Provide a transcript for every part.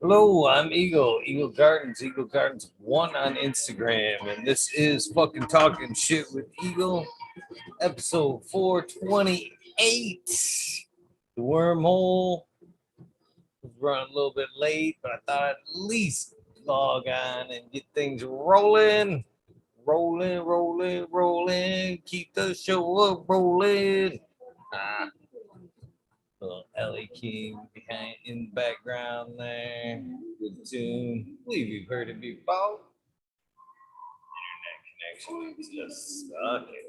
Hello, I'm Eagle Gardens, Eagle Gardens 1 on Instagram, and this is fucking talking shit with Eagle, episode 428. The wormhole was running a little bit late, but I thought I'd at least log on and get things rolling. Rolling. Keep the show up rolling. Ah, little Ellie King behind in the background there. Good tune. I believe you've heard it before. Internet connection is just sucking.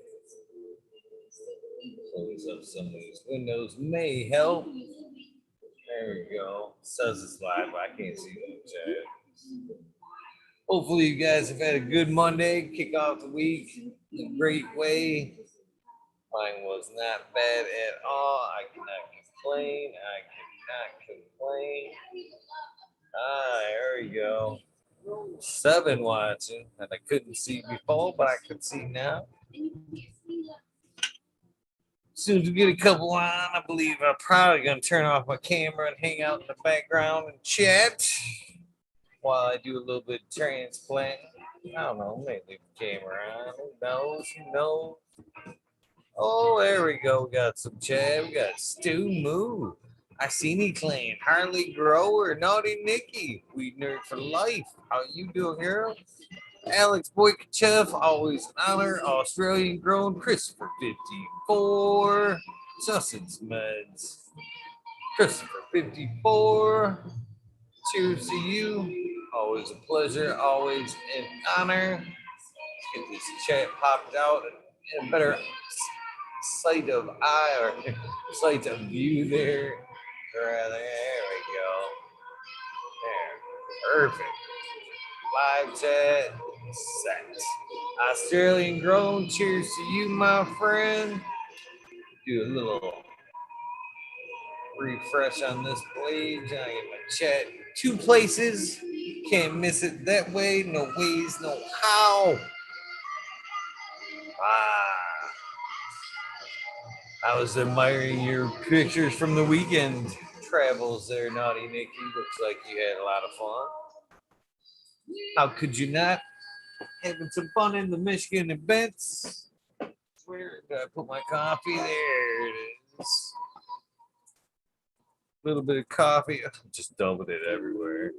Close up some of these windows may help. There we go. It says it's live, but I can't see the chat. Hopefully, you guys have had a good Monday. Kick off the week in a great way. Mine was not bad at all. I cannot complain. Ah, there we go. 7 watching, and I couldn't see before, but I could see now. As soon as we get a couple on, I believe I'm probably going to turn off my camera and hang out in the background and chat while I do a little bit of transplant. I don't know, maybe leave the camera on. Who knows? Oh, there we go. We got some chat. We got Stu Moo. I seen he claim Harley Grower, Naughty Nicky. We nerd for life. How you doing, hero? Alex Boykachev, always an honor. Australian grown. Christopher 54. Sussex Meds. Christopher 54. Cheers to you. Always a pleasure. Always an honor. Let's get this chat popped out and a better sight of eye or sight of view there. There we go. There. Perfect. Live chat set. Australian grown. Cheers to you, my friend. Do a little refresh on this page. I get my chat 2 places. Can't miss it that way. No ways, no how. I was admiring your pictures from the weekend travels there, Naughty Nicky. Looks like you had a lot of fun. How could you not? Having some fun in the Michigan events. Where did I put my coffee? There it is. A little bit of coffee. Just dumping it everywhere.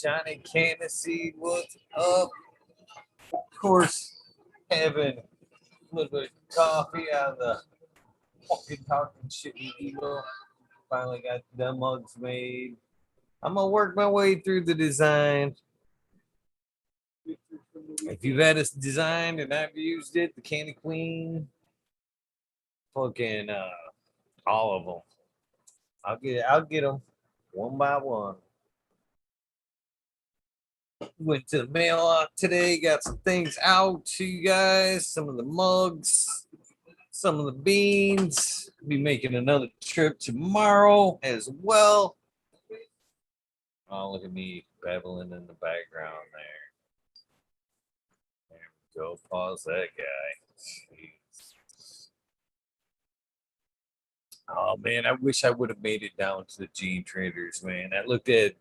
Johnny Candace, what's up? Of course, having a little bit of coffee on the fucking talking shit with Eagle. Finally got the mugs made. I'm gonna work my way through the design. If you've had this designed and I've used it, the Candy Queen, fucking all of them. I'll get them one by one. Went to the mail today, got some things out to you guys, some of the mugs, some of the beans. Be making another trip tomorrow as well. Oh, look at me babbling in the background there. There we go. Pause that guy. Jeez. Oh man, I wish I would have made it down to the Gene Traders, man. I looked at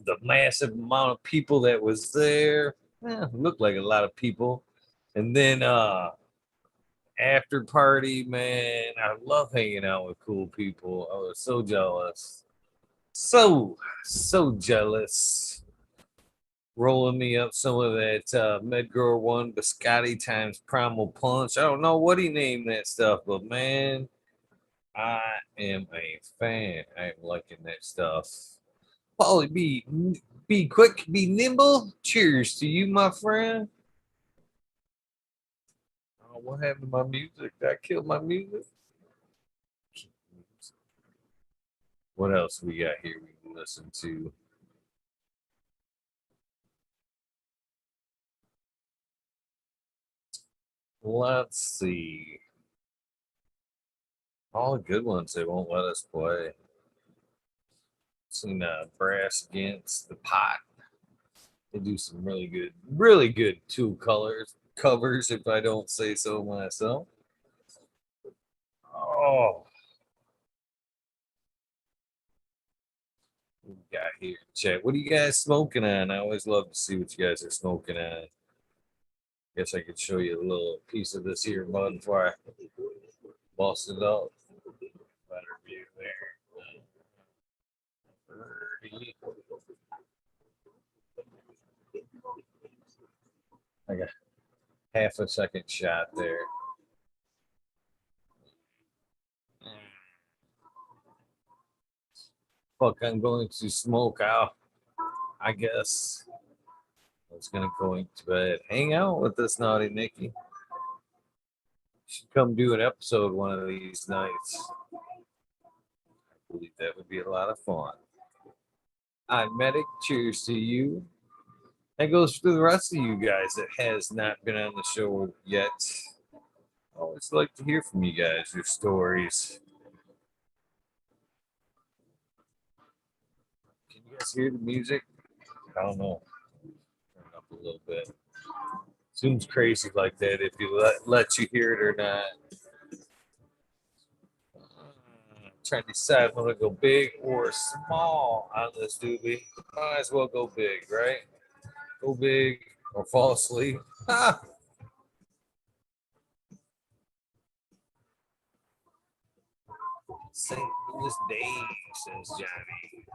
the massive amount of people that was there. Looked like a lot of people. And then after party, man, I love hanging out with cool people. I was so jealous. So jealous. Rolling me up some of that Medgrower 1 Biscotti times Primal Punch. I don't know what he named that stuff, but man, I am a fan. I'm liking that stuff. Paulie, be quick, be nimble. Cheers to you, my friend. Oh, what happened to my music? Did I kill my music? What else we got here we can listen to? Let's see. All the good ones they won't let us play. Seen Brass Against the Pot. They do some really good two colors covers, if I don't say so myself. Oh, got here? Chat. What are you guys smoking on? I always love to see what you guys are smoking on. Guess I could show you a little piece of this here bud before I bust it up. Better view there. 30. I got half a second shot there. Fuck, I'm going to smoke out. I guess I was gonna go to bed. Hang out with this naughty Nikki. Should come do an episode one of these nights. I believe that would be a lot of fun. I'm Medic. Cheers to you. That goes for the rest of you guys that has not been on the show yet. I always like to hear from you guys, your stories. Can you guys hear the music? I don't know. Turn it up a little bit. Seems crazy like that if you let you hear it or not. Trying to decide if I'm gonna go big or small on this doobie. Might as well go big, right? Go big or fall asleep. Ah! St. Louis Dave, says Johnny.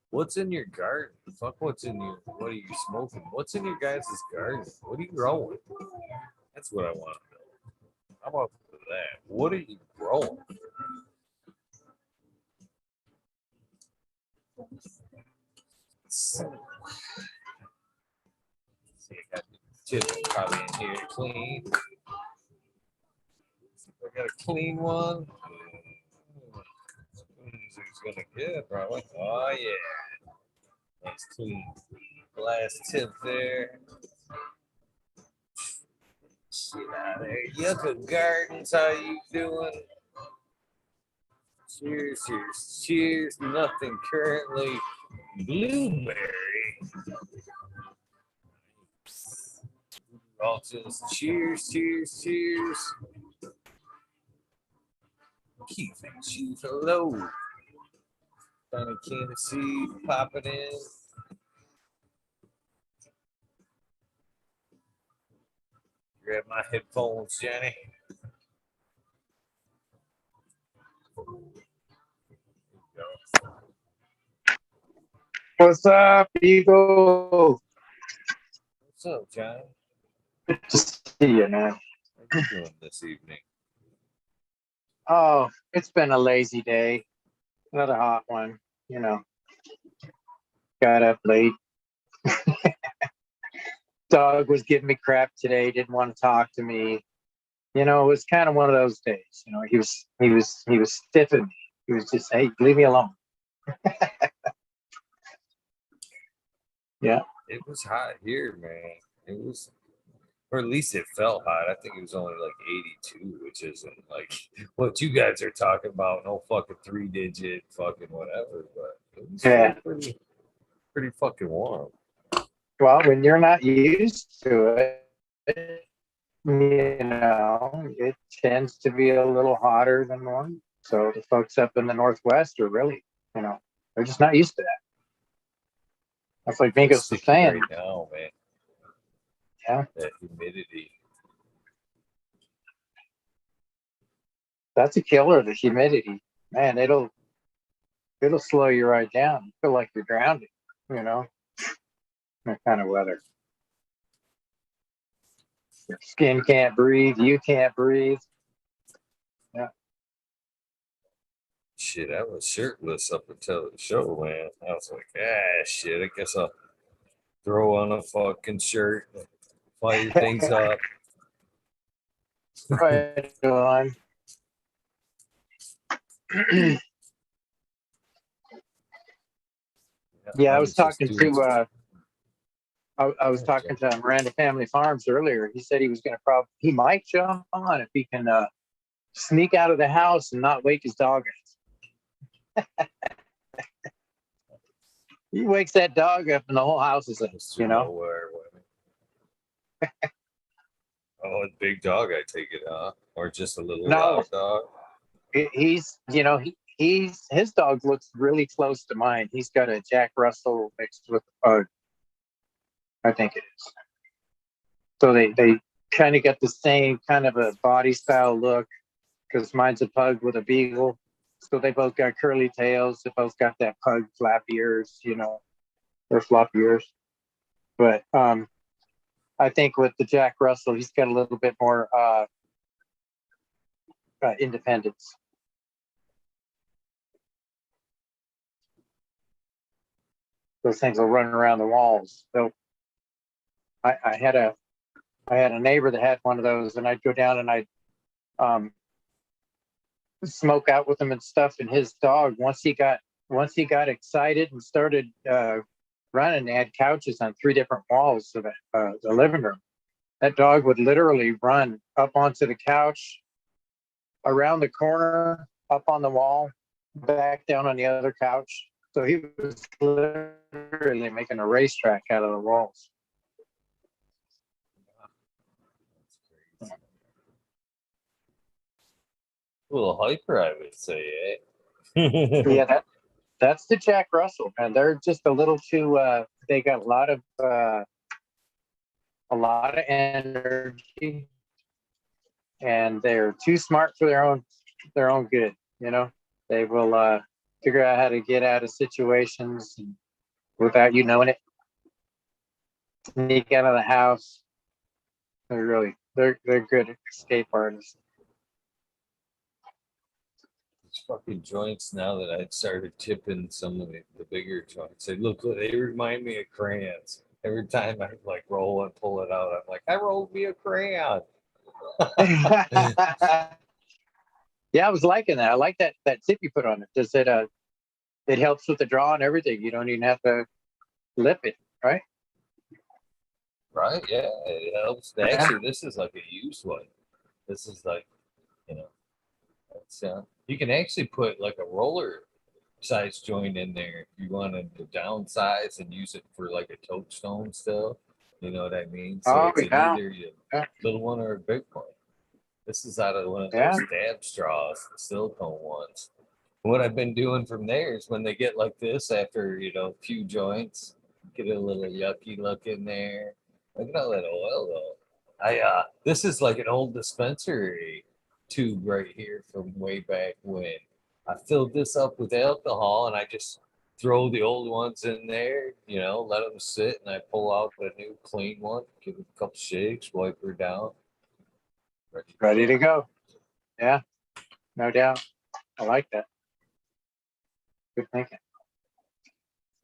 What's in your garden? Fuck what's in your, what are you smoking? What's in your guys' garden? What are you growing? That's what I want to know. How about that? What are you growing? So, see, I got the chips probably in here to clean. I got a clean one. Music's gonna get probably. Oh yeah, nice clean glass tip there. Shit out there. Yucca Gardens, how you doing? Cheers, cheers, cheers. Nothing currently. Blueberry. All just cheers, cheers, cheers. Keith and Chief, hello. Found a can of seed, pop it in. Grab my headphones, Jenny. What's up, people? What's up, Johnny? Good to see you, man. How you doing this evening? Oh, it's been a lazy day. Another hot one, you know. Got up late. Dog was giving me crap today, didn't want to talk to me. You know, it was kind of one of those days. You know, he was stiffing me. He was just, hey, leave me alone. Yeah. It was hot here, man. It was, or at least it felt hot. I think it was only like 82, which isn't like what you guys are talking about. No fucking 3-digit fucking whatever, but it was pretty fucking warm. Well, when you're not used to it, you know, it tends to be a little hotter than normal. So the folks up in the Northwest are really, you know, they're just not used to that. That's like Mingus was saying. Right now, man. Yeah. That humidity. That's a killer, the humidity. Man, it'll slow you right down. You feel like you're drowning, you know, that kind of weather. Your skin can't breathe, you can't breathe. Yeah. Shit, I was shirtless up until the show, man. I was like, shit, I guess I'll throw on a fucking shirt, fire things up. Right on. Yeah, I was talking to I was talking to Miranda Family Farms earlier. He said he was going to he might jump on if he can sneak out of the house and not wake his dog up. He wakes that dog up and the whole house is up, you know. Oh, a big dog, I take it, huh? Or just a little loud dog? He's, you know, his dog looks really close to mine. He's got a Jack Russell mixed with a pug, I think it is. So they kind of get the same kind of a body style look, because mine's a pug with a beagle. So they both got curly tails. They both got that pug flap ears, you know, or flop ears. But I think with the Jack Russell, he's got a little bit more independence. Those things will run around the walls. So I had a neighbor that had one of those, and I'd go down and I'd smoke out with him and stuff. And his dog, once he got excited and started running, they had couches on 3 different walls of the living room. That dog would literally run up onto the couch, around the corner, up on the wall, back down on the other couch. So he was literally making a racetrack out of the walls. That's crazy. A little hyper, I would say, eh? Yeah, that's the Jack Russell, and they're just a little too. They got a lot of energy, and they're too smart for their own good. You know, they will figure out how to get out of situations without you knowing it. Sneak out of the house. They're good escape artists. These fucking joints, now that I started tipping some of the bigger joints, they remind me of crayons. Every time I like roll and pull it out, I'm like, I rolled me a crayon. Yeah, I was liking that. I like that tip you put on it. Does it it helps with the draw and everything. You don't even have to lip it, right? Right? Yeah, it helps. Actually, this is like a used one. This is like, you know, that's you can actually put like a roller size joint in there if you wanted to downsize and use it for like a touchstone still. You know what I mean? So Oh it's yeah, either a little one or a big one. This is out of one of yeah. those dab straws, the silicone ones. What I've been doing from there is when they get like this after, you know, a few joints, get a little yucky look in there. Look at all that oil though. This is like an old dispensary tube right here from way back when. I filled this up with alcohol and I just throw the old ones in there, you know, let them sit, and I pull out a new clean one, give it a couple shakes, wipe her down. Ready to go. Yeah, no doubt. I like that. Good thinking.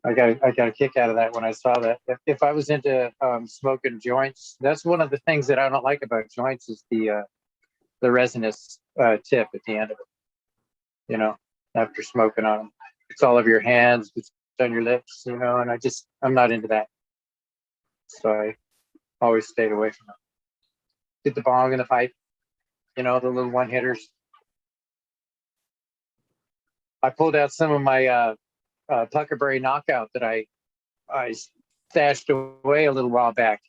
I got a kick out of that when I saw that. If I was into smoking joints, that's one of the things that I don't like about joints is the resinous tip at the end of it. You know, after smoking on them, it's all over your hands, it's on your lips. You know, and I'm not into that. So I always stayed away from it. Did the bong in the pipe. You know, the little one hitters. I pulled out some of my Puckerberry knockout that I stashed away a little while back.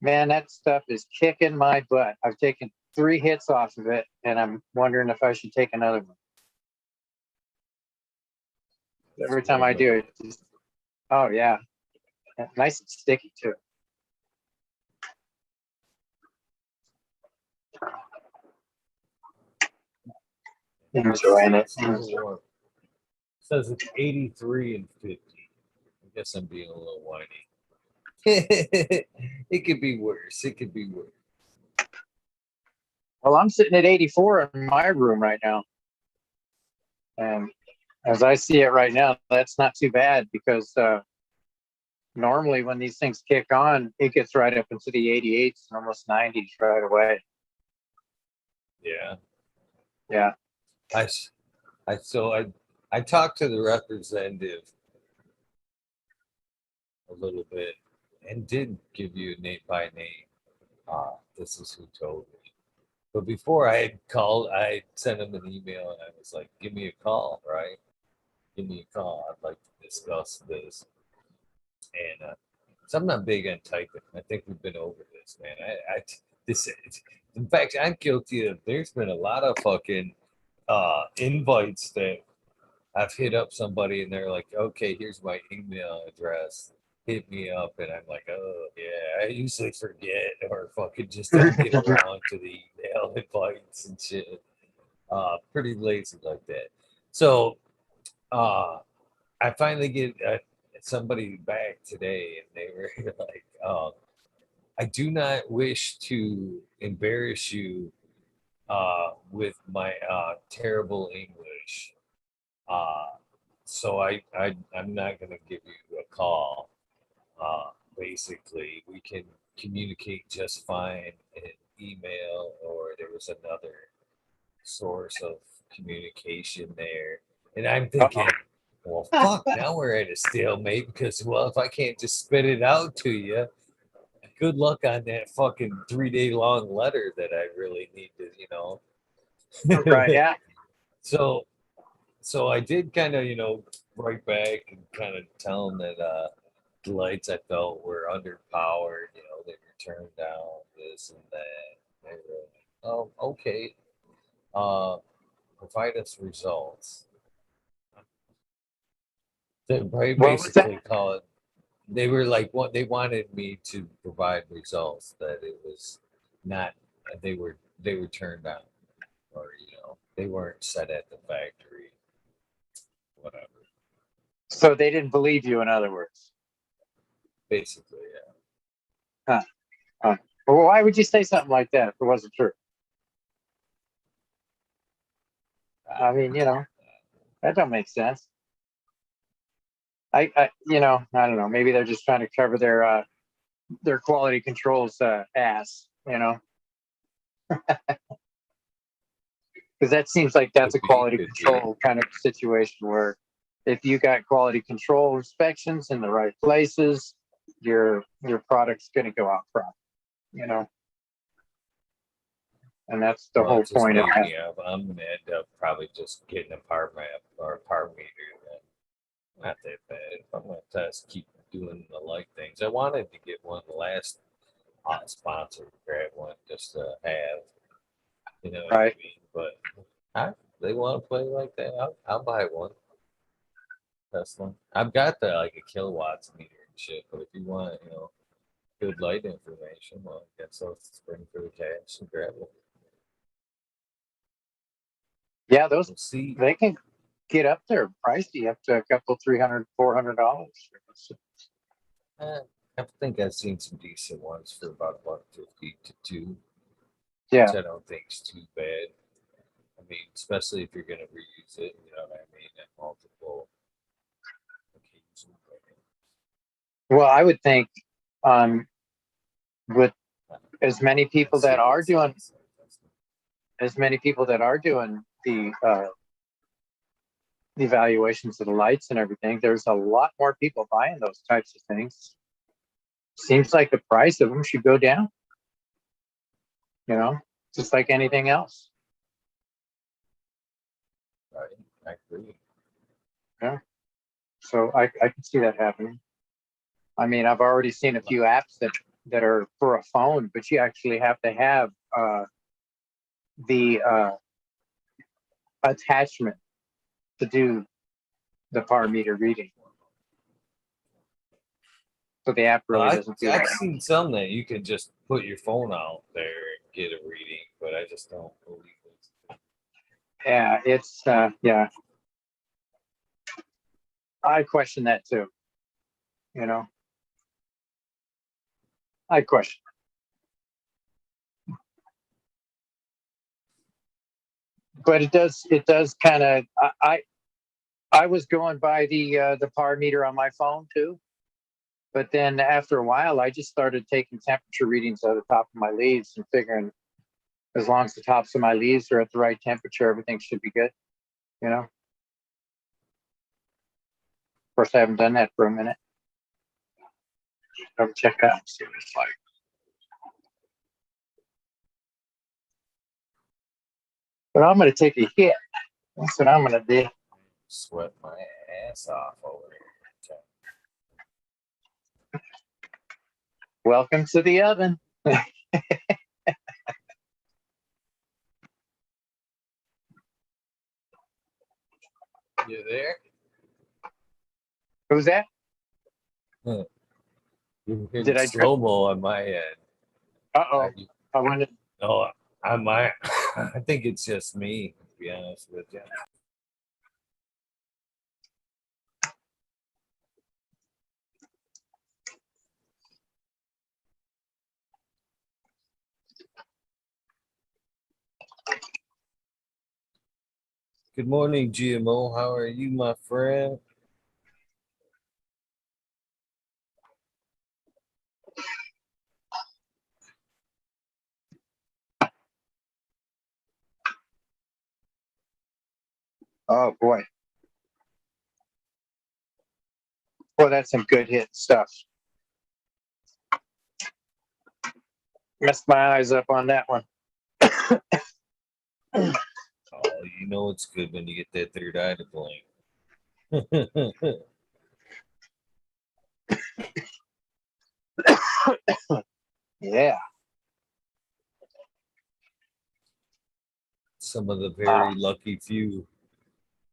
Man, that stuff is kicking my butt. I've taken 3 hits off of it, and I'm wondering if I should take another one. Every time I do it, oh yeah, nice and sticky too. Enjoying it. It says it's 83 and 50. I guess I'm being a little whiny. It could be worse. It could be worse. Well, I'm sitting at 84 in my room right now. And as I see it right now, that's not too bad, because normally when these things kick on, it gets right up into the 88s and almost 90s right away. Yeah. Yeah. I talked to the representative a little bit and did give you a name by name. This is who told me. But before I had called, I sent him an email and I was like, give me a call, right? Give me a call. I'd like to discuss this. And so I'm not big on typing. I think we've been over this, man. In fact, I'm guilty of, there's been a lot of fucking invites that I've hit up somebody and they're like, okay, here's my email address. Hit me up. And I'm like, oh, yeah, I usually forget or fucking just don't get around to the email invites and shit. Pretty lazy like that. So I finally get somebody back today and they were like, I do not wish to embarrass you with my terrible English. Uh, so I'm not going to give you a call. Basically, we can communicate just fine in email, or there was another source of communication there. And I'm thinking, well, fuck, now we're at a stalemate because, well, if I can't just spit it out to you, good luck on that fucking 3 day long letter that I really need to, Right. Yeah. So so I did kind of, write back and kind of tell them that the lights I felt were underpowered, they were turned down, this and that. They were like, oh, okay. Uh, Provide us results. They What was that? basically call it. They were like, what they wanted me to provide results that it was not. They were turned down, or they weren't set at the factory. Whatever. So they didn't believe you, in other words. Basically, yeah. Well, why would you say something like that if it wasn't true? I mean, that don't make sense. I don't know. Maybe they're just trying to cover their quality controls ass, because that seems like that's a quality control kind of situation where if you got quality control inspections in the right places, your product's going to go out front, and that's the whole point of that. I'm gonna end up probably just getting a par map or a par meter. Not that bad. If I'm gonna test, keep doing the light things. I wanted to get one last sponsor, grab one just to have, what I Right. mean. But they want to play like that. I'll buy one. Test one. I've got the like a kilowatts meter and shit. But if you want, good light information, well, I guess I'll spring for the cash and grab it. Yeah, those We'll see. they can get up there pricey, up to a couple $300-$400. I think I've seen some decent ones for about $150 to $2, Yeah. which I don't think is too bad. I mean, especially if you're going to reuse it, you know what I mean, at multiple occasions. Well, I would think with as many people that are doing the evaluations of the lights and everything, there's a lot more people buying those types of things. Seems like the price of them should go down, just like anything else. Right, I agree. Yeah. So I can see that happening. I mean, I've already seen a few apps that are for a phone, but you actually have to have the attachment to do the par meter reading. So the app really doesn't do that. I've seen some that you can just put your phone out there and get a reading, but I just don't believe it. Yeah, it's yeah. I question that too. I question. But it does kind of. I was going by the par meter on my phone too, but then after a while, I just started taking temperature readings at the top of my leaves and figuring as long as the tops of my leaves are at the right temperature, everything should be good. Of course, I haven't done that for a minute. I'll check out and see what it's like. But I'm going to take a hit. That's what I'm going to do. Sweat my ass off over here. Welcome to the oven. You there? Who's that? Huh. You're Did hitting I? slow-mo on my end. Uh-oh. You- I wanted. No, I might. I think it's just me, to be honest with you. Good morning, GMO. How are you, my friend? Oh boy. Well, that's some good hit stuff. Messed my eyes up on that one. Oh, you know it's good when you get that third eye to blink. Yeah. Some of the very lucky few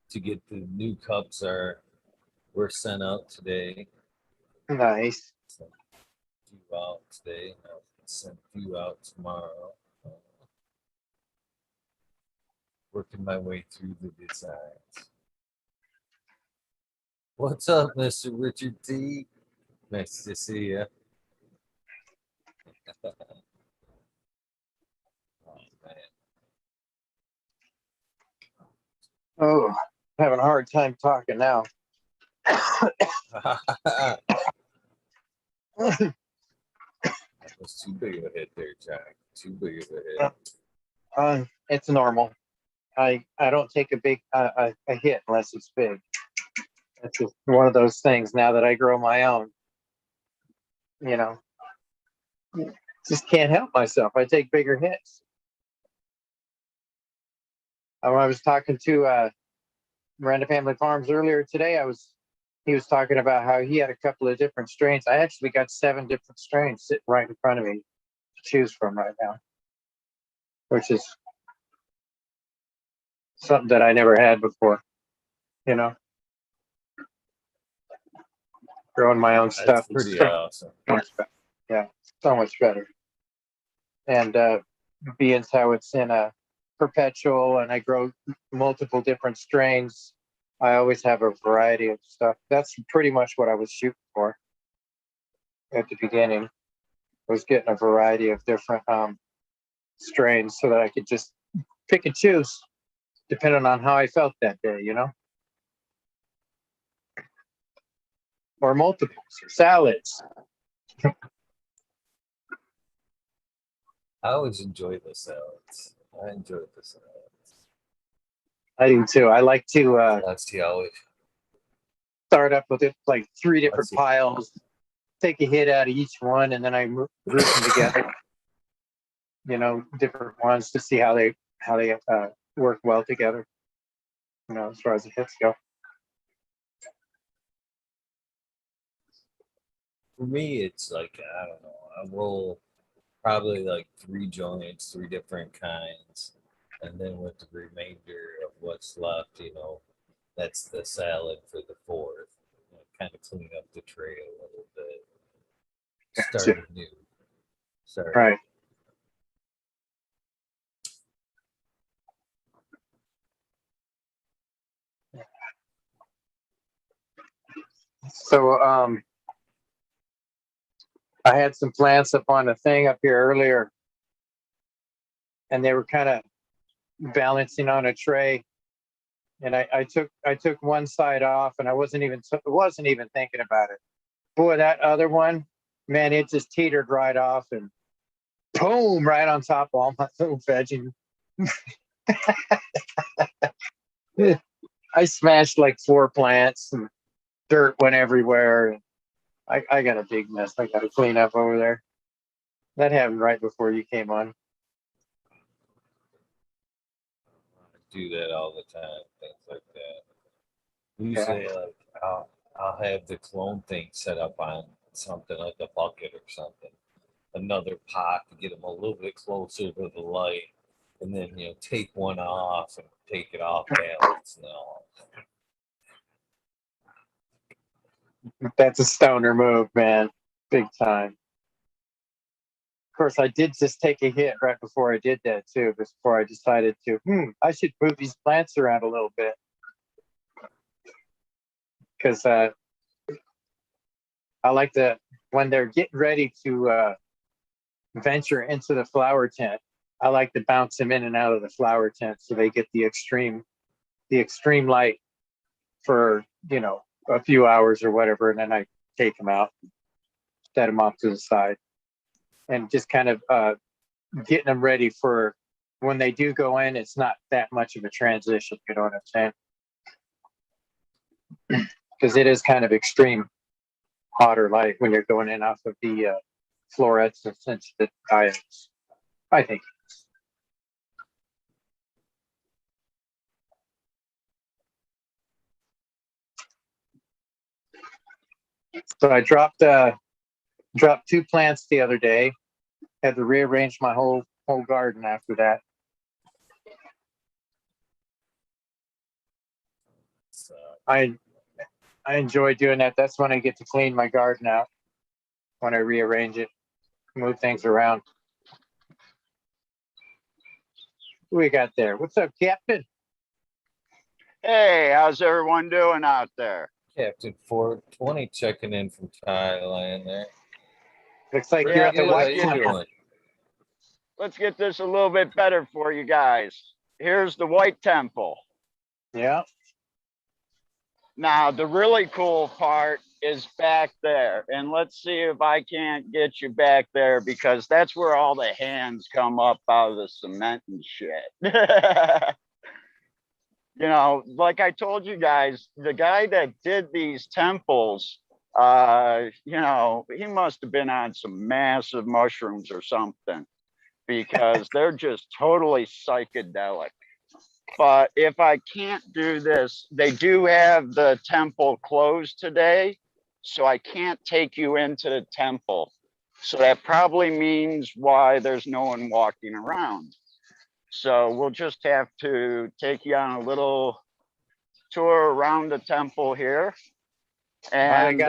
to get the new cups were sent out today. Nice. Sent a few out today. I'll send a few out tomorrow. Working my way through the designs. What's up, Mr. Richard T? Nice to see you. Oh, man. Oh, having a hard time talking now. That was too big of a hit there, Jack. Too big of a hit. It's normal. I don't take a hit unless it's big. It's just one of those things. Now that I grow my own, you know, just can't help myself. I take bigger hits. When I was talking to Miranda Family Farms earlier today, he was talking about how he had a couple of different strains. I actually got 7 different strains sitting right in front of me to choose from right now, which is something that I never had before. You know, growing my own stuff. That's pretty awesome. Yeah, so much better. And being how it's in a perpetual and I grow multiple different strains, I always have a variety of stuff. That's pretty much what I was shooting for at the beginning, was getting a variety of different strains so that I could just pick and choose depending on how I felt that day, you know? Or multiples or salads. I always enjoy the salads. I enjoy the salads. I do too. I like to Let's see how it. start up with it like 3 different See. piles, take a hit out of each one, and then I group them together. You know, different ones to see how they work well together. You know, as far as the hits go. For me, it's like I don't know. I roll probably like 3 joints, 3 different kinds, and then with the remainder of what's left, that's the salad for the fourth. Kind of clean up the tray a little bit. Start anew. Sorry. Right. So I had some plants up on the thing up here earlier, and they were kind of balancing on a tray. And I took one side off, and I wasn't even thinking about it. Boy, that other one, man, it just teetered right off, and boom, right on top of all my little veggies. I smashed like 4 plants, and dirt went everywhere. I got a big mess I got to clean up over there. That happened right before you came on. I do that all the time, things like that. Usually, like I'll have the clone thing set up on something like a bucket or something, another pot to get them a little bit closer to the light, and then take one off and take it off balance and all. That's a stoner move, man. Big time. Of course, I did just take a hit right before I did that too, before I decided to, I should move these plants around a little bit. Because I like to, when they're getting ready to venture into the flower tent, I like to bounce them in and out of the flower tent so they get the extreme light for, a few hours or whatever. And then I take them out, set them off to the side, and just kind of getting them ready for when they do go in. It's not that much of a transition, you know what I'm saying? Because it is kind of extreme hotter light when you're going in off of the fluorescent sensitive diodes, I think. So I dropped 2 plants the other day. Had to rearrange my whole garden after that. So, I enjoy doing that. That's when I get to clean my garden out, when I rearrange it, move things around. Who we got there? What's up, Captain? Hey, how's everyone doing out there? Captain 420 checking in from Thailand there. Looks like Pretty you're at the good. How White you Temple. doing? Let's get this a little bit better for you guys. Here's the White Temple. Yeah. Now, the really cool part is back there. And let's see if I can't get you back there, because that's where all the hands come up out of the cement and shit. Like I told you guys, the guy that did these temples, he must have been on some massive mushrooms or something, because they're just totally psychedelic. But if I can't do this, they do have the temple closed today, so I can't take you into the temple. So that probably means why there's no one walking around. So we'll just have to take you on a little tour around the temple here. And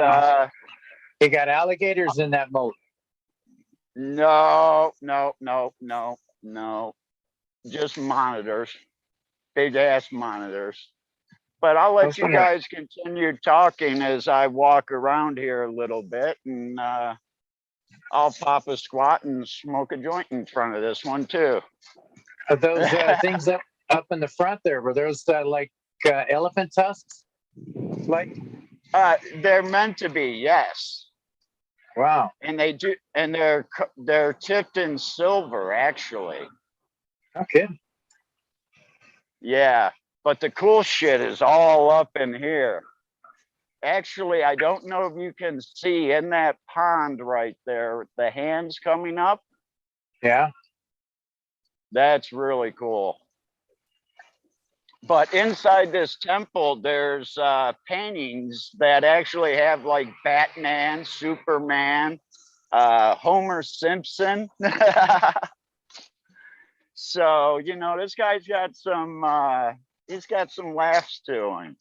they got alligators in that moat. No. Just monitors, big ass monitors. But I'll let you guys continue talking as I walk around here a little bit, and I'll pop a squat and smoke a joint in front of this one too. Are those things up in the front there, were those like elephant tusks? Like they're meant to be, yes. Wow. And they do, and they're tipped in silver, actually. Okay. Yeah, but the cool shit is all up in here. Actually, I don't know if you can see in that pond right there, the hands coming up. Yeah. That's really cool. But inside this temple, there's paintings that actually have like Batman, Superman, Homer Simpson. So, this guy's got some, he's got some laughs to him.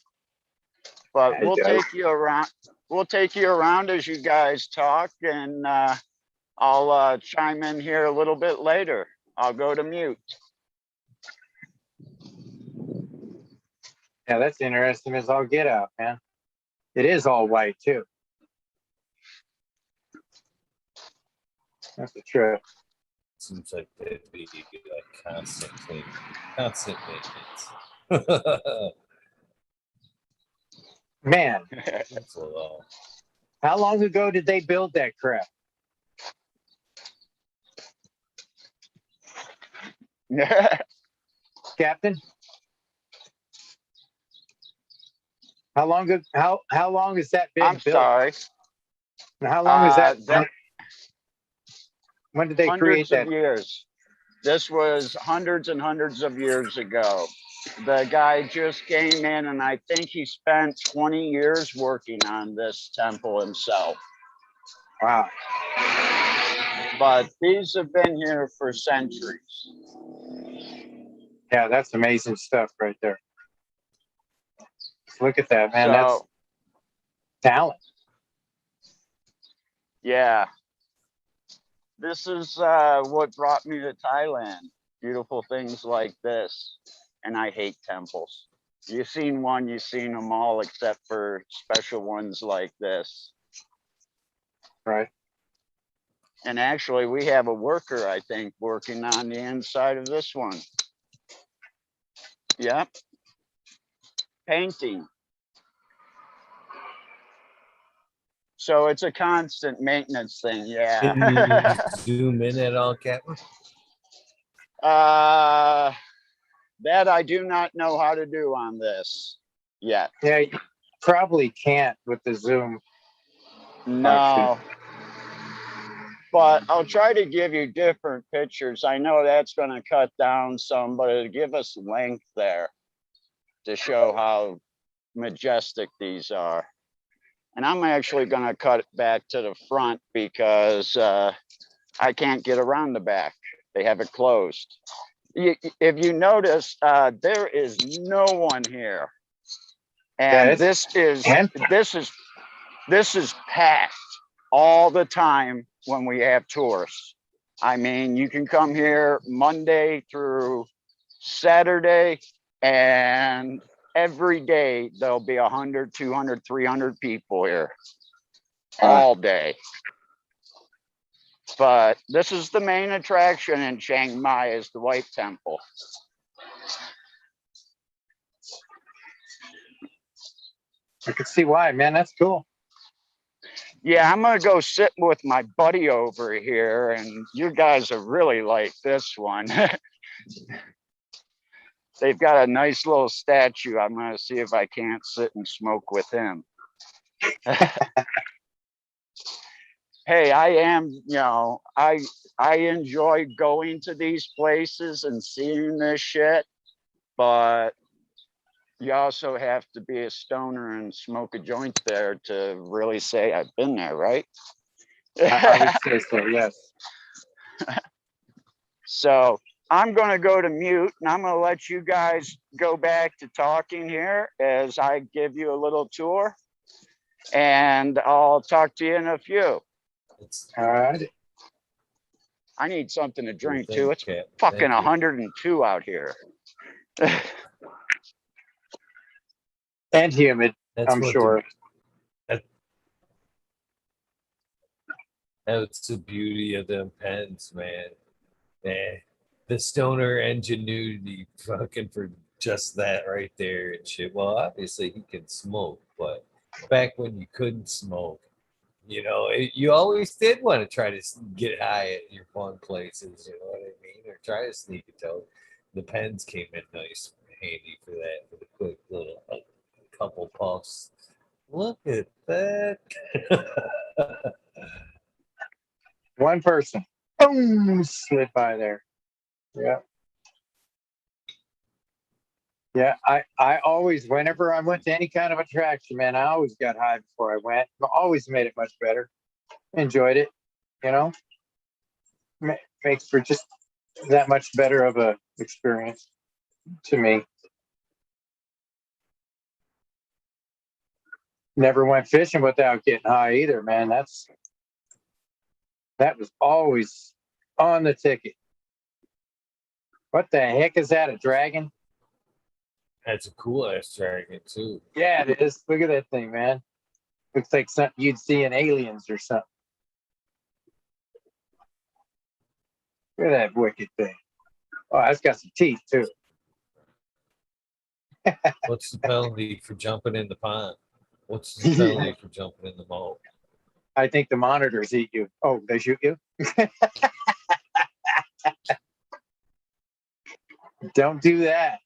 But we'll take you around. We'll take you around as you guys talk, and I'll chime in here a little bit later. I'll go to mute. Yeah, that's interesting as all get out, man. It is all white too. That's the trip. Seems like that'd be like constant maintenance. Man, So, how long ago did they build that crap? Captain? How long has that been I'm built? sorry. And how long is that? When did they create that? Hundreds of years. This was hundreds and hundreds of years ago. The guy just came in, and I think he spent 20 years working on this temple himself. Wow. But these have been here for centuries. Yeah, that's amazing stuff right there. Look at that, man. So, That's talent. Yeah. This is what brought me to Thailand. Beautiful things like this. And I hate temples. You've seen one, you've seen them all, except for special ones like this. Right. And actually, we have a worker, I think, working on the inside of this one. Yep. Painting. So it's a constant maintenance thing, Can yeah. you zoom in at all, Captain? That I do not know how to do on this yet. Yeah, you probably can't with the zoom No. option. But I'll try to give you different pictures. I know that's going to cut down some, but it'll give us length there to show how majestic these are. And I'm actually going to cut it back to the front because I can't get around the back. They have it closed. If you notice, there is no one here. And Yeah, this is empty. this is packed all the time when we have tourists. I mean, you can come here Monday through Saturday, and every day there'll be 100, 200, 300 people here all day. But this is the main attraction in Chiang Mai, is the White Temple. I can see why, man. That's cool. Yeah, I'm gonna go sit with my buddy over here, and you guys are really like this one. They've got a nice little statue. I'm gonna see if I can't sit and smoke with him. Hey, I am, I enjoy going to these places and seeing this shit, but you also have to be a stoner and smoke a joint there to really say I've been there, right? I would say so, yes. So I'm going to go to mute, and I'm going to let you guys go back to talking here as I give you a little tour, and I'll talk to you in a few. All right. I need something to drink Thank too. you, It's Cap. fucking Thank you. 102 out here. And humid, That's I'm what sure. That's the beauty of them pens, man. The stoner ingenuity fucking for just that right there and shit. Well, obviously he can smoke, but back when you couldn't smoke, you always did want to try to get high at your fun places, you know what I mean? Or try to sneak a toke. The pens came in nice handy for that, for the quick little couple puffs. Look at that. One person. Boom, slid by there. Yeah. Yeah, I always, whenever I went to any kind of attraction, man, I always got high before I went. Always made it much better. Enjoyed it, makes for just that much better of a experience to me. Never went fishing without getting high either, man. That was always on the ticket. What the heck is that, a dragon? That's a cool ass dragon too. Yeah, it is. Look at that thing, man. Looks like something you'd see in Aliens or something. Look at that wicked thing. Oh, that's got some teeth too. What's the penalty for jumping in the pond? What's the penalty for jumping in the moat? I think the monitors eat you. Oh, they shoot you? Don't do that.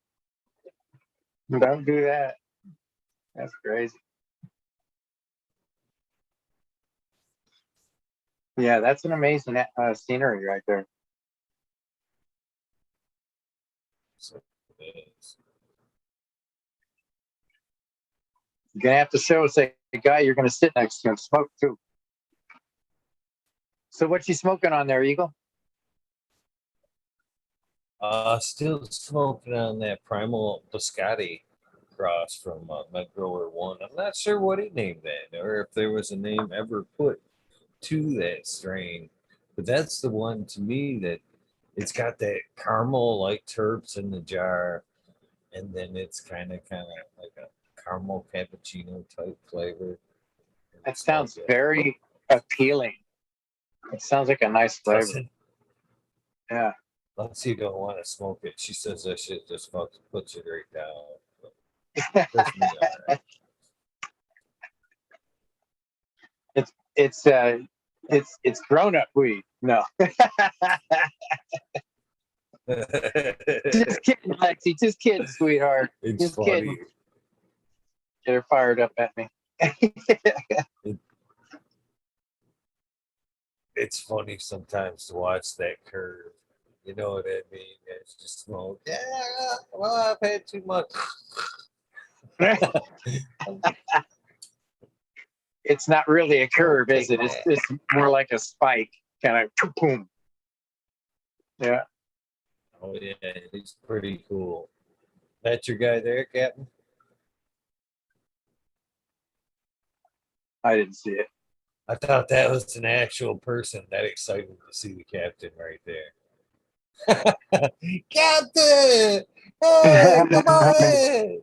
Don't do that. That's crazy. Yeah, that's an amazing scenery right there. So, You're going to have to show us a guy you're going to sit next to and smoke too. So what you smoking on there, Eagle? Still smoking on that Primal Biscotti cross from Med Grower 1. I'm not sure what he named that, or if there was a name ever put to that strain, but that's the one to me that it's got that caramel like terps in the jar, and then it's kind of like a caramel cappuccino type flavor. That It's sounds like very appealing. It sounds like a nice flavor. doesn't. Yeah. Lexi don't want to smoke it. She says that shit just fucking puts you right down. That's me, all right. It's grown up weed. No. Just kidding, Lexi. Just kidding, sweetheart. It's Just funny. kidding. Get her fired up at me. It's funny sometimes to watch that curve. You know what I mean? It's just smoke. Yeah, well, I've had too much. It's not really a curve, is it? It's more like a spike, kind of boom. Yeah. Oh yeah, he's pretty cool. That's your guy there, Captain? I didn't see it. I thought that was an actual person. That excited to see the captain right there. Captain! Hey, come on in!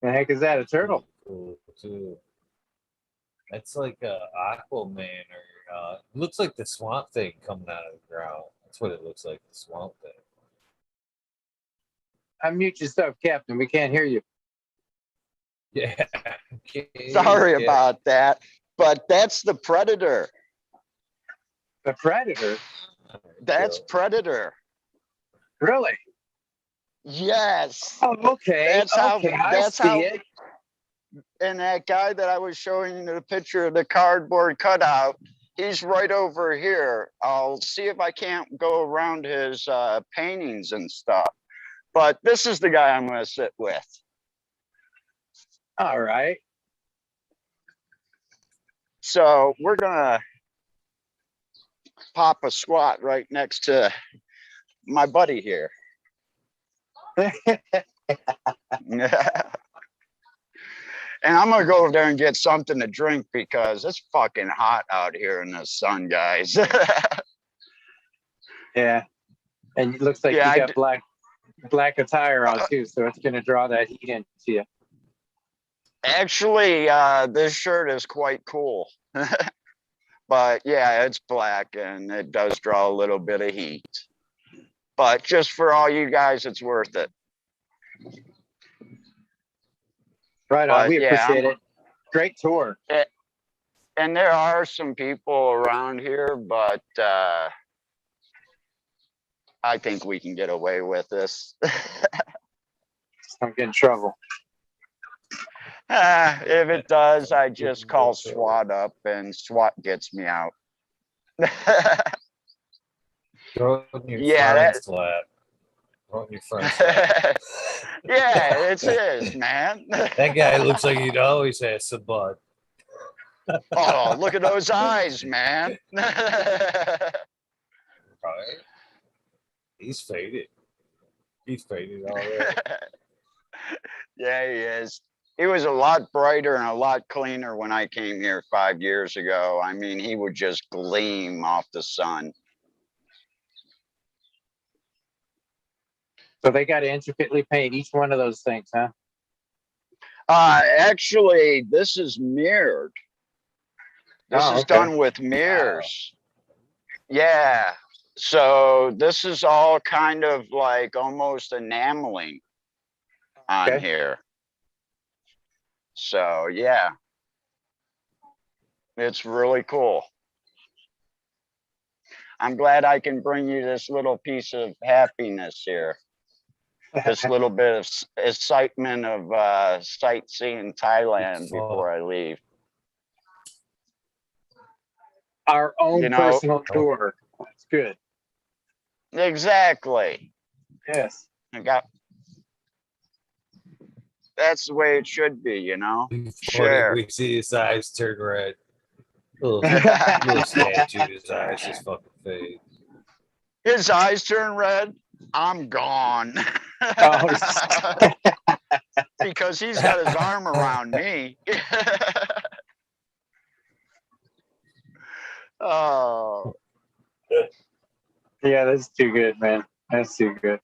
The heck is that? A turtle? Cool too. That's like a Aquaman or looks like the swamp thing coming out of the ground. That's what it looks like, the swamp thing. Unmute yourself, Captain. We can't hear you. Yeah. Okay. Sorry Yeah. about that, but that's the predator. The predator? That's predator. Really? Yes. Oh, okay. That's how. Okay, That's I see how. it. And that guy that I was showing you the picture of the cardboard cutout, he's right over here. I'll see if I can't go around his paintings and stuff. But this is the guy I'm going to sit with. All right. So we're going to pop a squat right next to my buddy here. And I'm gonna go over there and get something to drink because it's fucking hot out here in the sun, guys. Yeah. And it looks like Yeah, you got black attire on too, so it's gonna draw that heat into you. Actually, this shirt is quite cool. But yeah, it's black and it does draw a little bit of heat. But just for all you guys, it's worth it. Right on. But We yeah, appreciate it. Great tour. And there are some people around here, but I think we can get away with this. Don't get in trouble. If it does, I just call SWAT up and SWAT gets me out. Throw it in your Yeah, front slap. Throw it in your front slap. Yeah, it's his, man. That guy looks like he'd always have some bud. Oh, look at those eyes, man. Right? He's faded. He's faded already. Yeah, he is. He was a lot brighter and a lot cleaner when I came here 5 years ago. I mean, he would just gleam off the sun. So they got to intricately paint each one of those things, huh? Actually, this is mirrored. This is done with mirrors. Wow. Yeah. So this is all kind of like almost enameling on here. So yeah, it's really cool. I'm glad I can bring you this little piece of happiness here. This little bit of excitement of sightseeing Thailand before I leave. Our own personal tour. That's good. Exactly. Yes. That's the way it should be, you know. Sure. We see his eyes turn red. Little statue, his eyes just fucking fade. His eyes turn red. I'm gone. Oh, Because he's got his arm around me. Oh. yeah, that's too good, man. That's too good.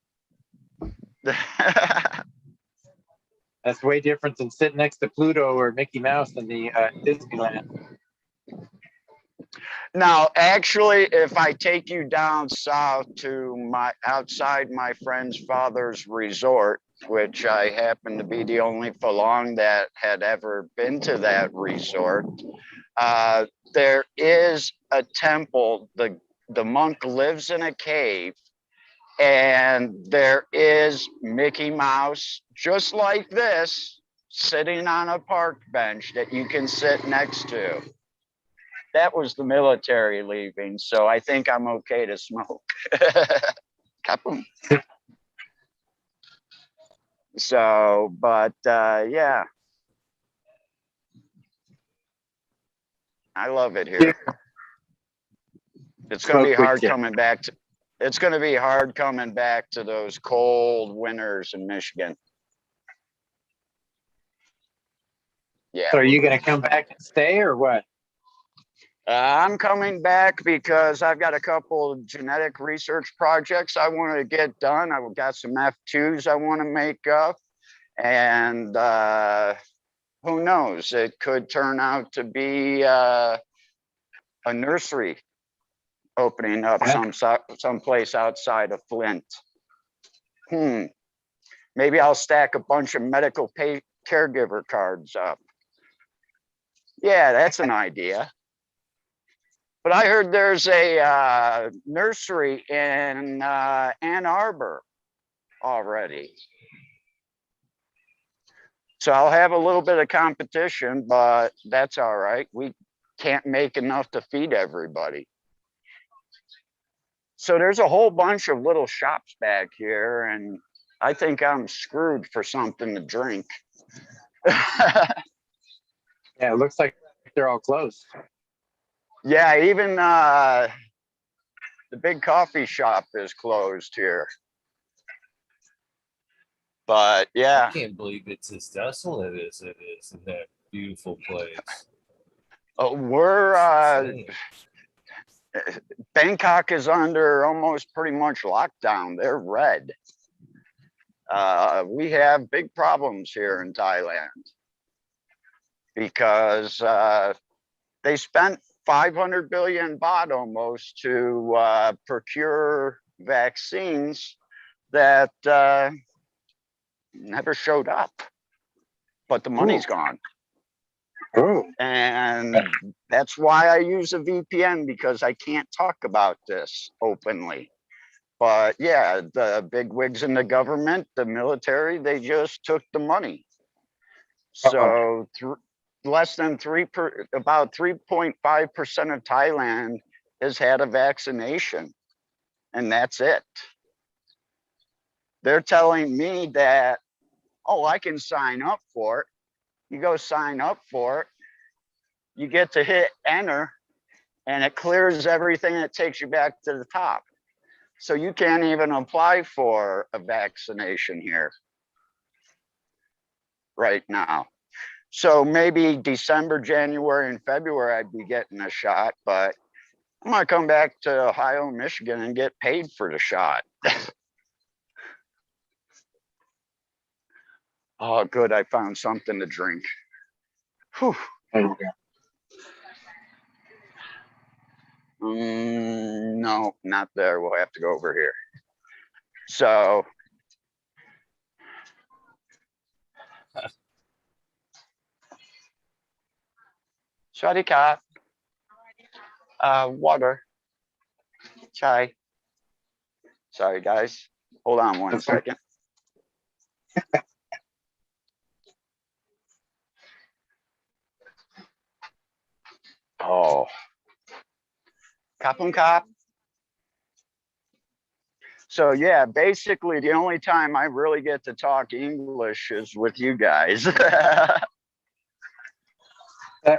That's way different than sitting next to Pluto or Mickey Mouse in the Disneyland. Now, actually, if I take you down south to my outside my friend's father's resort, which I happen to be the only Falong that had ever been to that resort, there is a temple. The monk lives in a cave, and there is Mickey Mouse, just like this, sitting on a park bench that you can sit next to. That was the military leaving, so I think I'm okay to smoke. Kaboom. So, but yeah, I love it here. It's going to be hard coming back to. It's going to be hard coming back to those cold winters in Michigan. Yeah. So are you going to come back and stay or what? I'm coming back because I've got a couple of genetic research projects I want to get done. I've got some F2s I want to make up. And who knows? It could turn out to be a nursery opening up someplace outside of Flint. Maybe I'll stack a bunch of medical caregiver cards up. Yeah, that's an idea. But I heard there's a nursery in Ann Arbor already. So I'll have a little bit of competition, but that's all right. We can't make enough to feed everybody. So there's a whole bunch of little shops back here, and I think I'm screwed for something to drink. Yeah, it looks like they're all closed. Yeah, even the big coffee shop is closed here. But yeah. I can't believe it's as desolate as it is in that beautiful place. Bangkok is under almost pretty much lockdown. They're red. We have big problems here in Thailand because they spent 500 billion baht almost to procure vaccines that never showed up, but the money's gone. Oh. And that's why I use a VPN, because I can't talk about this openly. But yeah, the big wigs in the government, the military, they just took the money. So less than about 3.5% of Thailand has had a vaccination, and that's it. They're telling me that, oh, I can sign up for it. You go sign up for it, you get to hit enter, and it clears everything and it takes you back to the top. So you can't even apply for a vaccination here right now. So maybe December, January, and February, I'd be getting a shot, but I'm gonna come back to Ohio, Michigan and get paid for the shot. Oh, good, I found something to drink. Whew. No, not there. We'll have to go over here. So Shawty cat. Water. Chai. Sorry, guys. Hold on one second. Oh. Kapung kap. So yeah, basically the only time I really get to talk English is with you guys.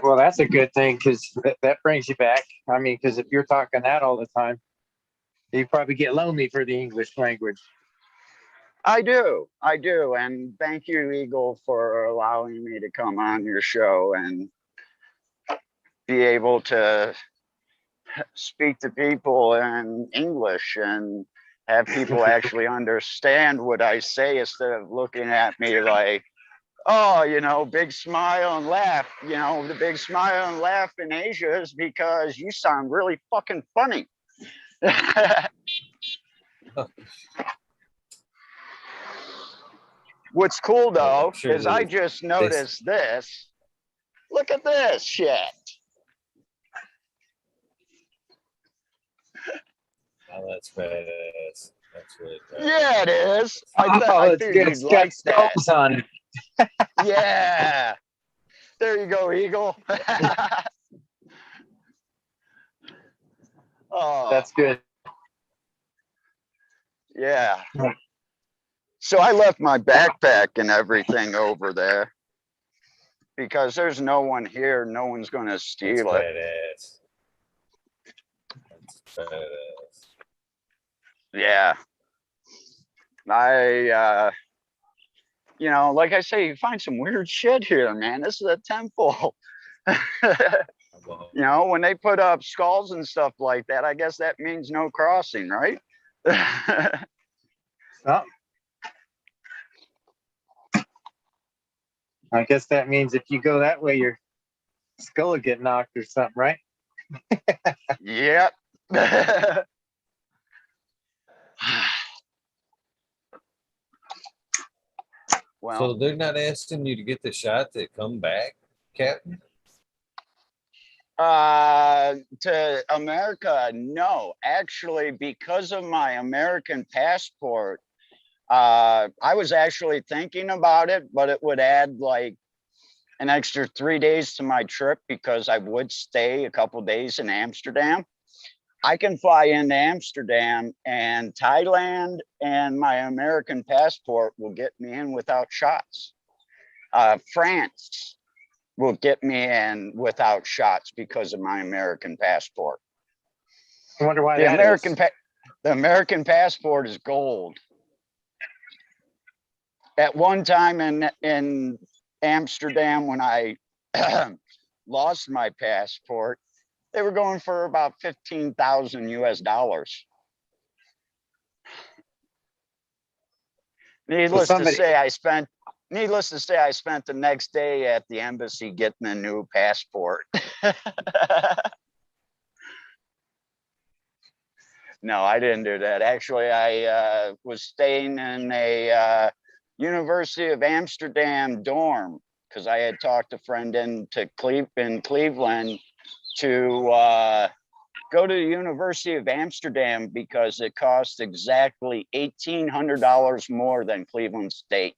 Well, that's a good thing, because that brings you back. I mean, because if you're talking that all the time, You probably get lonely for the English language. I do. And thank you, Eagle, for allowing me to come on your show and be able to speak to people in English and have people actually understand what I say instead of looking at me like, oh, you know, big smile and laugh. You know, the big smile and laugh in Asia is because you sound really fucking funny. What's cool though is I just noticed this. Look at this shit. Oh, that's badass. That's really badass. Yeah, it is. I figured you'd like that. On it. Yeah. There you go, Eagle. Oh, that's good. Yeah. So I left my backpack and everything over there because there's no one here. No one's going to steal it. Badass. That's badass. Yeah. You know, like I say, you find some weird shit here, man. This is a temple. You know, when they put up skulls and stuff like that, I guess that means no crossing, right? Oh. I guess that means if you go that way, your skull will get knocked or something, right? Yep. Well, so they're not asking you to get the shot to come back, Captain? To America, no. Actually, because of my American passport, I was actually thinking about it, but it would add like an extra 3 days to my trip because I would stay a couple days in Amsterdam. I can fly into Amsterdam and Thailand, and my American passport will get me in without shots. France will get me in without shots because of my American passport. I wonder why the American passport is gold. At one time in Amsterdam, when I lost my passport, they were going for about 15,000 US dollars. Needless to say, I spent the next day at the embassy getting a new passport. No, I didn't do that. Actually, I was staying in a University of Amsterdam dorm because I had talked a friend in Cleveland to go to the University of Amsterdam because it costs exactly $1,800 more than Cleveland State.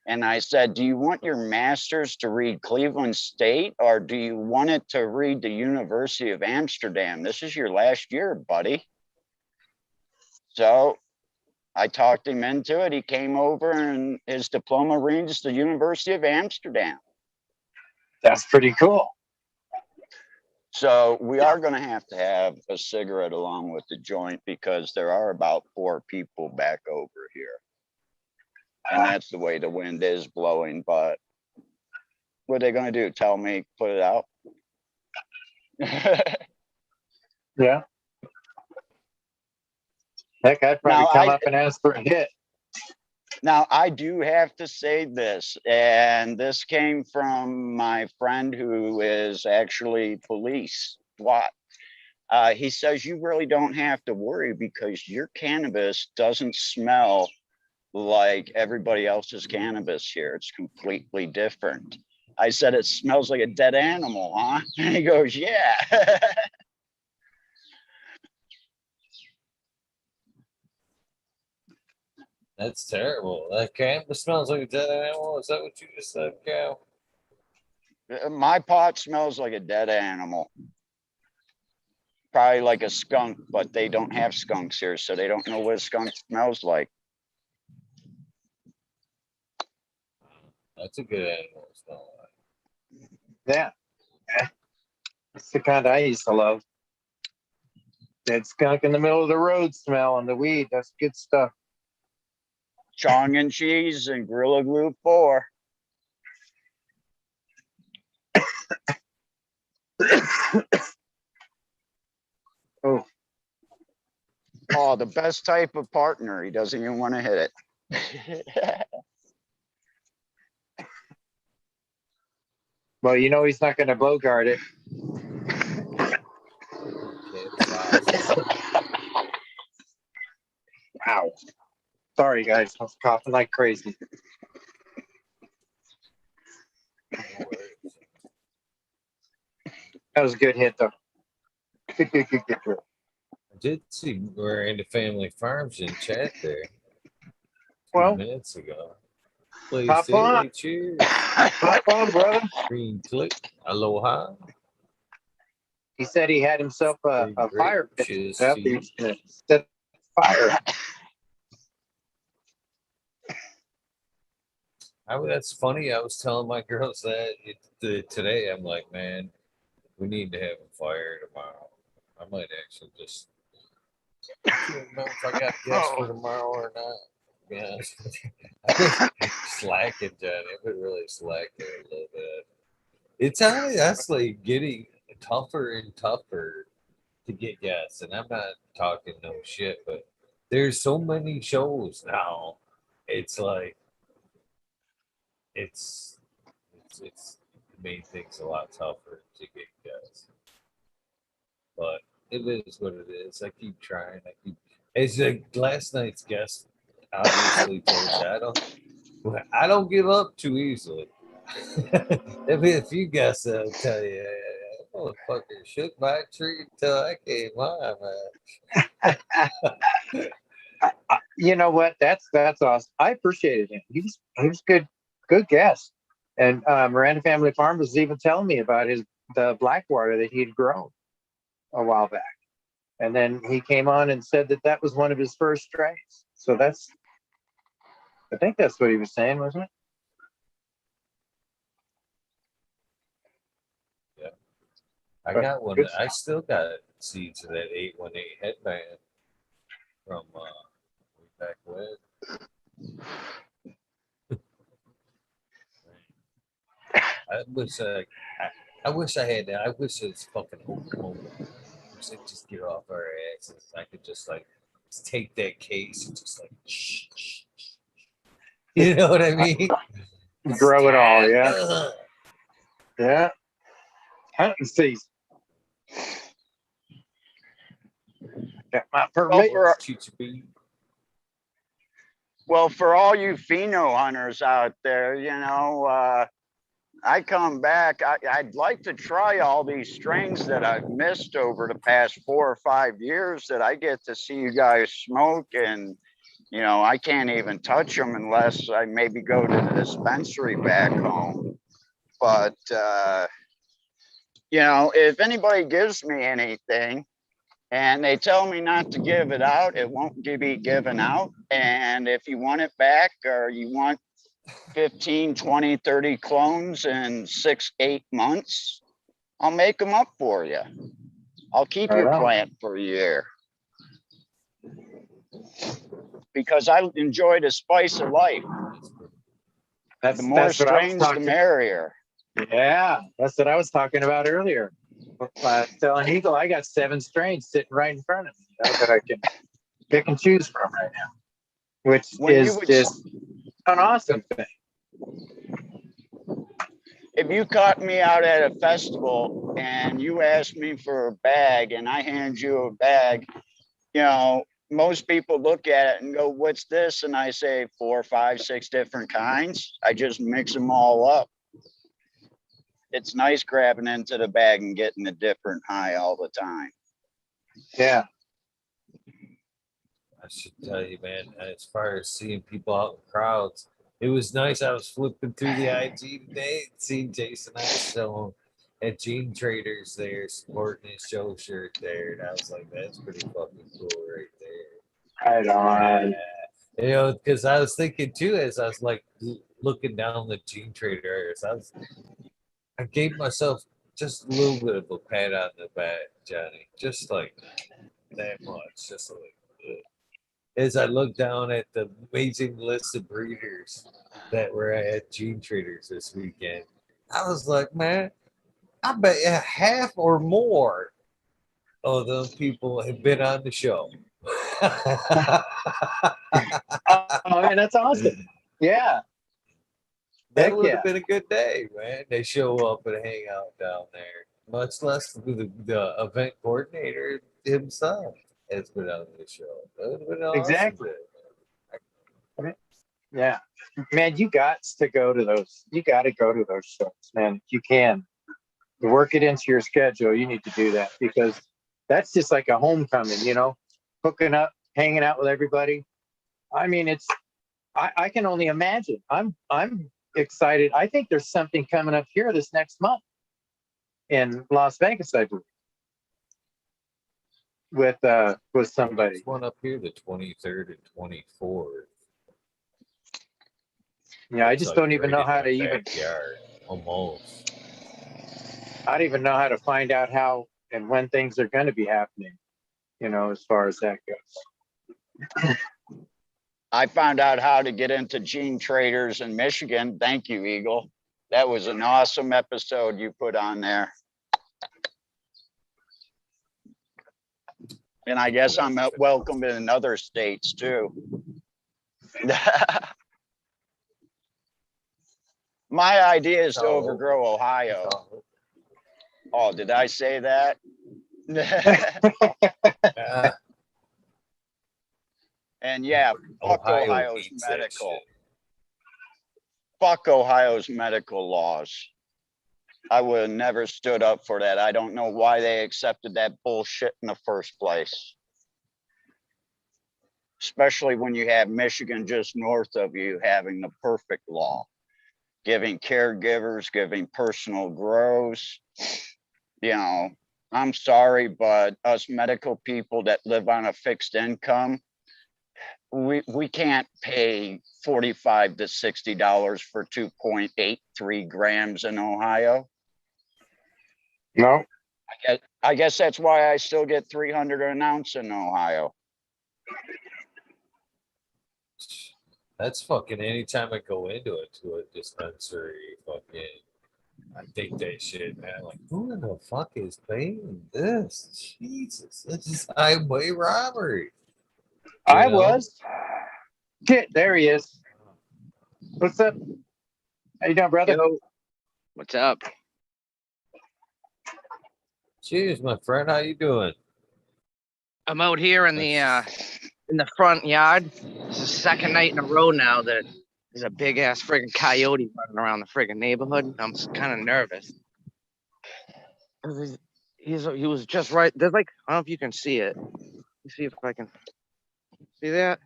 And I said, do you want your master's to read Cleveland State or do you want it to read the University of Amsterdam? This is your last year, buddy. So I talked him into it. He came over and his diploma reads the University of Amsterdam. That's pretty cool. So we are going to have a cigarette along with the joint because there are about 4 people back over here. And that's the way the wind is blowing. But what are they going to do? Tell me, put it out? Yeah. Heck, I'd probably come up and ask for a hit. Now, I do have to say this, and this came from my friend who is actually police, SWAT. He says you really don't have to worry because your cannabis doesn't smell like everybody else's cannabis here. It's completely different. I said, it smells like a dead animal, huh? And he goes, yeah. That's terrible. That cannabis smells like a dead animal. Is that what you just said, Cal? My pot smells like a dead animal. Probably like a skunk, but they don't have skunks here, so they don't know what a skunk smells like. That's a good animal to smell like. Yeah. That's the kind I used to love. That skunk in the middle of the road smell and the weed. That's good stuff. Chong and cheese and Gorilla Glue 4. Oh, Oh, the best type of partner. He doesn't even want to hit it. well, you know he's not going to bogart it. Wow. Sorry, guys. I was coughing like crazy. That was a good hit, though. Good. I did see we're into family farms in chat there. Well, Minutes ago. Please hop on. cheers. Hop on, brother. Green click. Aloha. He said he had himself a fire pit. Cheers Yep, to he you. was gonna set fire. That's funny. I was telling my girls that today. I'm like, man, we need to have a fire tomorrow. I might actually just. I can't remember if I got guests for tomorrow or not. Yeah, I've been slacking, Johnny. I've been really slacking a little bit. It's honestly getting tougher and tougher to get guests, and I'm not talking no shit, but there's so many shows now. It's like it's made things a lot tougher to get guests, but it is what it is. I keep trying. It's like last night's guest obviously told you I don't give up too easily. There'll be a few guests that'll tell you, motherfucker shook my tree until I came on, man. You know what? That's awesome. I appreciated him. He was good guest. And Miranda Family Farm was even telling me about the Blackwater that he'd grown a while back. And then he came on and said that was one of his first strains. So I think that's what he was saying, wasn't it? Yeah. I got one. I still got seeds of that 818 headband from way back when. I wish I had that. I wish it's fucking Oklahoma. I wish I'd just get off our asses. I could just just take that case and just shh, shh, shh. You know what I mean? Grow it all, yeah. Yeah. Hunting season. Got my permit. Well, for all you pheno hunters out there, I come back. I'd like to try all these strains that I've missed over the past 4 or 5 years that I get to see you guys smoke, and I can't even touch them unless I maybe go to the dispensary back home. But if anybody gives me anything and they tell me not to give it out, it won't be given out. And if you want it back, or you want 15, 20, 30 clones in 6-8 months, I'll make them up for you. I'll keep your plant for a year. Because I enjoy the spice of life. The more strains, the merrier. Yeah, that's what I was talking about earlier. Telling Eagle, I got 7 strains sitting right in front of me that I can pick and choose from right now, which is just an awesome thing. If you caught me out at a festival and you asked me for a bag and I hand you a bag, most people look at it and go, "What's this?" And I say 4, 5, 6 different kinds. I just mix them all up. It's nice grabbing into the bag and getting a different high all the time. Yeah. I should tell you, man, as far as seeing people out in crowds, it was nice. I was flipping through the IG today and seeing Jason Isom at Gene Traders there sporting his show shirt there. And I was like, that's pretty fucking cool right there. Right on. Because I was thinking too, as I was looking down the Gene Trader areas, I gave myself just a little bit of a pat on the back, Johnny. Just that much. Just like, as I look down at the amazing list of breeders that were at Gene Traders this weekend, I was like, man, I bet half or more of those people have been on the show. Oh, man, that's awesome. Yeah. That Heck would yeah. have been a good day, man. They show up and hang out down there. Much less the event coordinator himself has been on the show. That would have been an awesome Exactly. day. Yeah. Man, you got to go to those. You got to go to those shows, man. If you can work it into your schedule, you need to do that because that's just like a homecoming, you know, hooking up, hanging out with everybody. I mean, I can only imagine. I'm excited. I think there's something coming up here this next month in Las Vegas, I believe, with somebody. There's one up here, the 23rd and 24th. Yeah, I It's just like don't even right know in how my to even. backyard, almost. I don't even know how to find out how and when things are going to be happening. You know, as far as that goes. I found out how to get into Gene Traders in Michigan. Thank you, Eagle. That was an awesome episode you put on there. And I guess I'm welcome in other states too. My idea is to overgrow Ohio. Oh, did I say that? And yeah, fuck Ohio's medical. Fuck Ohio's medical laws. I would have never stood up for that. I don't know why they accepted that bullshit in the first place. Especially when you have Michigan just north of you having the perfect law. Giving caregivers, giving personal grows. You know, I'm sorry, but us medical people that live on a fixed income, we can't pay $45 to $60 for 2.83 grams in Ohio. No. I guess that's why I still get 300 an ounce in Ohio. That's fucking anytime I go into it to a dispensary, fucking I think that shit, man. Like, who in the fuck is paying this? Jesus, this is highway robbery. I was. Shit, there he is. What's up? How you doing, brother? Yo, what's up? Cheers, my friend. How you doing? I'm out here in the front yard. It's the second night in a row now that there's a big ass friggin' coyote running around the friggin' neighborhood. I'm kind of nervous. He was just right. There's like, I don't know if you can see it. Let me see if I can see that.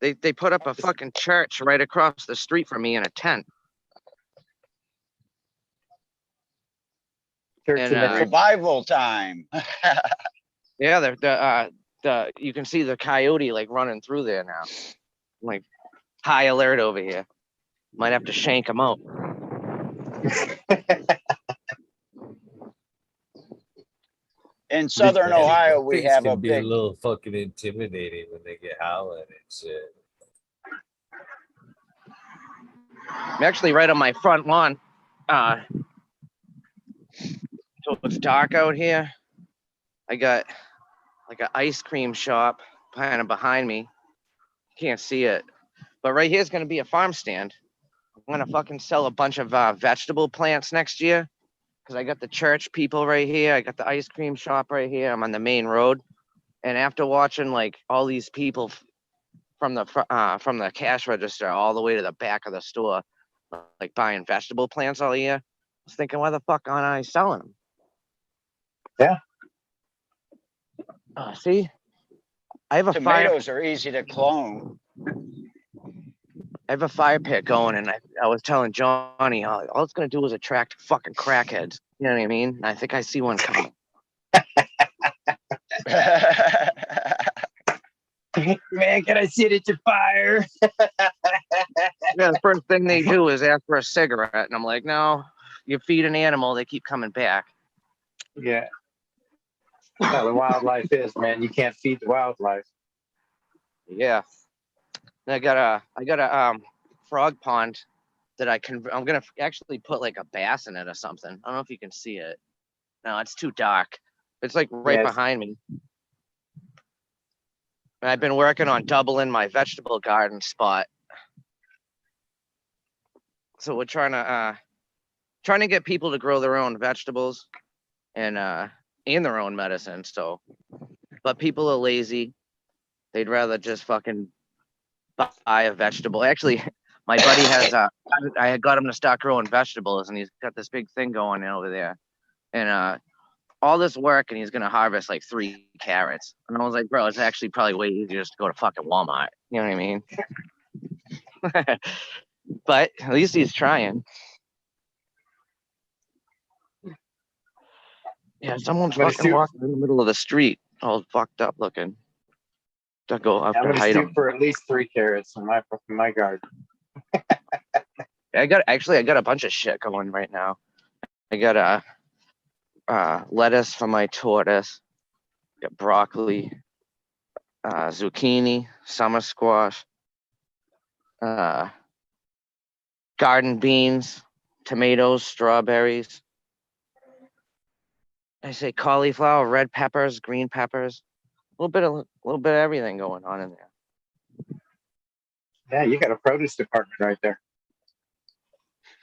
They put up a fucking church right across the street from me in a tent. Church And, in the Revival time. Yeah, you can see the coyote like running through there now. Like high alert over here. Might have to shank him out. In Southern Ohio, we have can a be big. a little fucking intimidating when they get howling and shit. I'm actually right on my front lawn. So it's dark out here. I got like an ice cream shop kind of behind me. Can't see it. But right here's going to be a farm stand. I'm going to fucking sell a bunch of vegetable plants next year. Because I got the church people right here. I got the ice cream shop right here. I'm on the main road. And after watching like all these people from the cash register all the way to the back of the store, like buying vegetable plants all year, I was thinking, why the fuck aren't I selling them? Yeah. See, I have a Tomatoes are easy to clone. I have a fire pit going, and I was telling Johnny, all it's gonna do is attract fucking crackheads. You know what I mean? And I think I see one coming. Man, can I sit at your fire? Yeah, the first thing they do is ask for a cigarette, and I'm like, no, you feed an animal, they keep coming back. Yeah. how the wildlife is, man. You can't feed the wildlife. Yeah. And I got a frog pond that I'm gonna actually put like a bass in it or something. I don't know if you can see it. No, it's too dark. It's like right Yes. behind me. And I've been working on doubling my vegetable garden spot. So we're trying to get people to grow their own vegetables and their own medicine. So, but people are lazy. They'd rather just fucking buy a vegetable. Actually, my buddy has I got him to start growing vegetables, and he's got this big thing going over there, and all this work, and he's gonna harvest like 3 carrots. And I was like, bro, it's actually probably way easier just to go to fucking Walmart. You know what I mean? But at least he's trying. Yeah, someone's I'm gonna fucking shoot. walking in the middle of the street, all fucked up looking. To go up I'm to gonna hide shoot him. for at least 3 carrots in my garden. I got a bunch of shit going right now. I got lettuce for my tortoise. Got broccoli, zucchini, summer squash, garden beans, tomatoes, strawberries. I say cauliflower, red peppers, green peppers. A little bit of everything going on in there. Yeah, you got a produce department right there.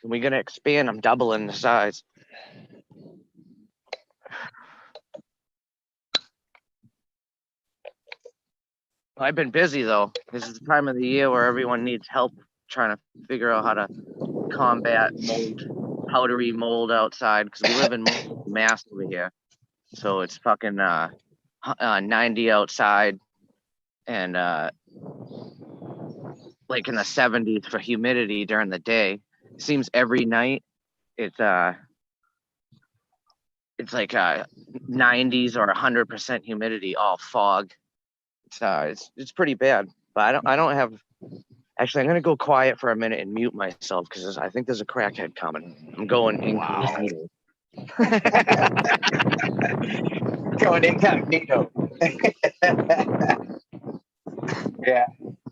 And we're gonna expand. I'm doubling the size. I've been busy though. This is the time of the year where everyone needs help trying to figure out how to combat mold, powdery mold outside, because we live in Mass over here. So it's fucking 90 outside and like in the 70s for humidity during the day. It seems every night it's like 90s or 100% humidity, all fog. It's pretty bad. But I don't have. Actually, I'm gonna go quiet for a minute and mute myself because I think there's a crackhead coming. I'm going incognito. Going incognito. Yeah,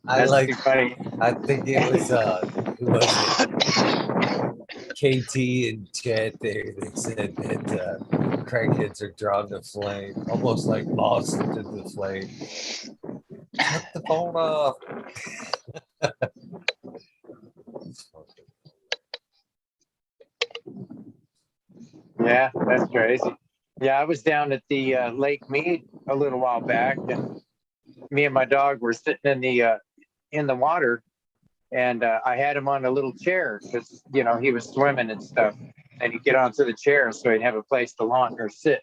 I that's like. pretty funny. I think it was who was it? KT and Chad there that said that crackheads are drawn to flame, almost like moths to the flame. Shut the phone off. Yeah, that's crazy. Yeah, I was down at the Lake Mead a little while back, and me and my dog were sitting in the water, and I had him on a little chair because he was swimming and stuff, and he'd get onto the chair so he'd have a place to launch or sit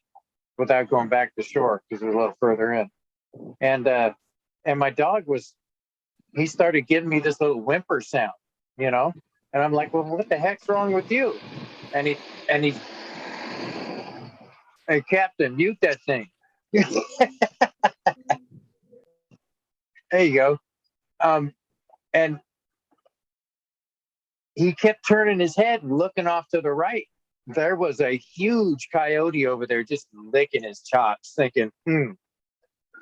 without going back to shore because it was a little further in. And my dog he started giving me this little whimper sound, and I'm like, well, what the heck's wrong with you? And he hey, Captain, mute that thing. There you go. And he kept turning his head and looking off to the right. There was a huge coyote over there just licking his chops, thinking,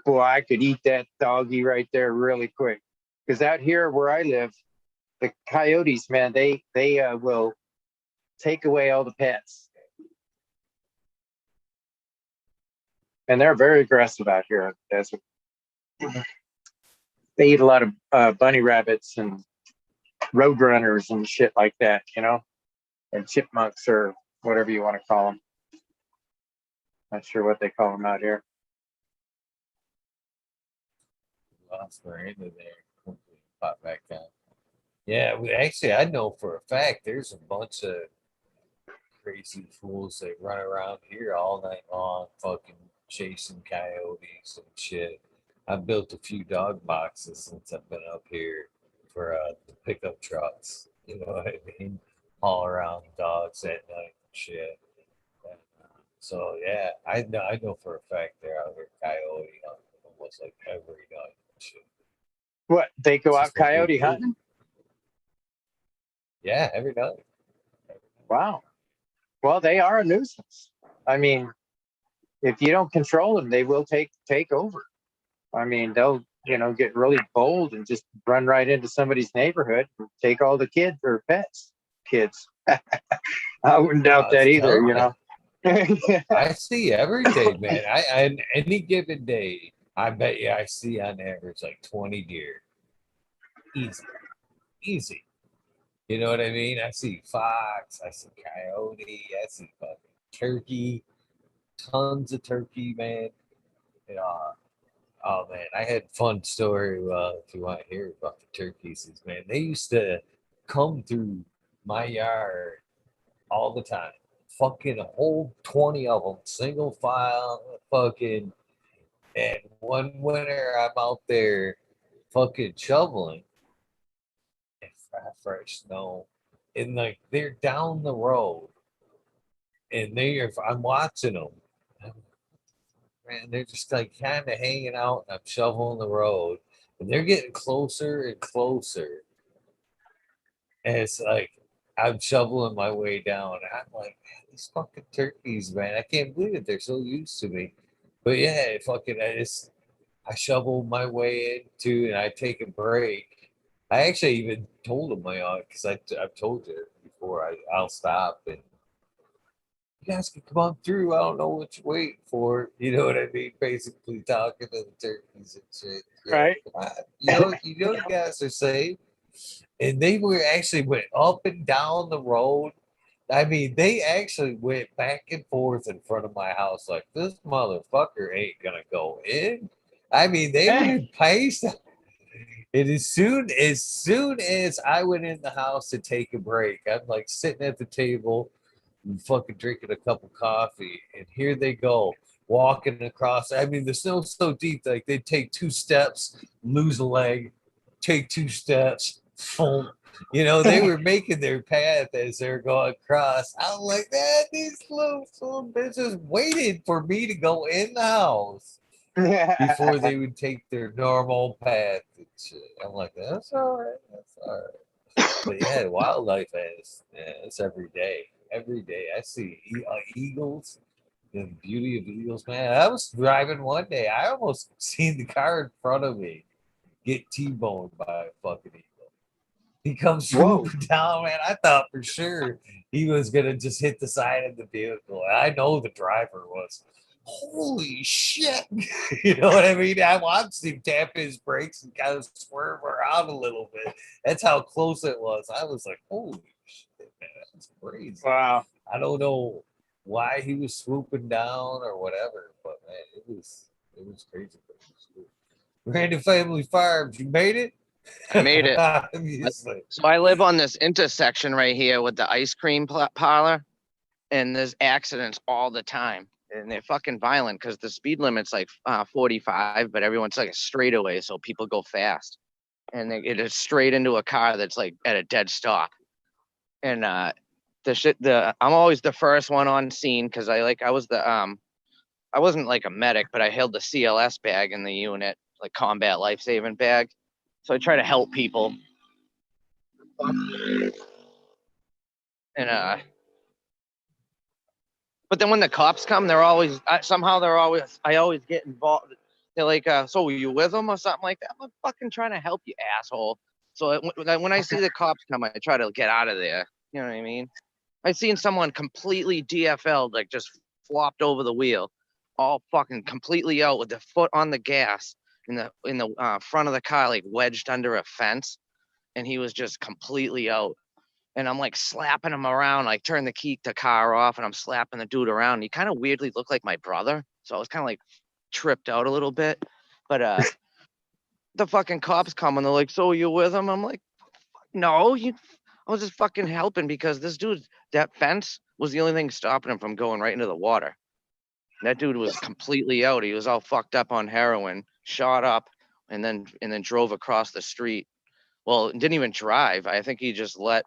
boy, I could eat that doggy right there really quick. Because out here where I live, the coyotes, man, they will take away all the pets. And they're very aggressive out here in the desert. They eat a lot of bunny rabbits and roadrunners and shit like that, and chipmunks or whatever you want to call them. Not sure what they call them out here. Lost for into there. Hopefully pop back on. Yeah, I know for a fact there's a bunch of crazy fools that run around here all night long, fucking chasing coyotes and shit. I've built a few dog boxes since I've been up here for the pickup trucks. You know what I mean? Haul around dogs at night and shit. And, so yeah, I know for a fact they're out here coyote hunting almost like every night and shit. What, they go out Just what they coyote do. hunting? Yeah, every night. Wow. Well, they are a nuisance. I mean, if you don't control them, they will take over. I mean, they'll, get really bold and just run right into somebody's neighborhood and take all the kids or pets. Kids. I wouldn't doubt that either, I see every day, man. I any given day, I bet you I see on average like 20 deer. Easy. Easy. You know what I mean? I see fox, I see coyote, I see fucking turkey, tons of turkey, man. Yeah. Oh man, I had a fun story. If you want to hear about the turkeys, is man, they used to come through my yard all the time. Fucking a whole 20 of them, single file, fucking. And one winter, I'm out there fucking shoveling and fresh snow, and like they're down the road, and I'm watching them. Man, they're just like kind of hanging out, and I'm shoveling the road, and they're getting closer and closer. And it's like I'm shoveling my way down. And I'm like, man, these fucking turkeys, man. I can't believe it. They're so used to me. But yeah, I shovel my way into and I take a break. I actually even told them because I've told you before I'll stop and you guys can come on through. I don't know what you're waiting for. You know what I mean? Basically talking to the turkeys and shit. Yeah, Right. you guys are safe. And they were actually went up and down the road. I mean, they actually went back and forth in front of my house like this motherfucker ain't gonna go in. I mean, they were paced. And as soon as I went in the house to take a break, I'm like sitting at the table and fucking drinking a cup of coffee, and here they go walking across. I mean, the snow's so deep, like they'd take 2 steps, lose a leg, take 2 steps, boom. They were making their path as they're going across. I'm like, man, these little bitches waited for me to go in the house before they would take their normal path and shit. I'm like, that's all right. That's all right. But yeah, wildlife it's every day. Every day I see eagles, the beauty of eagles, man. I was driving one day. I almost seen the car in front of me get T-boned by a fucking eagle. He comes swooping down, man. I thought for sure he was gonna just hit the side of the vehicle. And I know the driver was. Holy shit. You know what I mean? I watched him tap his brakes and kind of swerve around a little bit. That's how close it was. I was like, holy shit, man, that's crazy. Wow. I don't know why he was swooping down or whatever, but man, it was crazy. Random Family Farms, you made it? I made it. Obviously. So I live on this intersection right here with the ice cream parlor, and there's accidents all the time. And they're fucking violent because the speed limit's like 45, but everyone's like a straightaway, so people go fast. And it is straight into a car that's like at a dead stop. And I'm always the first one on scene because I wasn't like a medic, but I held the CLS bag in the unit, like combat life-saving bag. So I try to help people. And but then when the cops come, I always get involved. They're like, so were you with them or something like that? I'm fucking trying to help you, asshole. So when I see the cops come, I try to get out of there. You know what I mean? I seen someone completely DFL'd, like just flopped over the wheel, all fucking completely out with the foot on the gas in the front of the car, like wedged under a fence, and he was just completely out. And I'm like slapping him around, like turn the car off, and I'm slapping the dude around. He kind of weirdly looked like my brother, so I was kind of like tripped out a little bit. But the fucking cops come and they're like, "So you with him?" I'm like, "No, I was just fucking helping because that fence was the only thing stopping him from going right into the water. That dude was completely out. He was all fucked up on heroin, shot up, and then drove across the street. Well, didn't even drive. I think he just let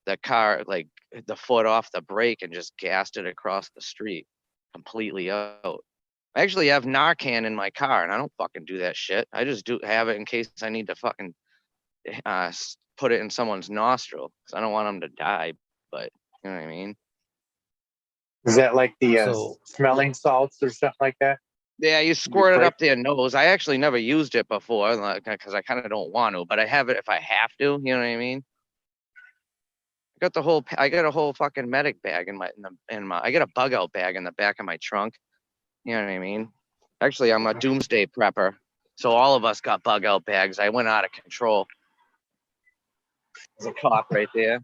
the car, like the foot off the brake, and just gassed it across the street, completely out. I actually have Narcan in my car, and I don't fucking do that shit. I just have it in case I need to fucking put it in someone's nostril, because I don't want them to die. But you know what I mean? Is that like the So smelling salts or something like that? Yeah, you squirt it up their nose. I actually never used it before, like, because I kind of don't want to, but I have it if I have to. You know what I mean? I got a whole fucking medic bag I got a bug out bag in the back of my trunk. You know what I mean? Actually, I'm a doomsday prepper, so all of us got bug out bags. I went out of control. There's a cop right there.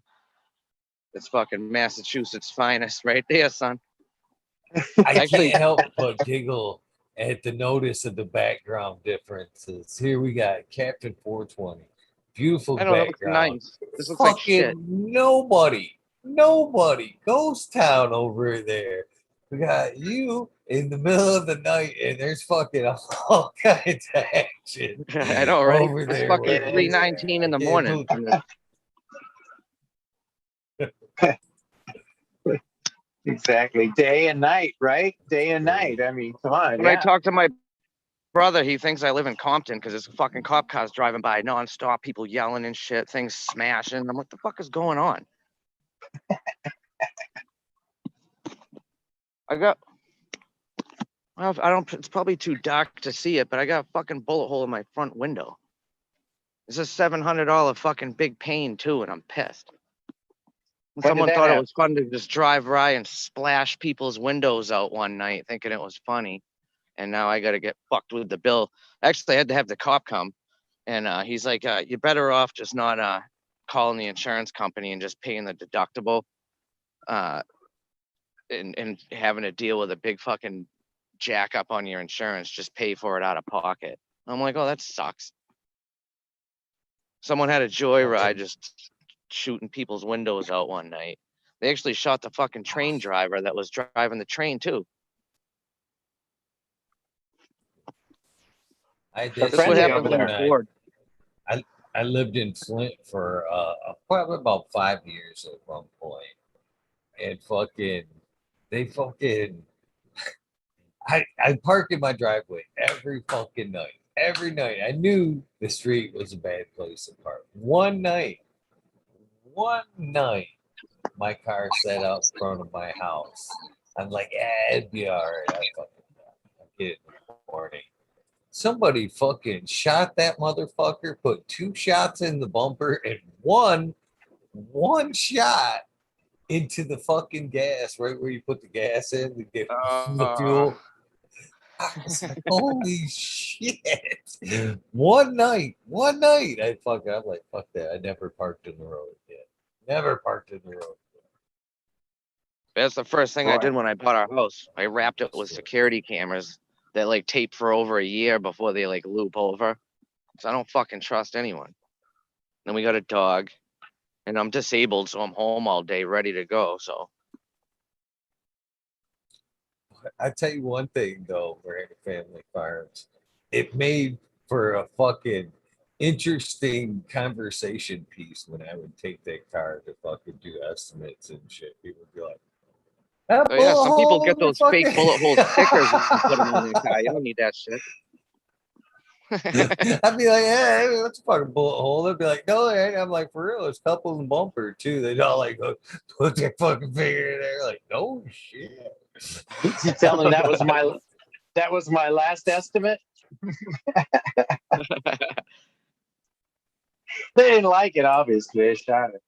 It's fucking Massachusetts finest right there, son. I Actually, can't help but giggle at the notice of the background differences. Here we got Captain 420. Beautiful I don't know. It's background. nice. This looks like shit. Fucking nobody. Ghost town over there. We got you in the middle of the night, and there's fucking all kinds of action I know, right? over It's there. fucking where- 3:19 in the I can't morning. believe- Exactly. Day and night, right? Day and night. I mean, come on. When I Yeah. talk to my brother, he thinks I live in Compton because there's fucking cop cars driving by nonstop, people yelling and shit, things smashing. I'm like, what the fuck is going on? It's probably too dark to see it, but I got a fucking bullet hole in my front window. It's a $700 fucking big pain too, and I'm pissed. When did Someone that thought it happen? was fun to just drive by and splash people's windows out one night, thinking it was funny. And now I got to get fucked with the bill. Actually, I had to have the cop come, and he's like, "You're better off just not calling the insurance company and just paying the deductible, and having to deal with a big fucking jack up on your insurance. Just pay for it out of pocket." I'm like, "Oh, that sucks." Someone had a joyride just shooting people's windows out one night. They actually shot the fucking train driver that was driving the train too. I They're did That's what friendly happens over when there. you're bored. I lived in Flint for probably about 5 years at one point, and I parked in my driveway every fucking night. Every night, I knew the street was a bad place to park. One night, my car sat out in front of my house. I'm like, it'd be all right. I'll get it in the morning. Somebody fucking shot that motherfucker, put 2 shots in the bumper, and one shot into the fucking gas, right where you put the gas in to get the fuel. I was like, holy shit. One night, I'm like, fuck that. I never parked in the road again. Never parked in the road. That's the first thing I did when I bought our house. I wrapped it with security cameras that like taped for over a year before they like loop over. So I don't fucking trust anyone. Then we got a dog, and I'm disabled, so I'm home all day ready to go. So I tell you one thing though, Miranda Family Farms, it made for a fucking interesting conversation piece when I would take that car to fucking do estimates and shit. People would be like, "That oh, yeah, bullet some people hole get in your those fake fucking-" bullet hole stickers and put them on their car. You don't need that shit. I'd be like, "Yeah, that's a fucking bullet hole." They'd be like, "No, it ain't." I'm like, "For real, it's couple in the bumper too." They'd all like put their fucking finger in there, like, "No shit." You tell them that was my last estimate. They didn't like it, obviously. They shot it.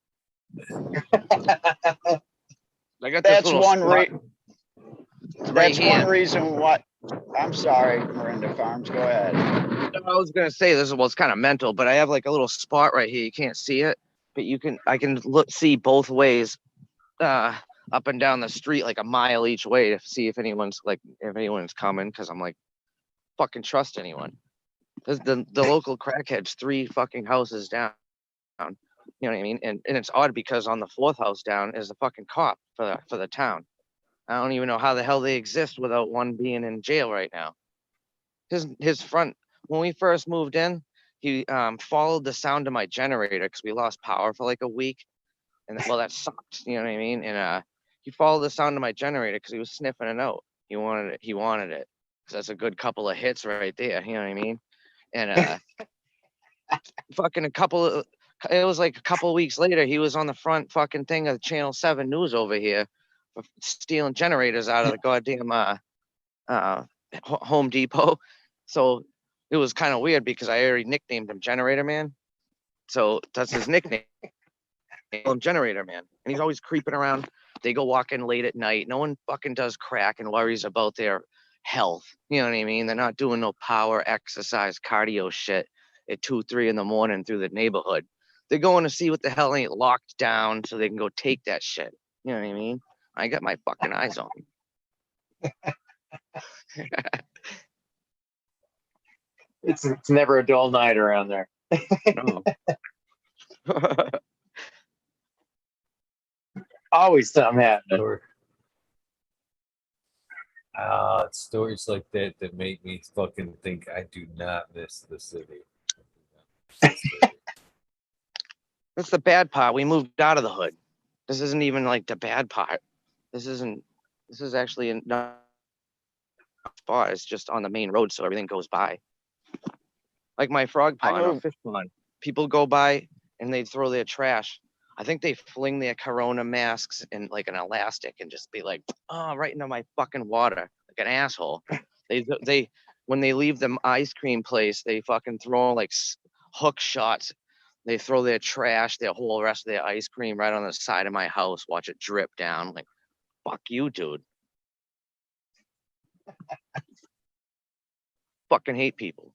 I got this That's little one spot right that's here. one reason what. I'm sorry, Miranda Farms. Go ahead. I was gonna say this is it's kind of mental, but I have like a little spot right here. You can't see it, but I can see both ways, up and down the street like a mile each way to see if anyone's coming, because I'm like, fucking trust anyone. The local crackhead's 3 fucking houses down. You know what I mean? And it's odd because on the 4th house down is the fucking cop for the town. I don't even know how the hell they exist without one being in jail right now. His front, when we first moved in, he followed the sound of my generator because we lost power for like a week, and well, that sucked. You know what I mean? And he followed the sound of my generator because he was sniffing it out. He wanted it because that's a good couple of hits right there. You know what I mean? And fucking it was like a couple of weeks later, he was on the front fucking thing of Channel 7 News over here, for stealing generators out of the goddamn Home Depot. So it was kind of weird because I already nicknamed him Generator Man. So that's his nickname. Call him Generator Man. And he's always creeping around. They go walking late at night. No one fucking does crack and worries about their health. You know what I mean? They're not doing no power exercise, cardio shit at 2, 3 in the morning through the neighborhood. They're going to see what the hell ain't locked down so they can go take that shit. You know what I mean? I got my fucking eyes on them. It's never a dull night around there. No. Always something happening. It's stories like that that make me fucking think I do not miss the city. That's the bad part. We moved out of the hood. This isn't even like the bad part. This is actually not spot. It's just on the main road, so everything goes by. Like my frog pond or fish pond. People go by and they throw their trash. I think they fling their Corona masks in like an elastic and just be like, oh, right into my fucking water, like an asshole. They when they leave the ice cream place, they fucking throw like hook shots. They throw their trash, their whole rest of their ice cream right on the side of my house, watch it drip down. Like, fuck you, dude. Fucking hate people.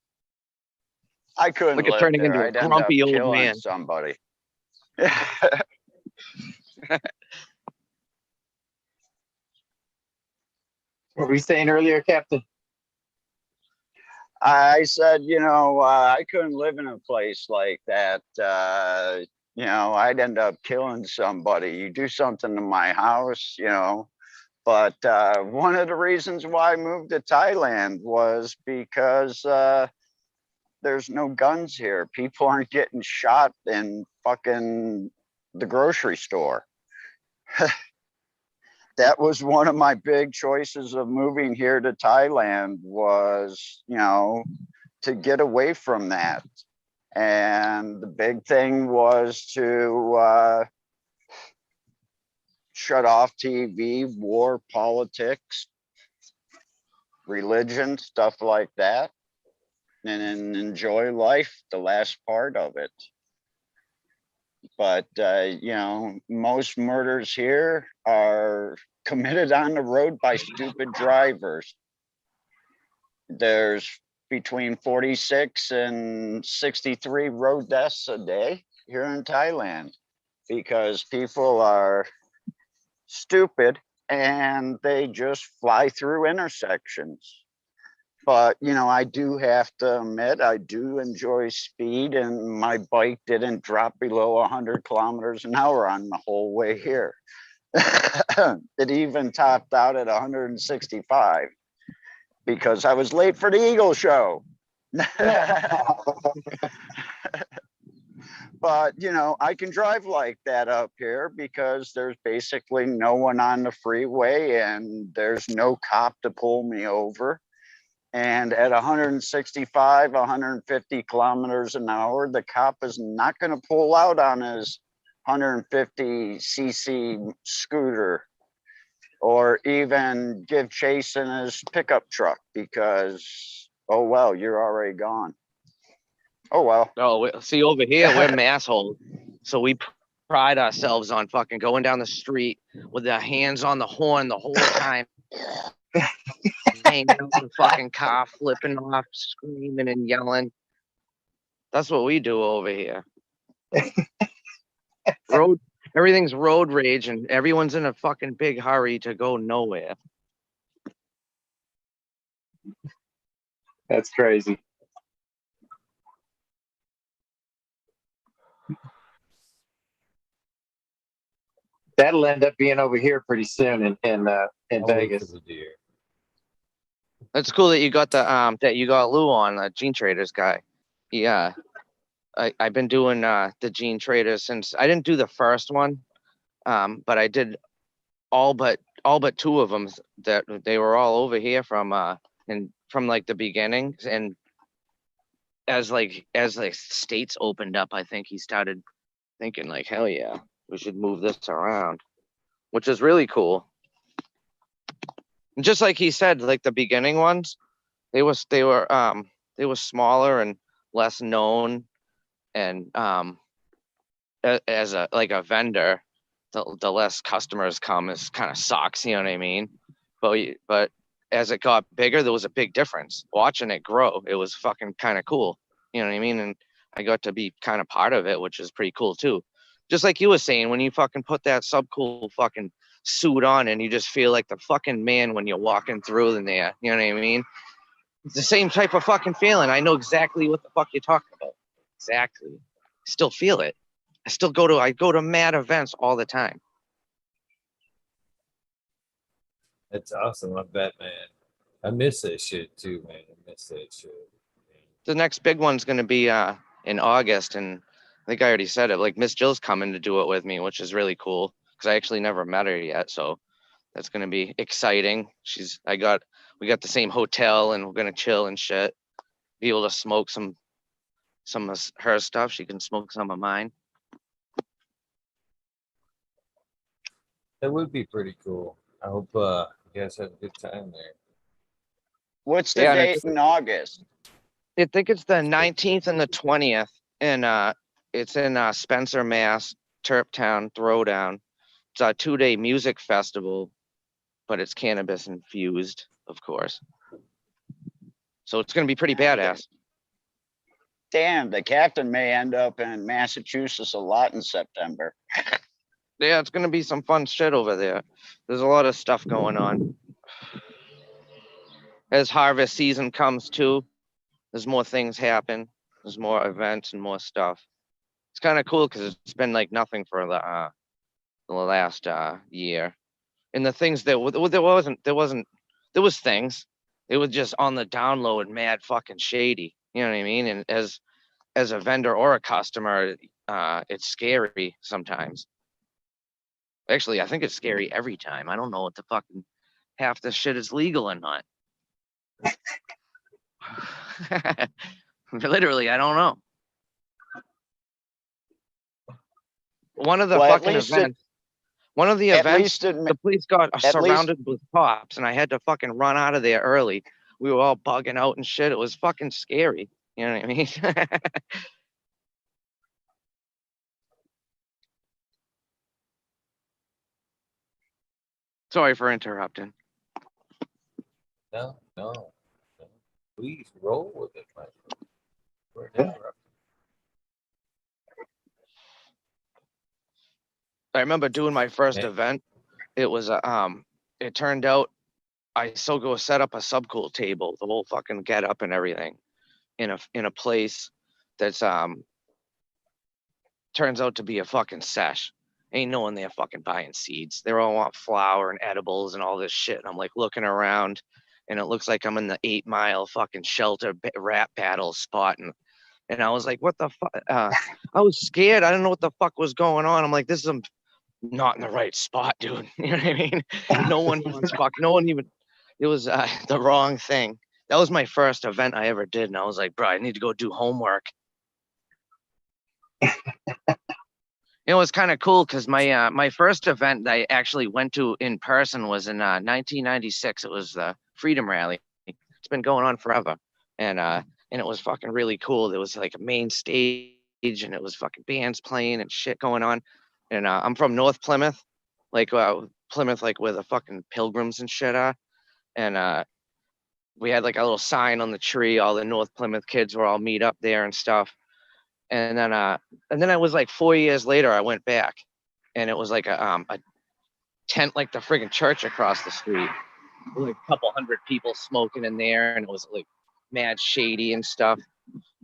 I couldn't Look at live turning there. into a I'd end up grumpy old killing man. somebody. What were you saying earlier, Captain? I said, I couldn't live in a place like that. I'd end up killing somebody. You do something to my house, But one of the reasons why I moved to Thailand was because there's no guns here. People aren't getting shot in fucking the grocery store. That was one of my big choices of moving here to Thailand was, to get away from that. And the big thing was to shut off TV, war, politics, religion, stuff like that, and enjoy life, the last part of it. But, most murders here are committed on the road by stupid drivers. There's between 46 and 63 road deaths a day here in Thailand because people are stupid and they just fly through intersections. But, I do have to admit, I do enjoy speed, and my bike didn't drop below 100 kilometers an hour on the whole way here. It even topped out at 165 because I was late for the Eagle show. But, I can drive like that up here because there's basically no one on the freeway and there's no cop to pull me over. And at 165, 150 kilometers an hour, the cop is not going to pull out on his 150cc scooter or even give chase in his pickup truck because, oh, well, you're already gone. Oh, well. Oh, see, over here, we're massholes. So we pride ourselves on fucking going down the street with our hands on the horn the whole time. Hanging out the fucking car, flipping off, screaming and yelling. That's what we do over here. Everything's road rage, and everyone's in a fucking big hurry to go nowhere. That's crazy. That'll end up being over here pretty soon in Vegas. That's cool that you got Lou on, the Gene Traders guy. Yeah, I've been doing the Gene Traders since I didn't do the first one, but I did all but 2 of them. That they were all over here from like the beginning, and as states opened up, I think he started thinking like, hell yeah, we should move this around, which is really cool. And just like he said, like the beginning ones, they were smaller and less known, and as a like a vendor, the less customers come is kind of sucks, you know what I mean? But as it got bigger, there was a big difference. Watching it grow, it was fucking kind of cool, you know what I mean? And I got to be kind of part of it, which is pretty cool too. Just like you were saying, when you fucking put that subcool fucking suit on and you just feel like the fucking man when you're walking through in there, you know what I mean? It's the same type of fucking feeling. I know exactly what the fuck you're talking about. Exactly. Still feel it. I go to mad events all the time. That's awesome. I bet, man. I miss that shit too, man. I miss that shit. The next big one's gonna be in August, and I think I already said it. Like Miss Jill's coming to do it with me, which is really cool because I actually never met her yet. So that's gonna be exciting. We got the same hotel, and we're gonna chill and shit. Be able to smoke some of her stuff. She can smoke some of mine. That would be pretty cool. I hope you guys have a good time there. What's the Yeah, and date in August? I think it's the 19th and the 20th, and it's in Spencer, Mass, Turptown Throwdown. It's a 2-day music festival, but it's cannabis infused, of course. So it's gonna be pretty badass. Damn, the captain may end up in Massachusetts a lot in September. Yeah, it's gonna be some fun shit over there. There's a lot of stuff going on. As harvest season comes too, there's more things happen. There's more events and more stuff. It's kind of cool because it's been like nothing for the last year. And the things that there was things. It was just on the download, mad fucking shady. You know what I mean? And as a vendor or a customer, it's scary sometimes. Actually, I think it's scary every time. I don't know what the fucking half this shit is legal or not. Literally, I don't know. One of the Well, fucking events, one of the events, the police got surrounded with cops, and I had to fucking run out of there early. We were all bugging out and shit. It was fucking scary. You know what I mean? Sorry for interrupting. No. Please roll with it, my friend. We're interrupting. I remember doing my first event. It was it turned out I still go set up a subcool table, the whole fucking get up and everything in a place that's turns out to be a fucking sesh. Ain't no one there fucking buying seeds. They all want flour and edibles and all this shit. And I'm like looking around, and it looks like I'm in the 8 Mile fucking shelter rap battle spot. And I was like, what the fuck? I was scared. I didn't know what the fuck was going on. I'm like, this is not in the right spot, dude. You know what I mean? No one even, it was the wrong thing. That was my first event I ever did. And I was like, bro, I need to go do homework. It was kind of cool because my first event that I actually went to in person was in 1996. It was the Freedom Rally. It's been going on forever, and it was fucking really cool. There was like a main stage, and it was fucking bands playing and shit going on. And I'm from North Plymouth, like Plymouth, like where the fucking pilgrims and shit are. And we had like a little sign on the tree. All the North Plymouth kids were all meet up there and stuff. And then I was like 4 years later, I went back, and it was like a tent like the friggin' church across the street. Like a couple hundred people smoking in there, and it was like mad shady and stuff.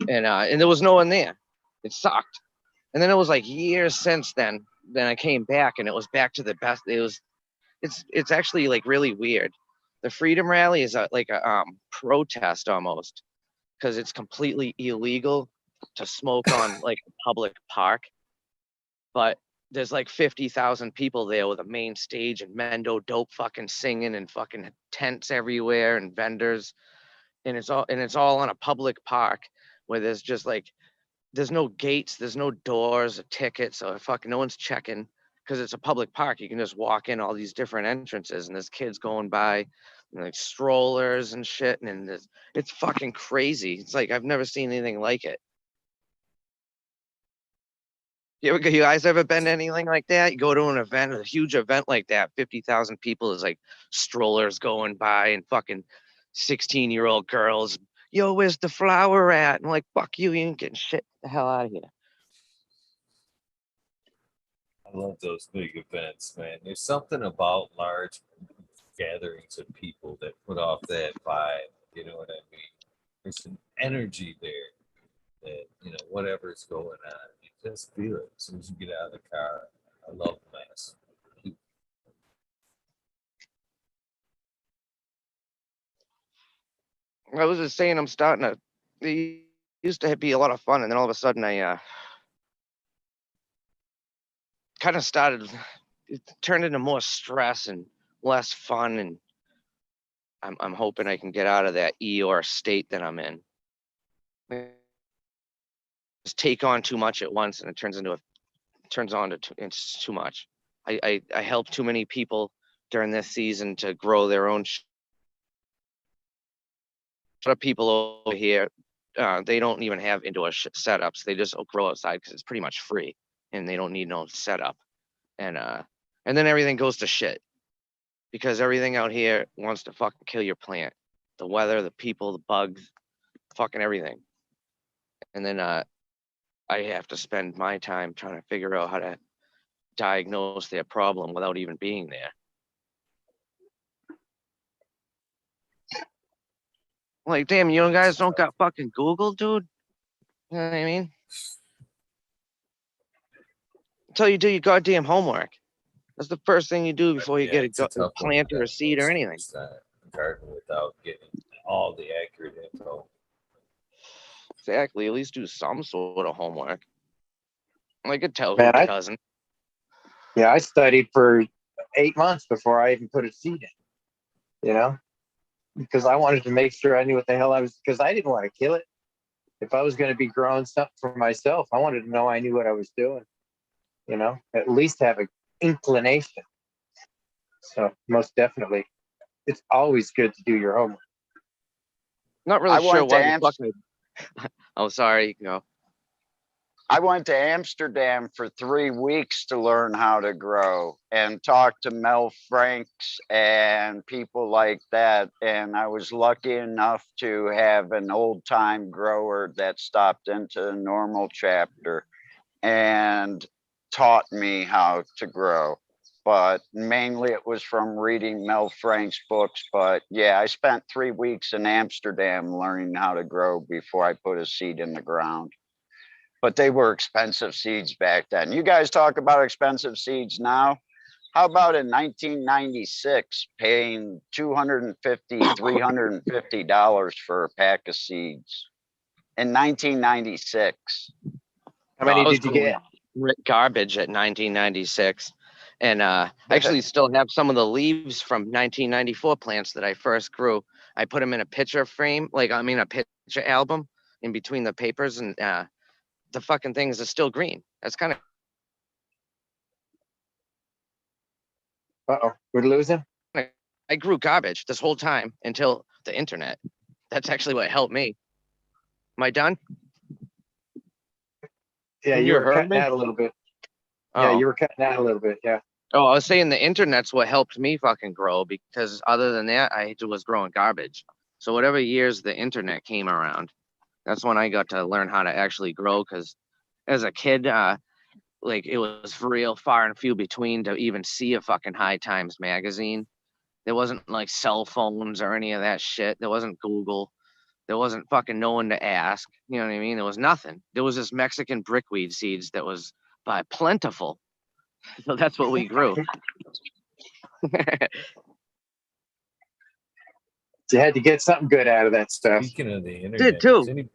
And there was no one there. It sucked. And then it was like years since then I came back, and it was back to the best. It's actually like really weird. The Freedom Rally is like a protest almost, because it's completely illegal to smoke on like a public park, but there's like 50,000 people there with a main stage and Mendo Dope fucking singing and fucking tents everywhere and vendors, and it's all on a public park where there's just like there's no gates, there's no doors or tickets, so fucking no one's checking because it's a public park. You can just walk in all these different entrances, and there's kids going by. like strollers and shit, and it's fucking crazy. It's like I've never seen anything like it. You guys ever been to anything like that? You go to an event, a huge event like that, 50,000 people, is like strollers going by and fucking 16-year-old girls. Yo, where's the flower at? And I'm like, fuck you, you ain't getting shit the hell out of here. I love those big events, man. There's something about large gatherings of people that put off that vibe. You know what I mean? There's an energy there that, you know, whatever's going on, you just feel it as soon as you get out of the car. I love mass. I was just saying, I'm starting to. They used to be a lot of fun, and then all of a sudden, I kind of started. It turned into more stress and less fun, and I'm hoping I can get out of that Eeyore state that I'm in. Just take on too much at once, and it turns into it's too much. I help too many people during this season to grow their own. A lot of people over here, they don't even have indoor setups. They just grow outside because it's pretty much free, and they don't need no setup. And then everything goes to shit because everything out here wants to fucking kill your plant. The weather, the people, the bugs, fucking everything. And then I have to spend my time trying to figure out how to diagnose their problem without even being there. Like, damn, you guys don't got fucking Google, dude? You know what I mean? Until you do your goddamn homework. That's the first thing you do before you get It's a a tough one plant to or a seed or anything. garden without getting all the accurate info. Exactly. At least do some sort of homework. I could tell Man, who doesn't. I studied for 8 months before I even put a seed in, you know, because I wanted to make sure I knew what the hell I was, because I didn't want to kill it. If I was going to be growing something for myself, I wanted to know I knew what I was doing, you know, at least have an inclination. So most definitely, it's always good to do your homework. Not really I sure went to why the fuck. Oh, sorry. No. I went to Amsterdam for 3 weeks to learn how to grow and talk to Mel Franks and people like that. And I was lucky enough to have an old time grower that stopped into the normal chapter and taught me how to grow. But mainly it was from reading Mel Frank's books. But yeah, I spent 3 weeks in Amsterdam learning how to grow before I put a seed in the ground. But they were expensive seeds back then. You guys talk about expensive seeds now. How about in 1996 paying $250, $350 for a pack of seeds? In 1996. How many I was did you get? garbage at 1996. And I actually still have some of the leaves from 1994 plants that I first grew. I put them in a picture frame, a picture album in between the papers, and the fucking things are still green. That's kind of. Uh-oh, we're losing. I grew garbage this whole time until the internet. That's actually what helped me. Am I done? Yeah, Can you you were heard cutting me? out a little bit. Oh. Yeah, you were cutting out a little bit. Yeah. Oh, I was saying the internet's what helped me fucking grow, because other than that, I was growing garbage. So whatever years the internet came around, that's when I got to learn how to actually grow. Because as a kid, it was real far and few between to even see a fucking High Times magazine. There wasn't like cell phones or any of that shit. There wasn't Google. There wasn't fucking no one to ask. You know what I mean? There was nothing. There was this Mexican brickweed seeds that was plentiful. So that's what we grew. You had to get something good out of that stuff. Speaking of the internet, Did too.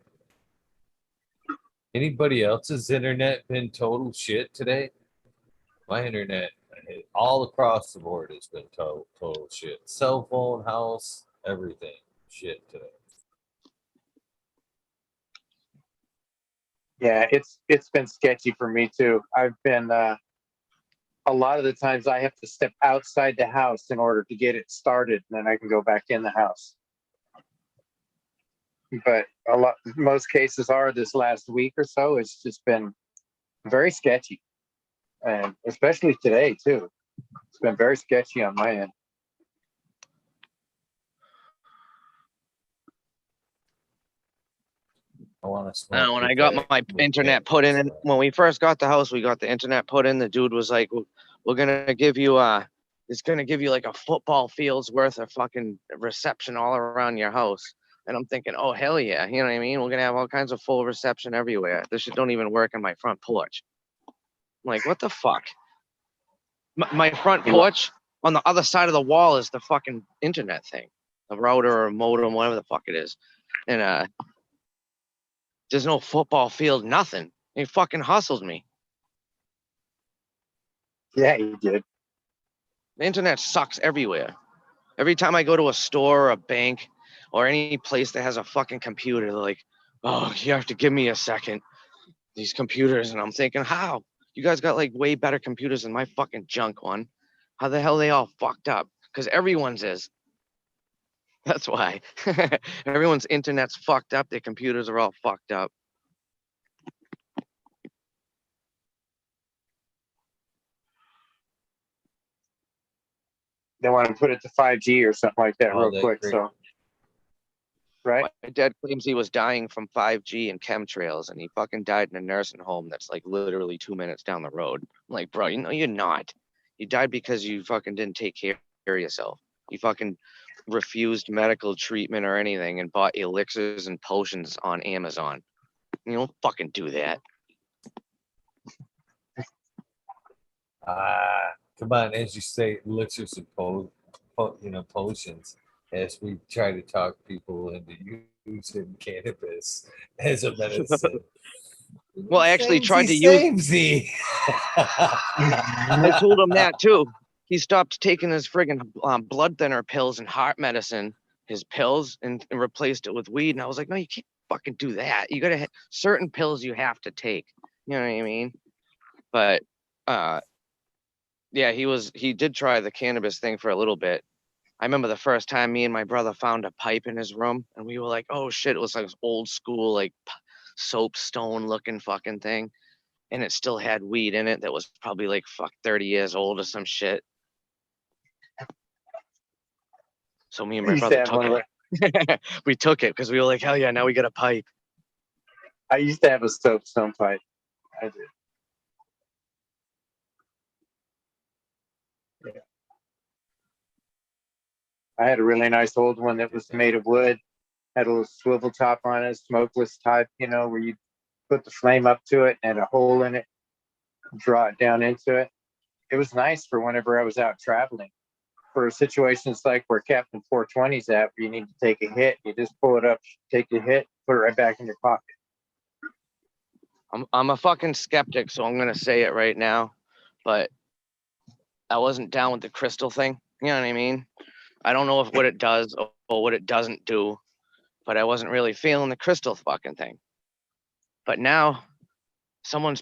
Anybody else's internet been total shit today? My internet, all across the board, has been total shit. Cell phone, house, everything, shit today. Yeah, it's been sketchy for me too. I've been a lot of the times I have to step outside the house in order to get it started, and then I can go back in the house. But most cases are this last week or so, it's just been very sketchy. And especially today too. It's been very sketchy on my end. I want to smoke. When I got my internet put in, when we first got the house, we got the internet put in. The dude was like, "We're gonna give you it's gonna give you like a football field's worth of fucking reception all around your house." And I'm thinking, "Oh hell yeah!" You know what I mean? We're gonna have all kinds of full reception everywhere. This shit don't even work on my front porch. I'm like, what the fuck? My front porch on the other side of the wall is the fucking internet thing, a router or modem, whatever the fuck it is, and there's no football field, nothing. He fucking hustled me. Yeah, he did. The internet sucks everywhere. Every time I go to a store or a bank or any place that has a fucking computer, they're like, "Oh, you have to give me a second. These computers." And I'm thinking, how? You guys got like way better computers than my fucking junk one. How the hell are they all fucked up? Because everyone's is. That's why. Everyone's internet's fucked up. Their computers are all fucked up. They want to put it to 5G or something like that real quick. Great. So, right? My dad claims he was dying from 5G and chemtrails, and he fucking died in a nursing home that's like literally 2 minutes down the road. I'm like, bro, you know you're not. You died because you fucking didn't take care of yourself. You fucking refused medical treatment or anything and bought elixirs and potions on Amazon. You don't fucking do that. Come on, as you say, elixirs and potions. As we try to talk people into using cannabis as a medicine. Well, I actually tried to use. I told him that too. He stopped taking his friggin' blood thinner pills and heart medicine, his pills, and replaced it with weed. And I was like, no, you can't fucking do that. You gotta certain pills you have to take. You know what I mean? But yeah, he did try the cannabis thing for a little bit. I remember the first time me and my brother found a pipe in his room, and we were like, oh shit, it was like this old school, like soapstone looking fucking thing. And it still had weed in it that was probably like 30 years old or some shit. So me and my brother took it. We took it because we were like, hell yeah, now we got a pipe. I used to have a soapstone pipe. I did. Yeah. I had a really nice old one that was made of wood, had a little swivel top on it, smokeless type, where you put the flame up to it and a hole in it, draw it down into it. It was nice for whenever I was out traveling. For situations like where Captain 420's at, where you need to take a hit, you just pull it up, take the hit, put it right back in your pocket. I'm a fucking skeptic, so I'm gonna say it right now, but I wasn't down with the crystal thing. You know what I mean? I don't know what it does or what it doesn't do, but I wasn't really feeling the crystal fucking thing. But now, someone's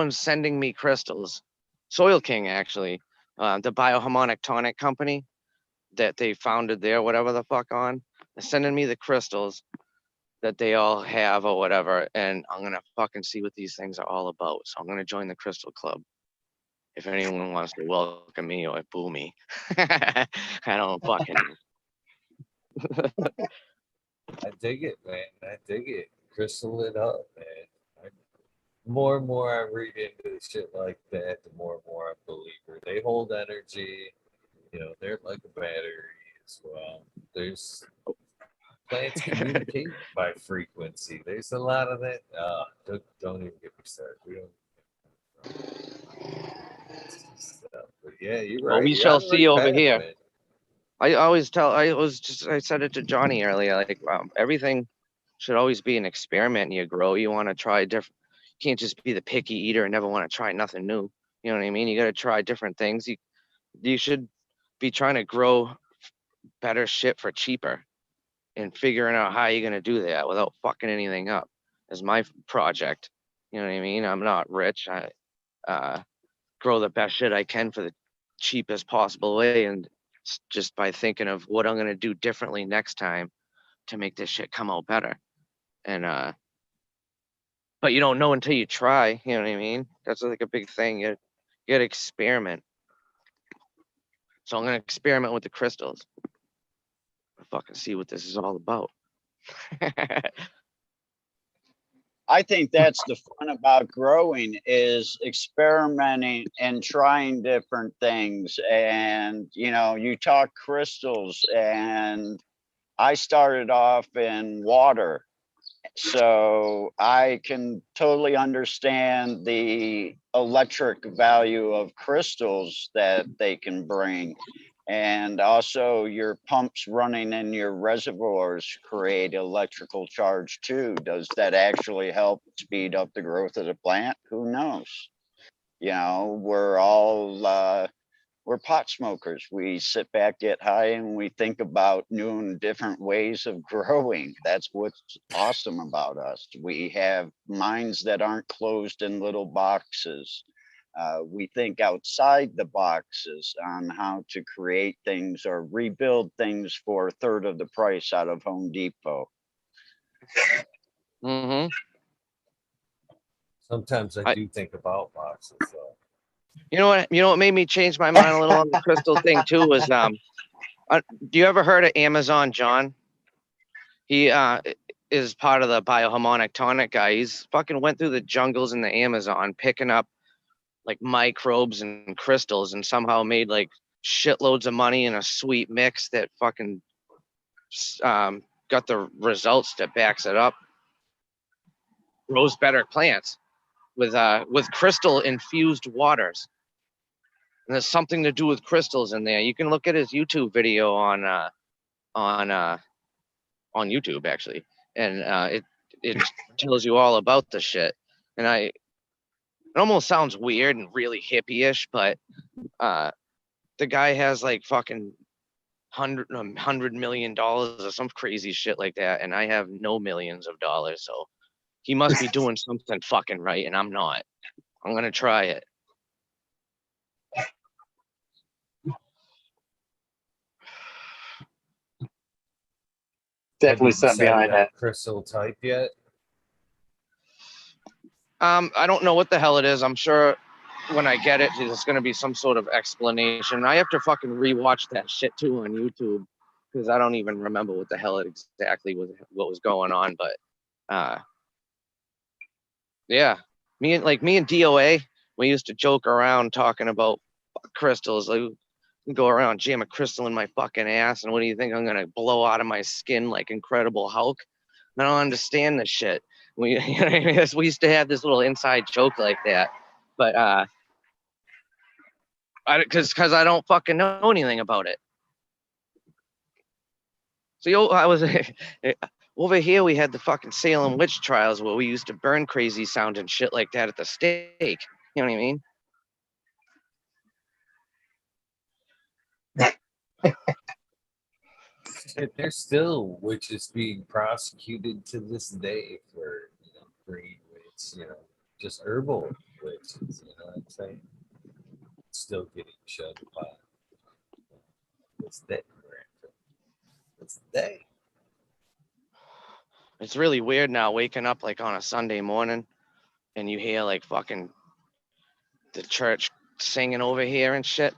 sending me crystals. Soil King, actually, the bioharmonic tonic company that they founded there, whatever the fuck on, they're sending me the crystals that they all have or whatever, and I'm gonna fucking see what these things are all about. So I'm gonna join the Crystal Club. If anyone wants to welcome me or boo me, I don't fucking. I dig it, man. I dig it. Crystal it up, man. More and more I read into shit like that, the more and more I believe her. They hold energy. They're like a battery as well. There's plants communicate by frequency. There's a lot of that. Don't even get me started. We don't. But yeah, you're right. Well, we You're shall on the see right over path, here. man. I said it to Johnny earlier, like everything should always be an experiment. You grow, you want to try different. You can't just be the picky eater and never want to try nothing new. You know what I mean? You got to try different things. You should be trying to grow better shit for cheaper and figuring out how you're going to do that without fucking anything up is my project. You know what I mean? I'm not rich. grow the best shit I can for the cheapest possible way, and just by thinking of what I'm gonna do differently next time to make this shit come out better. And but you don't know until you try, you know what I mean? That's like a big thing. You gotta experiment. So I'm gonna experiment with the crystals. Fucking see what this is all about. I think that's the fun about growing, is experimenting and trying different things. And, you know, you talk crystals, and I started off in water. So I can totally understand the electric value of crystals that they can bring. And also your pumps running in your reservoirs create electrical charge too. Does that actually help speed up the growth of the plant? Who knows? You know, we're pot smokers. We sit back, get high, and we think about new and different ways of growing. That's what's awesome about us. We have minds that aren't closed in little boxes. We think outside the boxes on how to create things or rebuild things for a third of the price out of Home Depot. Mm-hmm. Sometimes I do think about boxes. So. You know what made me change my mind a little on the crystal thing too was do you ever heard of Amazon John? He is part of the bioharmonic tonic guy. He's fucking went through the jungles in the Amazon picking up like microbes and crystals, and somehow made like shitloads of money in a sweet mix that fucking got the results that backs it up. Grows better plants with crystal infused waters. And there's something to do with crystals in there. You can look at his YouTube video on YouTube actually, and it tells you all about the shit. And it almost sounds weird and really hippie-ish, but the guy has like fucking $100 million or some crazy shit like that, and I have no millions of dollars, so he must be doing something fucking right, and I'm not. I'm gonna try it. Definitely something behind that. Crystal type yet? I don't know what the hell it is. I'm sure when I get it, there's going to be some sort of explanation. I have to fucking rewatch that shit too on YouTube because I don't even remember what the hell it exactly was, what was going on. But yeah, me and DOA, we used to joke around talking about crystals. Like, go around, jam a crystal in my fucking ass, and what do you think? I'm gonna blow out of my skin like Incredible Hulk? I don't understand this shit. We we used to have this little inside joke like that, but because I don't fucking know anything about it. So I was over here. We had the fucking Salem witch trials where we used to burn crazy sound and shit like that at the stake. You know what I mean? There's still witches being prosecuted to this day for green witch, just herbal witches. You know what I'm saying? Still getting shoved by this day. This day. It's really weird now waking up like on a Sunday morning and you hear like fucking the church singing over here and shit.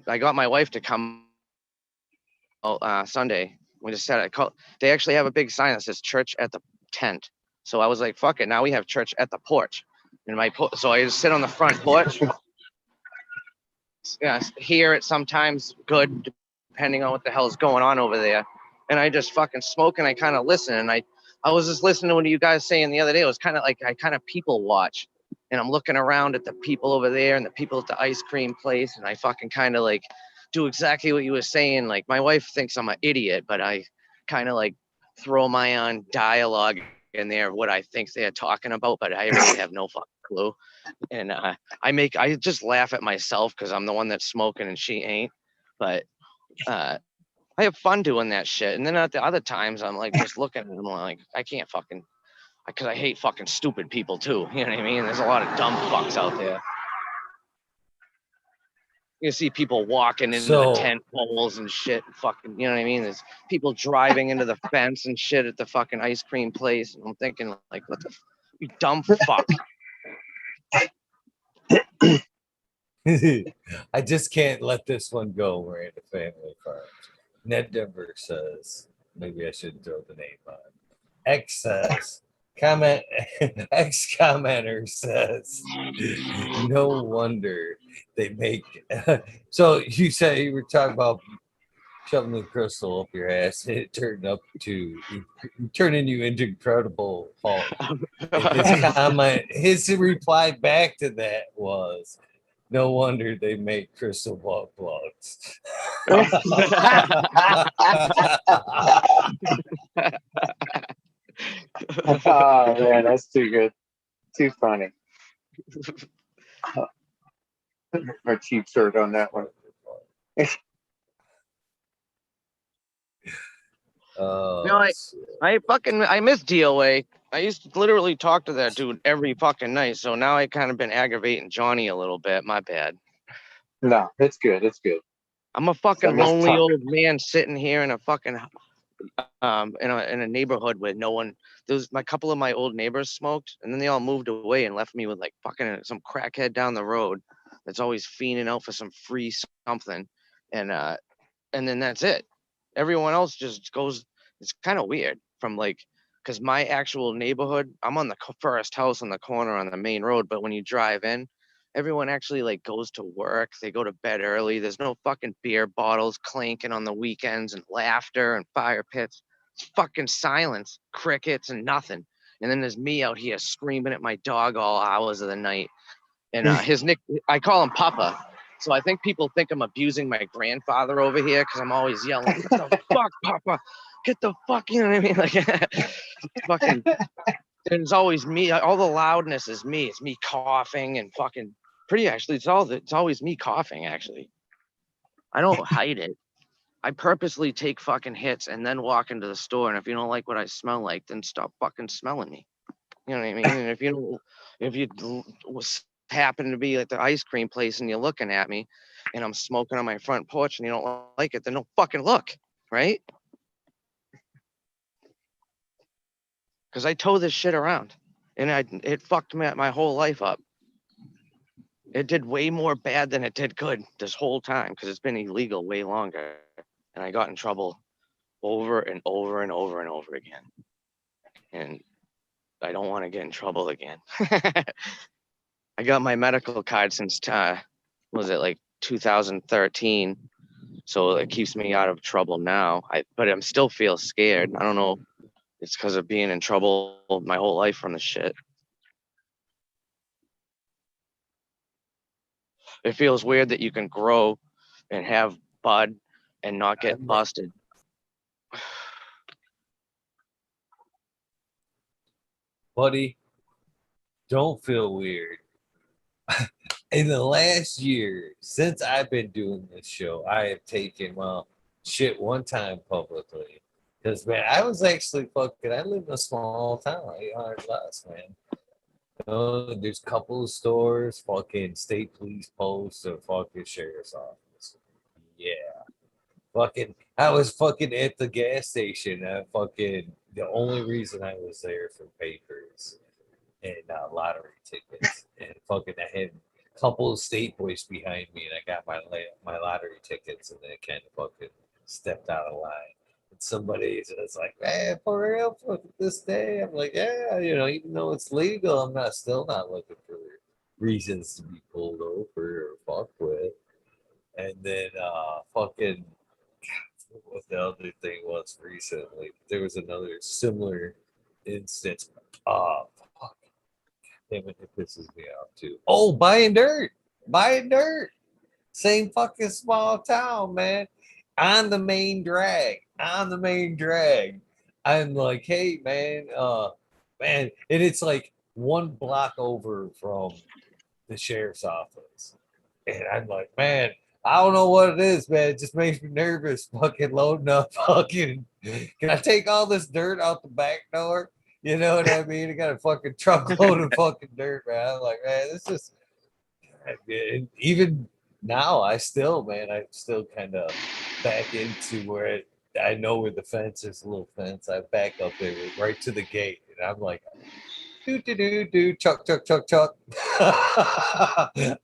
I got my wife to come Sunday. We just said they actually have a big sign that says church at the tent. So I was like, fuck it. Now we have church at the porch. So I just sit on the front porch. Yeah, hear it sometimes good, depending on what the hell is going on over there. And I just fucking smoke and I kind of listen. And I was just listening to what you guys saying the other day. It was kind of like I kind of people watch. And I'm looking around at the people over there and the people at the ice cream place. And I fucking kind of like do exactly what you were saying. Like my wife thinks I'm an idiot, but I kind of like throw my own dialogue in there of what I think they're talking about, but I really have no fucking clue. And I just laugh at myself because I'm the one that's smoking and she ain't. But I have fun doing that shit. And then at the other times I'm like just looking at them like I can't fucking, because I hate fucking stupid people too. You know what I mean? There's a lot of dumb fucks out there. You see people walking into So- the tent poles and shit. Fucking, you know what I mean? There's people driving into the fence and shit at the fucking ice cream place. And I'm thinking, like, what the you dumb fuck? I just can't let this one go. We're at the family farm. Ned Denver says, maybe I shouldn't throw the name on. X says, comment, X commenter says, no wonder they make. So you said you were talking about shoving the crystal up your ass, and it turned up to turning you into Incredible Hulk. And his reply back to that was, no wonder they make crystal ball plugs. Oh man, that's too good. Too funny. My cheap shirt on that one. Oh, No, shit. I miss DOA. I used to literally talk to that dude every fucking night. So now I kind of been aggravating Johnny a little bit. My bad. No, it's good. It's good. I'm a fucking miss lonely Tom. old man sitting here in a fucking in a neighborhood with no one. My couple of my old neighbors smoked, and then they all moved away and left me with like fucking some crackhead down the road that's always fiending out for some free something, and then that's it. Everyone else just goes. It's kind of weird from like, because my actual neighborhood, I'm on the first house on the corner on the main road, but when you drive in, everyone actually like goes to work. They go to bed early. There's no fucking beer bottles clanking on the weekends and laughter and fire pits. It's fucking silence, crickets and nothing. And then there's me out here screaming at my dog all hours of the night. And I call him Papa. So I think people think I'm abusing my grandfather over here because I'm always yelling, "What the fuck, Papa? Get the fuck," you know what I mean? Like, fucking. And it's always me. All the loudness is me. It's me coughing and fucking. Actually, it's always me coughing. Actually, I don't hide it. I purposely take fucking hits and then walk into the store. And if you don't like what I smell like, then stop fucking smelling me. You know what I mean? And if you happen to be at the ice cream place and you're looking at me and I'm smoking on my front porch and you don't like it, then don't fucking look, right? Because I tow this shit around and it fucked my whole life up. It did way more bad than it did good this whole time because it's been illegal way longer. And I got in trouble over and over and over and over again. And I don't want to get in trouble again. I got my medical card since, was it like 2013? So it keeps me out of trouble now. But I'm still feel scared. I don't know. It's because of being in trouble my whole life from the shit. It feels weird that you can grow and have bud and not get busted. Buddy, don't feel weird. In the last year, since I've been doing this show, I have taken, well, shit one time publicly. Because, man, I was actually fucking, I live in a small town, 800 less, man. You know, there's a couple of stores, fucking state police posts, and fucking sheriff's office. Yeah. Fucking, I was fucking at the gas station. The only reason I was there for papers and lottery tickets. And fucking, I had a couple of state boys behind me, and I got my lottery tickets, and they kind of fucking stepped out of line. And somebody was like, "Man, for real, for this day?" I'm like, "Yeah, even though it's legal, I'm still not looking for reasons to be pulled over or fucked with." And then fucking, what the other thing was recently, there was another similar instance. Fuck. Damn it pisses me off too. Oh, buying dirt. Buying dirt. Same fucking small town, man. On the main drag. On the main drag. I'm like, hey man, man, and it's like one block over from the sheriff's office. And I'm like, man, I don't know what it is, man. It just makes me nervous fucking loading up fucking. Can I take all this dirt out the back door? You know what I mean? I got a fucking truckload of fucking dirt, man. I'm like, man, this is even now I still, man, I still kind of back into I know where the fence is, a little fence. I back up there right to the gate, and I'm like, chuck, chuck, chuck, chuck.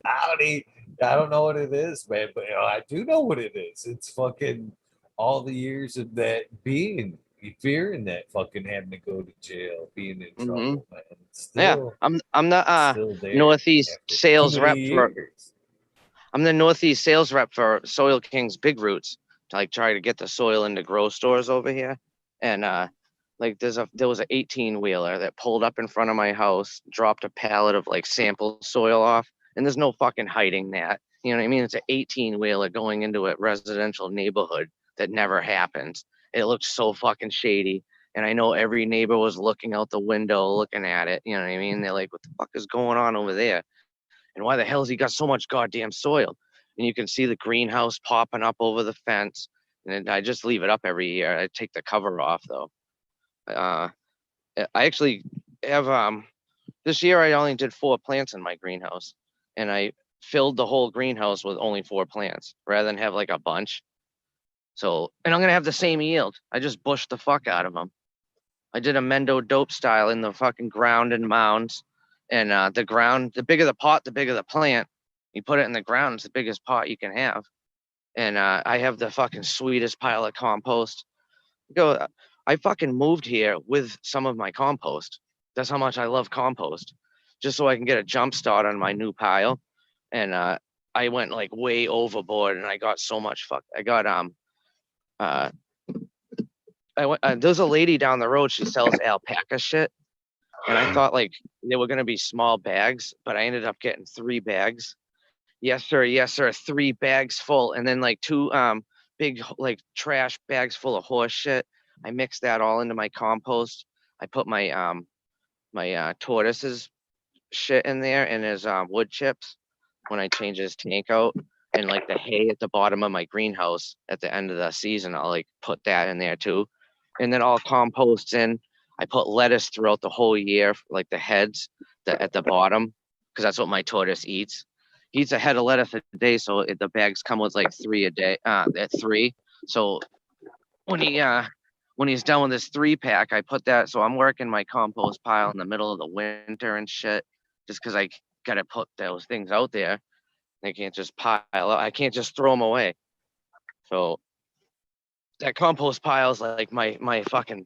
Howdy. I don't know what it is, man, but I do know what it is. It's fucking all the years of that being fearing that fucking having to go to jail, being in Mm-hmm. trouble, man. It's Yeah, still, I'm the still there Northeast after too sales many rep for years. I'm the Northeast sales rep for Soil King's Big Roots to like try to get the soil into grow stores over here. And like there was an 18 wheeler that pulled up in front of my house, dropped a pallet of like sample soil off, and there's no fucking hiding that. You know what I mean? It's an 18 wheeler going into a residential neighborhood that never happens. It looked so fucking shady. And I know every neighbor was looking out the window looking at it. You know what I mean? They're like, what the fuck is going on over there? And why the hell has he got so much goddamn soil? And you can see the greenhouse popping up over the fence. And I just leave it up every year. I take the cover off though. I actually have this year I only did 4 plants in my greenhouse, and I filled the whole greenhouse with only 4 plants rather than have like a bunch. So, and I'm gonna have the same yield. I just bushed the fuck out of them. I did a Mendo dope style in the fucking ground and mounds. And the ground, the bigger the pot, the bigger the plant. You put it in the ground, it's the biggest pot you can have. And I have the fucking sweetest pile of compost. I fucking moved here with some of my compost. That's how much I love compost. Just so I can get a jump start on my new pile. And I went like way overboard, and I got so much I got uh there's a lady down the road, she sells alpaca shit. And I thought like they were gonna be small bags, but I ended up getting 3 bags. Yes sir, 3 bags full, and then like 2 big like trash bags full of horse shit. I mixed that all into my compost. I put my tortoise's shit in there and his wood chips when I change his tank out. And like the hay at the bottom of my greenhouse at the end of the season, I'll like put that in there too. And then all composts in. I put lettuce throughout the whole year, like the heads at the bottom, because that's what my tortoise eats. He eats a head of lettuce a day, so the bags come with like 3 a day. At 3. So when he's done with his 3-pack, I put that. So I'm working my compost pile in the middle of the winter and shit, just because I gotta put those things out there. They can't just pile up. I can't just throw them away. So that compost pile is like my fucking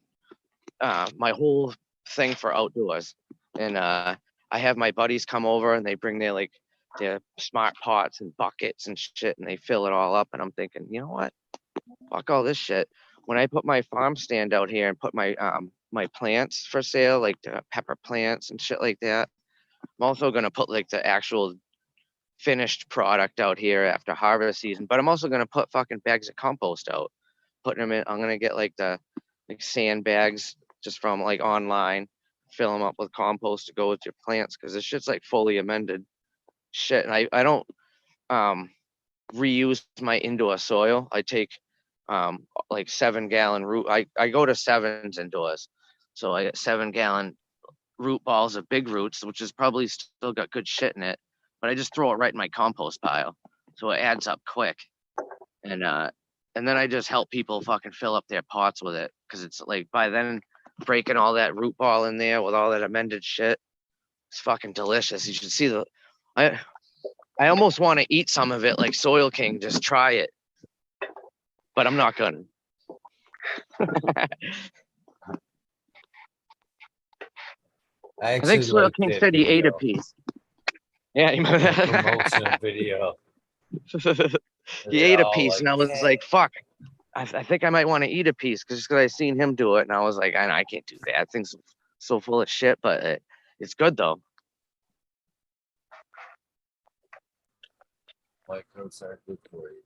my whole thing for outdoors. And I have my buddies come over and they bring their smart pots and buckets and shit, and they fill it all up. And I'm thinking, you know what? Fuck all this shit. When I put my farm stand out here and put my plants for sale, like the pepper plants and shit like that, I'm also gonna put like the actual finished product out here after harvest season. But I'm also gonna put fucking bags of compost out, putting them in. I'm gonna get like the sandbags just from like online, fill them up with compost to go with your plants, because this shit's like fully amended shit. And I don't reuse my indoor soil. I take like 7-gallon root. I go to 7s indoors, so I get 7-gallon root balls of big roots, which is probably still got good shit in it, but I just throw it right in my compost pile, so it adds up quick. And then I just help people fucking fill up their pots with it, because it's like by then breaking all that root ball in there with all that amended shit, it's fucking delicious. You should see I almost want to eat some of it like Soil King, just try it, but I'm not gonna. I I think actually Soil like King that said he ate a video. piece. Yeah, That promotional video. he They're ate a all piece, like, and I was yeah. like, "Fuck, I think I might want to eat a piece," because I seen him do it, and I was like, I can't do that. Thing's so full of shit, but it's good though. Microbes are good for you.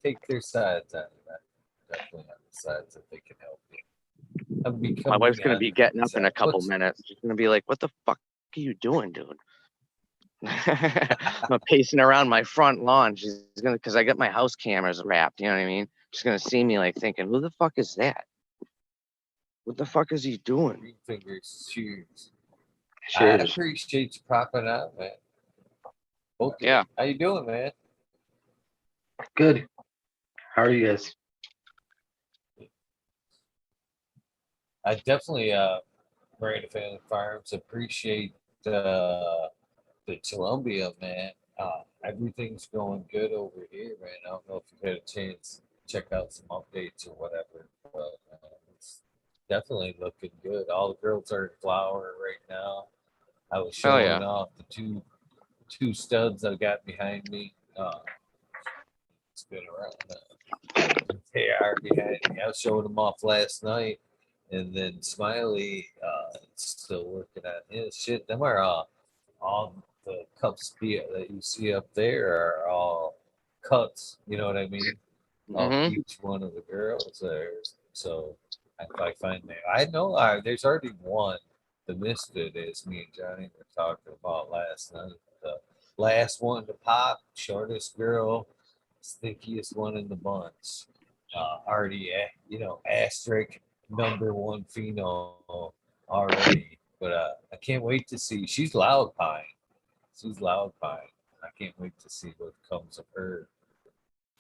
Take their sides on it. Definitely on the sides that they can help you. I'm My wife's becoming gonna on be the getting good up in a side. couple minutes. She's gonna be like, "What the fuck are you doing, dude?" I'm pacing around my front lawn. She's gonna, because I got my house cameras wrapped. You know what I mean? She's gonna see me like thinking, "Who the fuck is that? What the fuck is he doing?" Green fingers, cheers. I Cheers. appreciate you popping out, man. Both. Yeah. How you doing, man? Good. How are you guys? I definitely, Miranda Family Farms, appreciate the Columbia, man. Everything's going good over here, man. I don't know if you've had a chance to check out some updates or whatever, but it's definitely looking good. All the girls are in flower right now. I was Oh, showing yeah. off the two studs I got behind me. Spin around. They are behind me. I was showing them off last night, and then Smiley still working on his shit. Them are all the cups that you see up there are all cuts. You know what I mean? Of Mm-hmm. each one of the girls there. So if I find that, I know there's already one. The Misfit, as me and Johnny were talking about last night. The last one to pop, shortest girl, stinkiest one in the bunch. Already, asterisk #1 phenol already. But I can't wait to see. She's loud pine. She's loud pine. I can't wait to see what comes of her.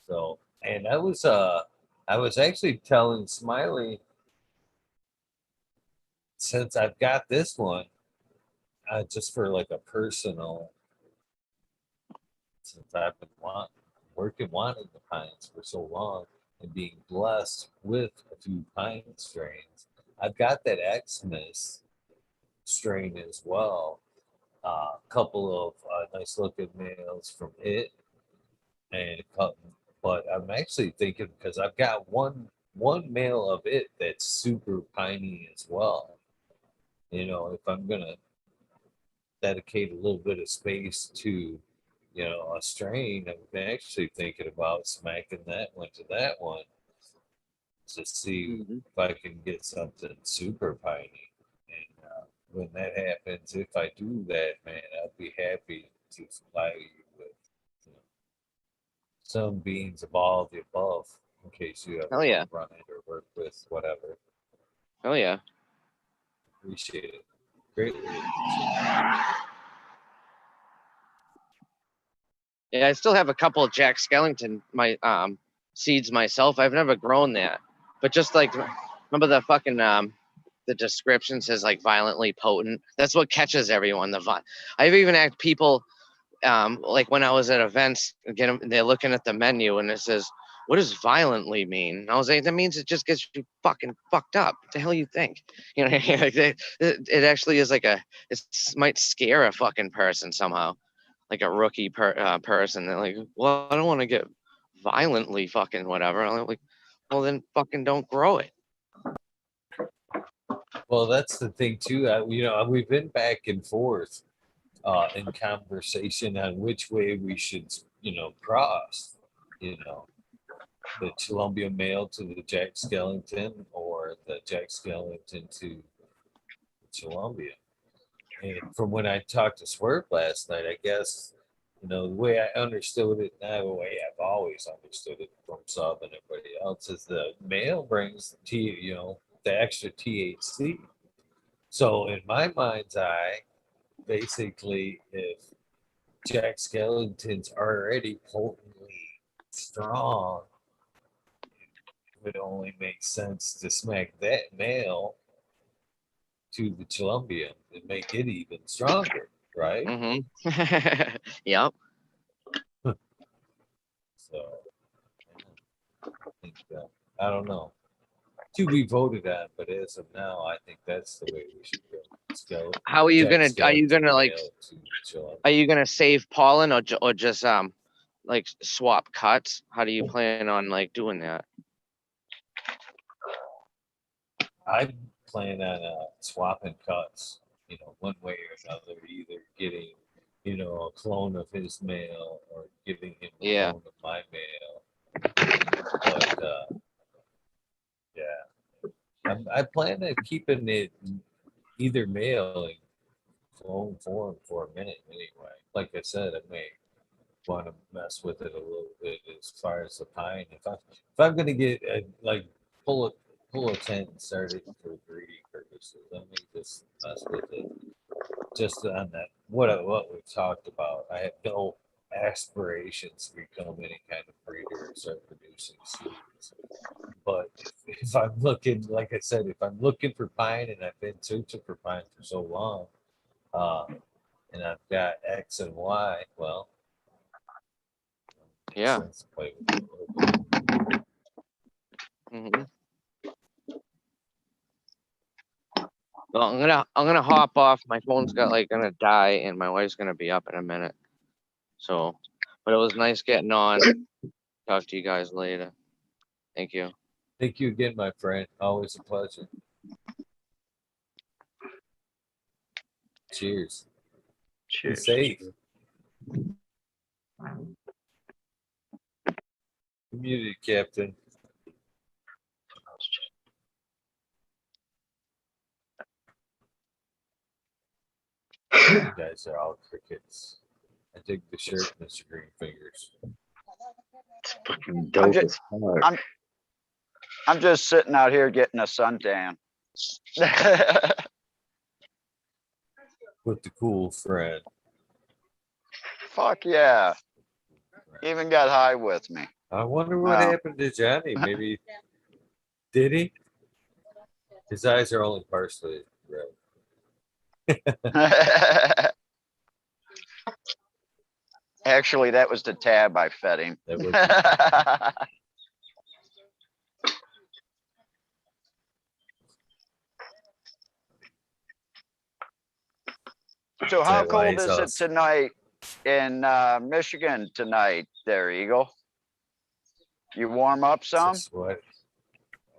So, and I was actually telling Smiley, since I've got this one, just for like a personal, since I've been wanting the pines for so long and being blessed with a few pine strains, I've got that Xmas strain as well. A couple of nice looking males from it, and a couple, but I'm actually thinking, because I've got one male of it that's super piney as well. If I'm gonna dedicate a little bit of space to, a strain, I'm actually thinking about smacking that one to that one to see Mm-hmm. if I can get something super piney. And when that happens, if I do that, man, I'll be happy to supply you with, you know, some beans of all of the above, in case you ever Hell yeah. run it or work with whatever. Oh, yeah. Appreciate it. Greatly appreciate it. Yeah, I still have a couple of Jack Skellington seeds myself. I've never grown that, but just like remember the fucking the description says like violently potent. That's what catches everyone. I've even had people like when I was at events, they're looking at the menu and it says, "What does violently mean?" And I was like, "That means it just gets you fucking fucked up." What the hell you think? Like it actually is like it might scare a fucking person somehow, like a rookie person. They're like, "Well, I don't want to get violently fucking whatever." I'm like, "Well, then fucking don't grow it." Well, that's the thing too. We've been back and forth in conversation on which way we should, cross. The Columbia male to the Jack Skellington, or the Jack Skellington to the Columbia. And from when I talked to Swerve last night, I guess, the way I understood it, not the way I've always understood it from Sub and everybody else, is the male brings the extra THC. So in my mind's eye, basically, if Jack Skellington's already potently strong, it would only make sense to smack that male to the Columbia and make it even stronger, right? Mm-hmm. Yep. So I think I don't know. To be voted on, but as of now, I think that's the way we should go. How are you Jack gonna? Are you Skellington gonna like? male to the Columbia. Are you gonna save pollen or just like swap cuts? How do you plan on like doing that? I plan on swapping cuts, one way or another, either getting, a clone of his male or giving him a Yeah. clone of my male. But yeah, I plan on keeping it either male in clone form for a minute anyway. Like I said, I may want to mess with it a little bit as far as the pine. If I'm gonna get pull a tent and start it for breeding purposes, let me just mess with it. Just on that what we've talked about. I have aspirations to become any kind of breeder or start producing seeds. But if I'm looking, like I said, if I'm looking for pine and I've been searching for pine for so long, and I've got X and Y, well, Yeah. let's play with it a little bit. hmm Well, I'm gonna hop off. My phone's gonna die, and my wife's gonna be up in a minute. So, but it was nice getting on. Talk to you guys later. Thank you. Thank you again, my friend. Always a pleasure. Cheers. Be Cheers. safe. Community captain. You guys are all crickets. I dig the shirt, Mr. Green Fingers. It's fucking dope ju- as fuck. I'm just sitting out here getting a suntan. With the cool friend. Fuck yeah. Even got high with me. I wonder what Wow. happened to Johnny. Maybe did he? His eyes are only partially red. Actually, that was the tab I fed him. That would be So how that why cold he's is it us. tonight in Michigan tonight there, Eagle? You warm up some? Sweat.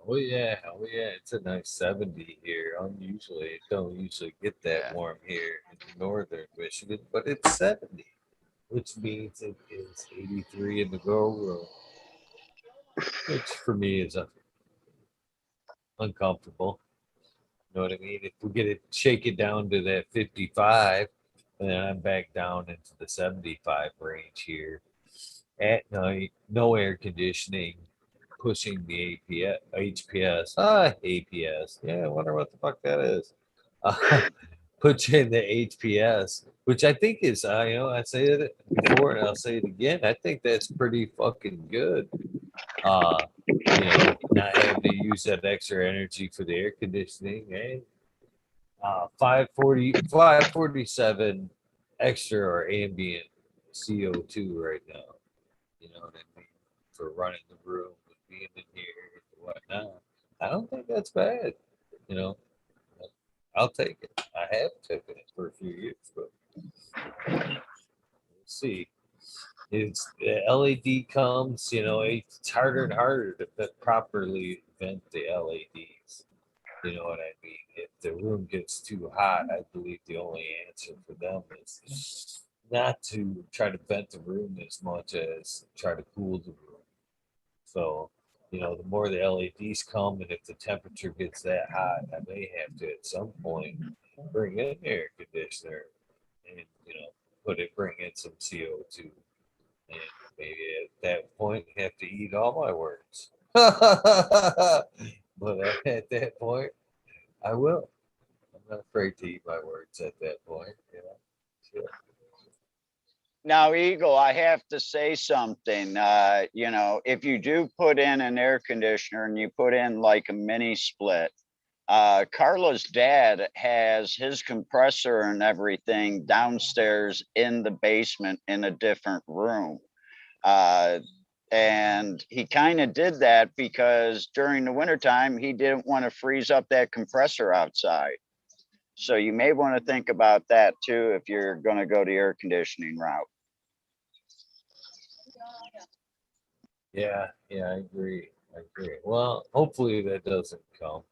Oh yeah, it's a nice 70 here. Unusually, it don't usually get that Yeah. warm here in northern Michigan, but it's 70, which means it is 83 in the grow room, which for me is uncomfortable. You know what I mean? If we get it, shake it down to that 55, and then I'm back down into the 75 range here at night. No air conditioning, pushing the APS, HPS. APS. Yeah, I wonder what the fuck that is. Put you in the HPS, which I think is, I say it before and I'll say it again. I think that's pretty fucking good. Not having to use that extra energy for the air conditioning. 547 extra or ambient CO2 right now. You know what I mean? For running the room and being in here and whatnot. I don't think that's bad. You know, I'll take it. I have taken it for a few years, but we'll see. It's the LED comes, it's harder and harder to properly vent the LEDs. You know what I mean? If the room gets too hot, I believe the only answer for them is not to try to vent the room as much as try to cool the room. So, the more the LEDs come, and if the temperature gets that hot, I may have to at some point bring in the air conditioner and bring in some CO2, and maybe at that point have to eat all my words. But at that point, I will. I'm not afraid to eat my words at that point. Sure. Now, Eagle, I have to say something. If you do put in an air conditioner and you put in like a mini split, Carla's dad has his compressor and everything downstairs in the basement in a different room. And he kind of did that because during the wintertime, he didn't want to freeze up that compressor outside. So you may want to think about that too if you're going to go the air conditioning route. Yeah, I agree. Well, hopefully that doesn't come.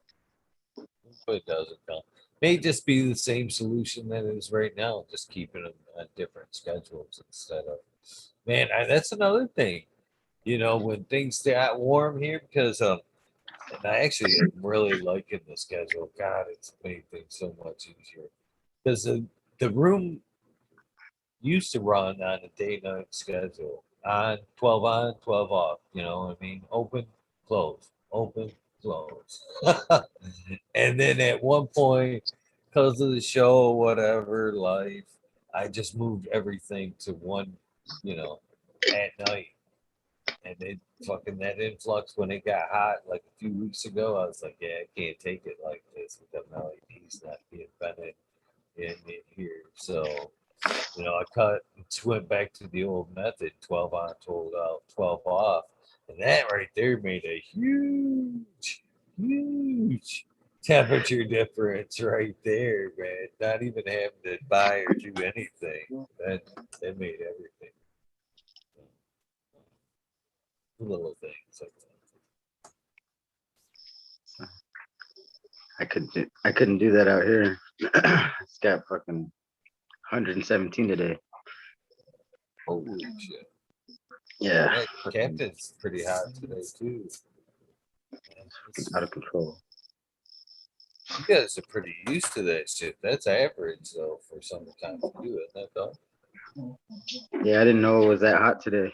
Hopefully it doesn't come. May just be the same solution that is right now, just keeping them on different schedules instead of. Man, that's another thing. When things get warm here, because and I actually am really liking the schedule. God, it's made things so much easier. Because the room used to run on a day-night schedule, on 12 off. You know what I mean? Open, close, open, close. And then at one point, because of the show, whatever, life, I just moved everything to one at night. And it fucking that influx when it got hot like a few weeks ago, I was like, yeah, I can't take it like this with the LEDs not being vented in here. So, I cut and went back to the old method, 12 on, 12 out, 12 off. And that right there made a huge temperature difference right there, man. Not even having to buy or do anything. That made everything. Little things like that. I couldn't do that out here. It's got fucking 117 today. Holy shit. Yeah, That Captain's pretty hot today too. fucking out of control. You guys are pretty used to that shit. That's average though for summertime to do it, that though. Yeah, I didn't know it was that hot today.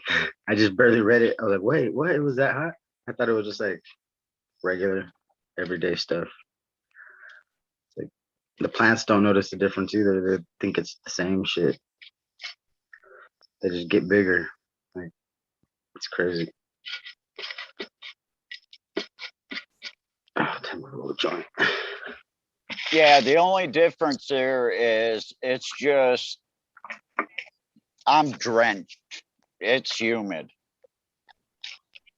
I just barely read it. I was like, wait, what? It was that hot? I thought it was just like regular, everyday stuff. It's like the plants don't notice the difference either. They think it's the same shit. They just get bigger. Like, it's crazy. Oh, time to roll a joint. Yeah, the only difference there is it's just I'm drenched. It's humid.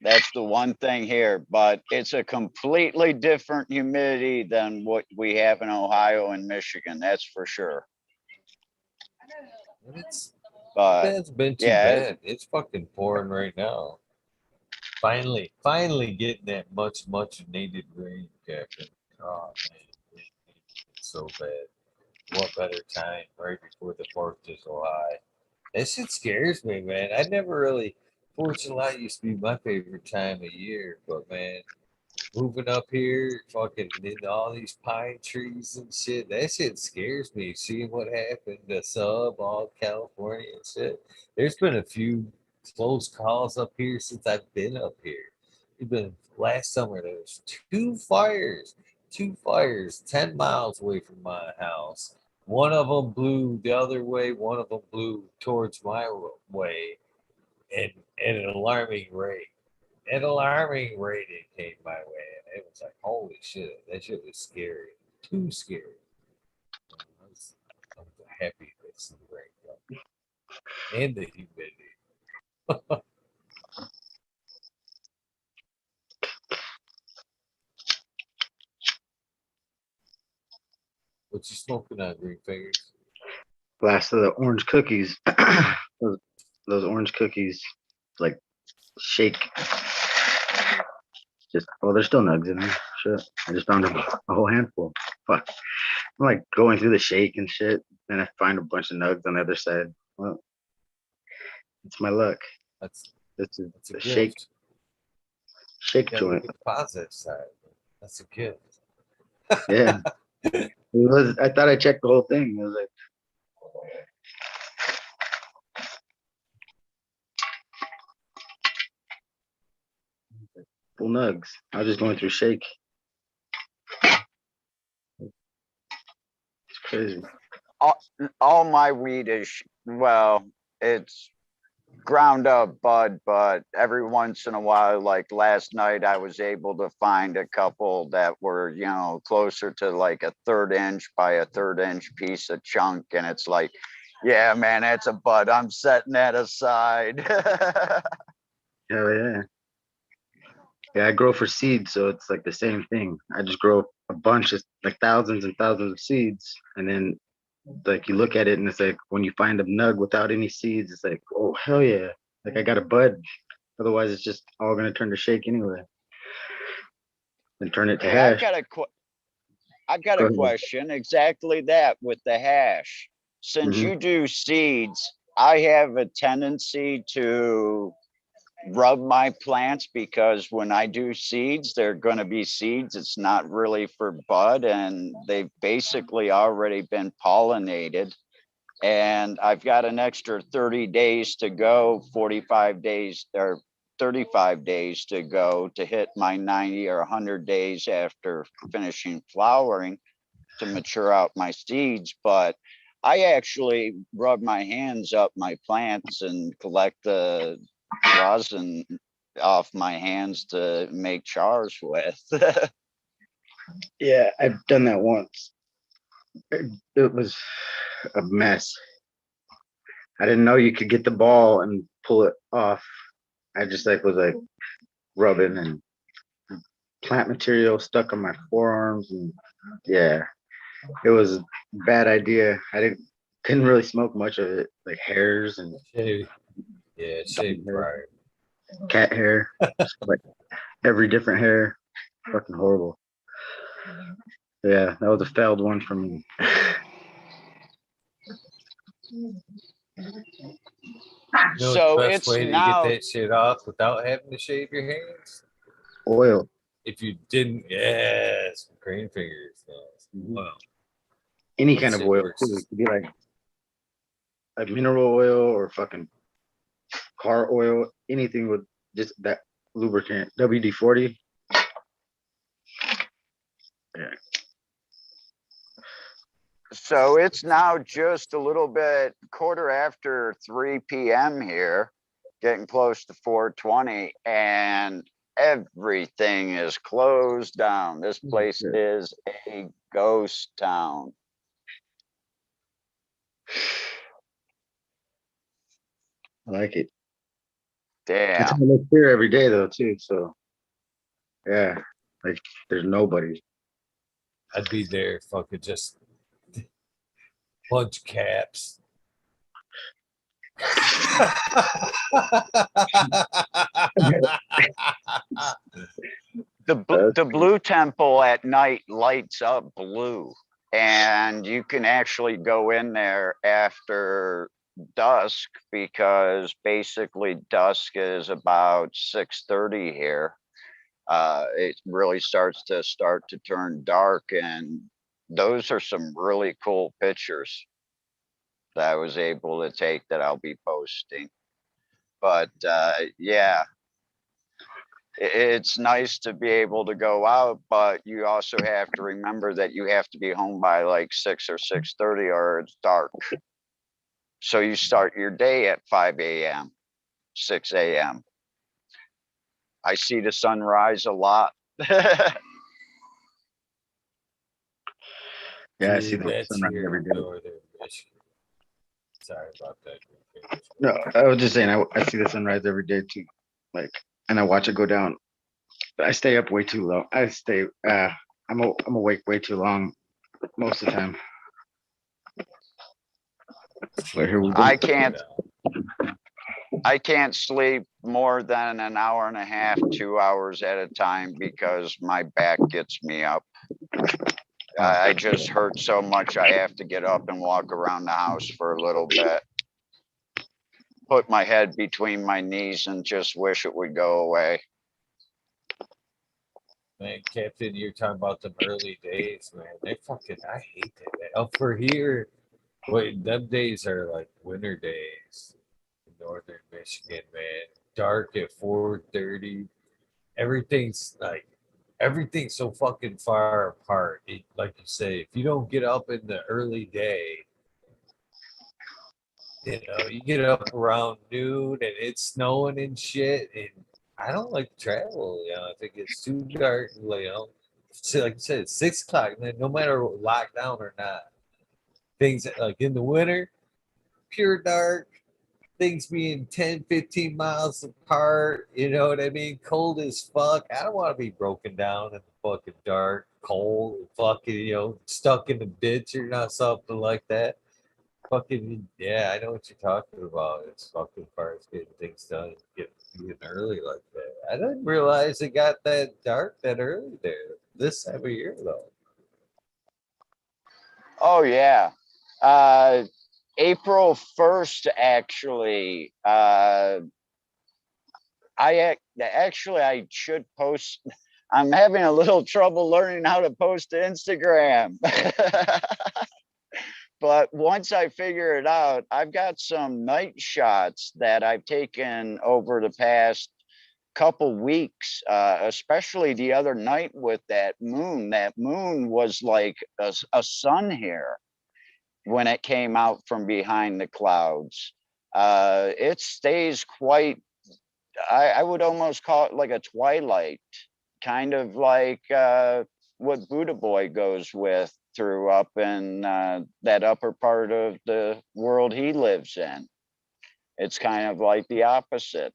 That's the one thing here, but it's a completely different humidity than what we have in Ohio and Michigan. That's for sure. But That's been too yeah, bad. It's fucking pouring right now. Finally getting that much needed rain, Captain. Oh man, it's so bad. What better time right before the 4th of July? That shit scares me, man. I never really 4th of July used to be my favorite time of year, but man, moving up here, fucking into all these pine trees and shit, that shit scares me. Seeing what happened to all California and shit. There's been a few close calls up here since I've been up here. It's been last summer, there was two fires 10 miles away from my house. One of them blew the other way, one of them blew towards my way, and at an alarming rate. An alarming rate it came my way, and it was like, holy shit, that shit was scary. Too scary. I was happy that some rain though. And the humidity. What you smoking on, Green Fingers? Last of the orange cookies. those orange cookies, like shake. Just there's still nugs in there. Shit, I just found a whole handful. Fuck, I'm like going through the shake and shit, and I find a bunch of nugs on the other side. Well, it's my luck. That's This is a a shake gift. You gotta look joint. at the positive side. That's a gift. Yeah, it was. I thought I checked the whole thing. It was like, full nugs. I was just going through shake. It's crazy. all my weed is, well, it's ground up bud, but every once in a while, like last night, I was able to find a couple that were, closer to like a 1/3 inch by a 1/3 inch piece of chunk. And it's like, yeah, man, that's a bud. I'm setting that aside. Hell yeah. Yeah, I grow for seeds, so it's like the same thing. I just grow a bunch of like thousands and thousands of seeds, and then like you look at it and it's like when you find a nug without any seeds, it's like, oh hell yeah. Like I got a bud. Otherwise it's just all gonna turn to shake anyway. And turn it to Hey, hash. I've got a question. Exactly that with the hash. Since you do seeds, I have a tendency to rub my plants because when I do seeds, they're going to be seeds. It's not really for bud, and they've basically already been pollinated. And I've got an extra 30 days to go, 45 days or 35 days to go to hit my 90 or 100 days after finishing flowering to mature out my seeds. But I actually rub my hands up my plants and collect the rosin off my hands to make chars with. Yeah, I've done that once. It was a mess. I didn't know you could get the ball and pull it off. I just like was like rubbing and plant material stuck on my forearms, and yeah, it was a bad idea. I couldn't really smoke much of it, like hairs and Shave. Yeah, shave prior. cat hair, like every different hair. Fucking horrible. Yeah, that was a failed one for me. You know So the best it's way to get now, that shit off without having to shave your hands? Oil. If you didn't, yes, green fingers. Yes. Well, Any that kind of shit oil. works. Too. It could be like mineral oil or fucking car oil, anything with just that lubricant. WD-40. Yeah. so it's now just a little bit quarter after 3 p.m. here, getting close to 4:20, and everything is closed down. This place is a ghost town. I like it. I Damn. try to look here every day though too. So yeah, like there's nobody. I'd be there fucking just bunch caps. The blue temple at night lights up blue, and you can actually go in there after dusk, because basically dusk is about 6:30 here. It really starts to turn dark, and those are some really cool pictures that I was able to take that I'll be posting. But yeah, it's nice to be able to go out, but you also have to remember that you have to be home by like 6 or 6:30 or it's dark. So you start your day at 5 a.m., 6 a.m. I see the sunrise a lot. Yeah, I see Dude, the that's sunrise here every in day. northern Michigan. Sorry about that. No, I was just saying I see the sunrise every day too. Like, and I watch it go down. I stay up way too long. I'm awake way too long most of the time. But here we go. I can't sleep more than an hour and a half, 2 hours at a time, because my back gets me up. I just hurt so much I have to get up and walk around the house for a little bit. Put my head between my knees and just wish it would go away. Man, Captain, you're talking about them early days, man. I hate that. Man. Up for here, wait, them days are like winter days in northern Michigan, man. Dark at 4:30. Everything's like, everything's so fucking far apart. Like you say, if you don't get up in the early day, you get up around noon and it's snowing and shit, and I don't like to travel. If it gets too dark, so like you said, it's 6 o'clock, man. No matter lockdown or not, things like in the winter, pure dark. Things being 10, 15 miles apart, you know what I mean? Cold as fuck. I don't want to be broken down in the fucking dark, cold, fucking, stuck in the ditch or not something like that. Fucking, yeah, I know what you're talking about. It's fucking far as getting things done, getting early like that. I didn't realize it got that dark that early there. This time of year, though. Oh yeah. April 1st, actually. I should post. I'm having a little trouble learning how to post to Instagram. But once I figure it out, I've got some night shots that I've taken over the past couple weeks, especially the other night with that moon. That moon was like a sun here. when it came out from behind the clouds. It stays quite, I would almost call it like a twilight, kind of like what Buddha Boy goes with through up in that upper part of the world he lives in. It's kind of like the opposite,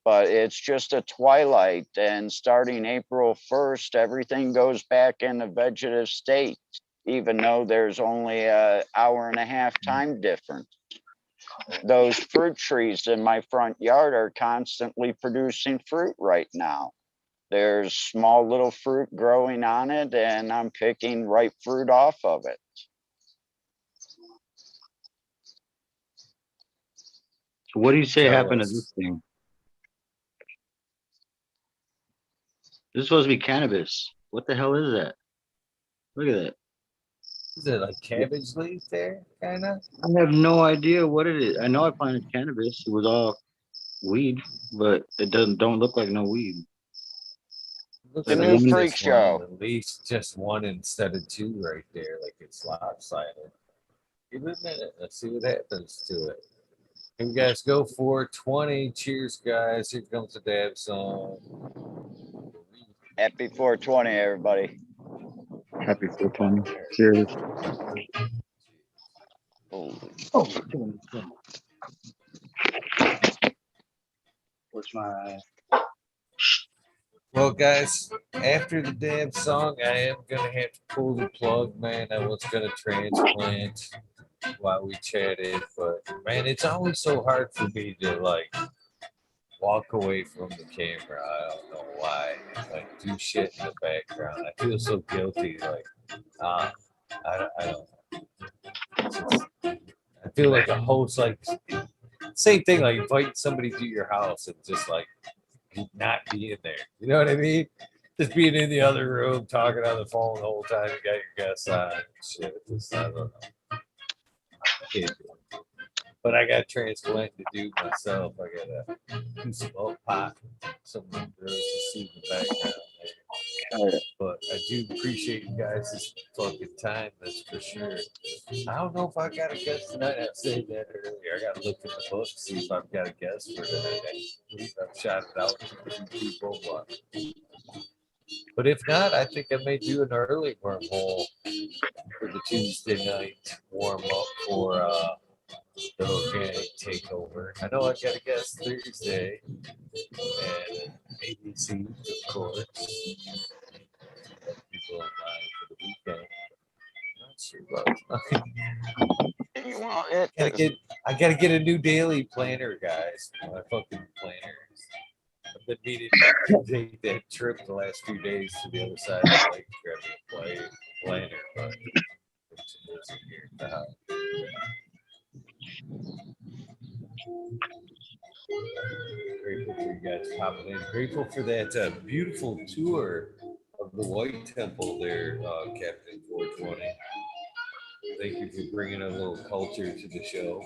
but it's just a twilight. And starting April 1st, everything goes back in a vegetative state, even though there's only an hour and a half time difference. Those fruit trees in my front yard are constantly producing fruit right now. There's small little fruit growing on it, and I'm picking ripe fruit off of it. What do you say Tell happened to us. this thing? This is supposed to be cannabis. What the hell is that? Look at that. Is it like cabbage leaf there, kind of? I have no idea what it is. I know I planted cannabis. It was all weed, but it don't look like no weed. Looks The Like like new it's one, freak just one, show. at least just one instead of two right there, like it's lopsided. Give it a minute. Let's see what happens to it. Here we guys go 420. Cheers, guys. Here comes the dab song. Happy 420, everybody. happy 420. Cheers. Holy. Oh, where's my? Well, guys, after the dab song, I am gonna have to pull the plug, man. I was gonna transplant while we chatted, but man, it's always so hard for me to like walk away from the camera. I don't know why. Like do shit in the background. I feel so guilty. Like, I don't. It's just, I feel like a host. Like same thing. Like inviting somebody to your house and just like not being there. You know what I mean? Just being in the other room, talking on the phone the whole time. You got your guests on. Shit, just I don't know. I can't do it. But I got transplant to do myself. I gotta do some oat pot, some of the girls to see the background there. But I do appreciate you guys' fucking time, that's for sure. I don't know if I got a guest tonight. I said that earlier. I gotta look in the book, see if I've got a guest for tonight. I believe I've shot it out to a few people. But if not, I think I may do an early wormhole for the Tuesday night warm up for the organic takeover. I know I got a guest Thursday and ABC, of course. People online for the weekend. Not sure about. Well, it I gotta get a new daily planner, guys. My fucking planners. I've been meaning to take that trip the last few days to the other side of the lake to grab a planner, but it's busy here at the house. Grateful for you guys popping in. Grateful for that beautiful tour of the White Temple there, Captain 420. Thank you for bringing a little culture to the show.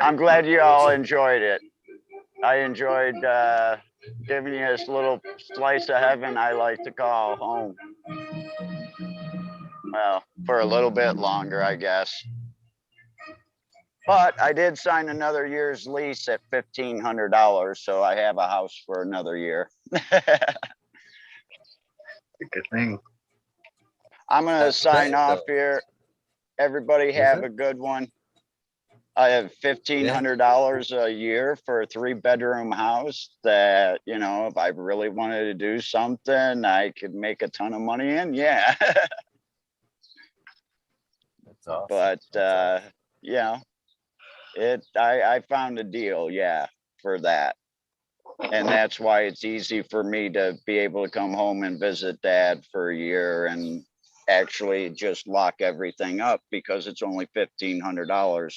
I'm glad you all enjoyed it. I enjoyed giving you this little slice of heaven I like to call home. Well, for a little bit longer, I guess. But I did sign another year's lease at $1,500, so I have a house for another year. Good thing. I'm going to Not sign bad, off though. here. Everybody Is have it? a good one. I have $1,500 a year for a 3-bedroom house that, you know, if I really wanted to do something, I could make a ton of money in. Yeah. That's awesome. But, That's awesome. yeah, I found a deal. Yeah, for that. And that's why it's easy for me to be able to come home and visit Dad for a year and actually just lock everything up because it's only $1,500.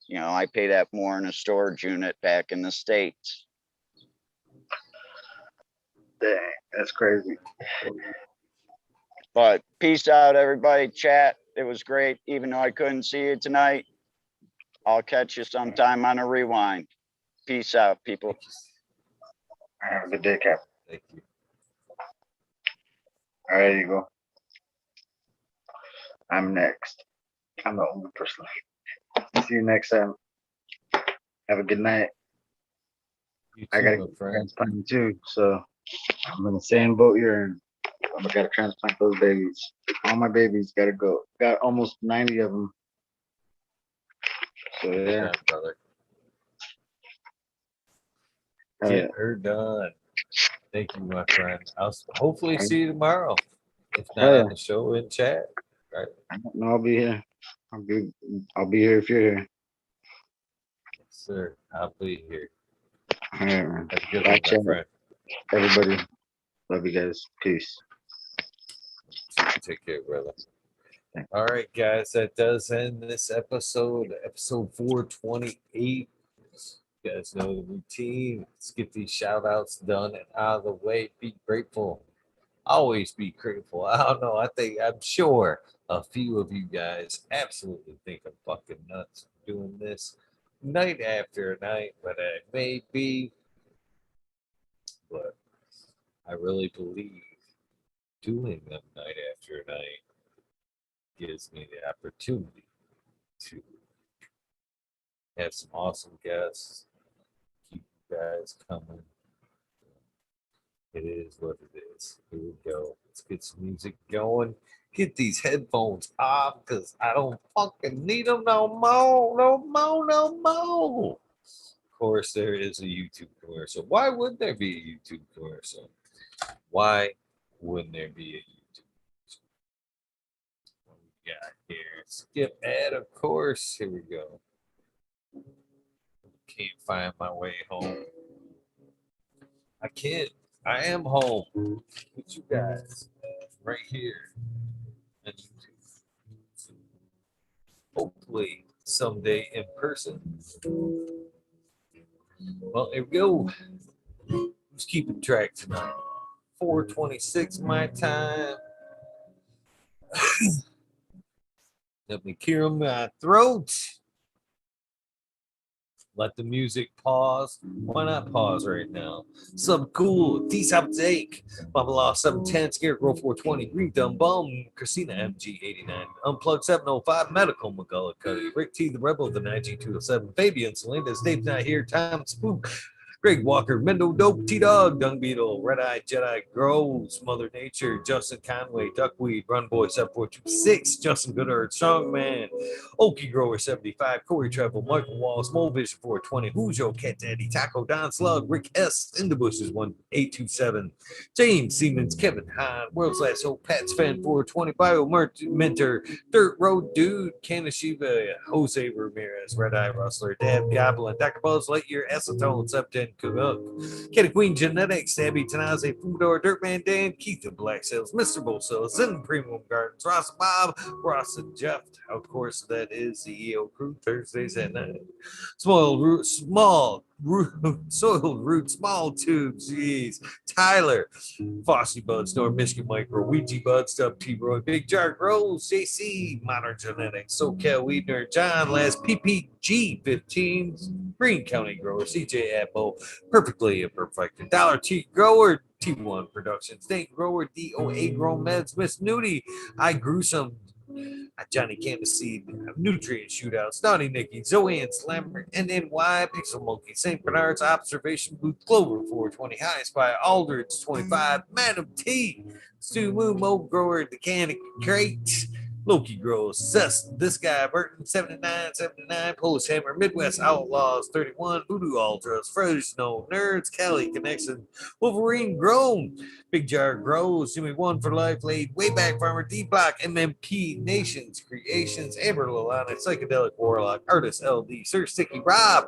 You know, I pay that more in a storage unit back in the States. Dang, that's crazy. But peace out, everybody. Chat. It was great. Even though I couldn't see you tonight, I'll catch you sometime on a rewind. Peace out, people. Have a good day, Cap. Thank you. All right, you go. I'm next. I'm the only person. See you next time. Have a good night. You I too, gotta my get friend. transplanted too, so I'm in the same boat you're in. I gotta transplant those babies. All my babies gotta go. Got almost 90 of them. So Get yeah. done, brother. Oh, yeah. Get her done. Thank you, my friend. I'll hopefully see you tomorrow. If not Hell on yeah. the show, in chat. Right? I don't know. I'll be here. I'll be here if you're here. Yes, sir. I'll be here. All right, man. Have a good Bye, one, my chat. friend. Everybody. Love you guys. Peace. Take care, brother. All right, guys, that does end this episode 428. You guys know the routine. Let's get these shout outs done and out of the way. Be grateful. Always be grateful. I don't know. I'm sure a few of you guys absolutely think I'm fucking nuts doing this night after night, but I may be. But I really believe doing them night after night gives me the opportunity to have some awesome guests, keep you guys coming. It is what it is. Here we go. Let's get some music going. Get these headphones off because I don't fucking need them no more. No more, no more. Of course, there is a YouTube commercial. Why would there be a YouTube commercial? Why wouldn't there be a YouTube commercial? What we got here? Skip ad, of course. Here we go. Can't find my way home. I can't. I am home with you guys right here. And hopefully someday in person. Well, here we go. Who's keeping track tonight? 426 my time. Let me clear my throat. Let the music pause. Why not pause right now? Sub cool, T Sub Jake, Baba Law 710, Scarecrow 420, Green Dumb Bum, Christina MG89, Unplugged 705, Medical McGullough Cuddy, Rick T the Rebel, the 9G207, Fabian Salinas, Dave's not here, Tom Spook, Greg Walker, Mendo Dope, T Dog, Dung Beetle, Red Eye Jedi, Grows, Mother Nature, Justin Conway, Duckweed, Run Boy 7426, Justin Goodard, Strongman, Okie Grower 75, Corey Treble, Michael Wallace, Mo Vision 420, Who's Your Cat Daddy, Taco Don Slug, Rick S, In the Bushes 1827, James Siemens, Kevin Hahn, World's Last Hope, Pats Fan 420, Bio Mentor, Dirt Road Dude, Kanashiva, Jose Ramirez, Red Eye Rustler, Dab Goblin, Dr. Buzz Lightyear, Acetone, Septon, Cook, Kitty Queen Genetics, Abby Tanaze, Foodor, Dirtman Dan, Keith of Black Sales, Mr. Boso, Zen Premium Gardens, Ross Bob, Ross and Jeff. Of course, that is the EO crew Thursdays at night. Soiled root, small tubes. Jeez, Tyler, Fossy Buds, North Michigan Micro, Ouija Buds, Dub T Roy, Big Jar Grows, JC, Modern Genetics, SoCal Weedner, John Last, PPG 15, Green County Grower, CJ Apple, Perfectly Imperfect, Dollar T Grower, T1 Productions, State Grower, DOA Grow Meds, Miss Nudie, I Grew Some, Johnny Candace Seed, Nutrient Shoutouts, Naughty Nicky, Zoe and Slammer, NNY, Pixel Monkey, St. Bernard's, Observation Booth, Clover 420, High Spy, Aldridge 25, Madam T, Stu Moo, Mo Grower, The Cannic Crate, Loki Grows, Cess, This Guy, Burton 7979, Polish Hammer, Midwest Outlaws 31, Voodoo Ultras, Fresno Nerds, Cali Connection, Wolverine Grown, Big Jar Grows, Jimmy One for Life, Laid, Wayback Farmer, D Block, MMP Nations, Creations, Amber Lalana, Psychedelic Warlock, Artist LD, Sir Sticky Rob,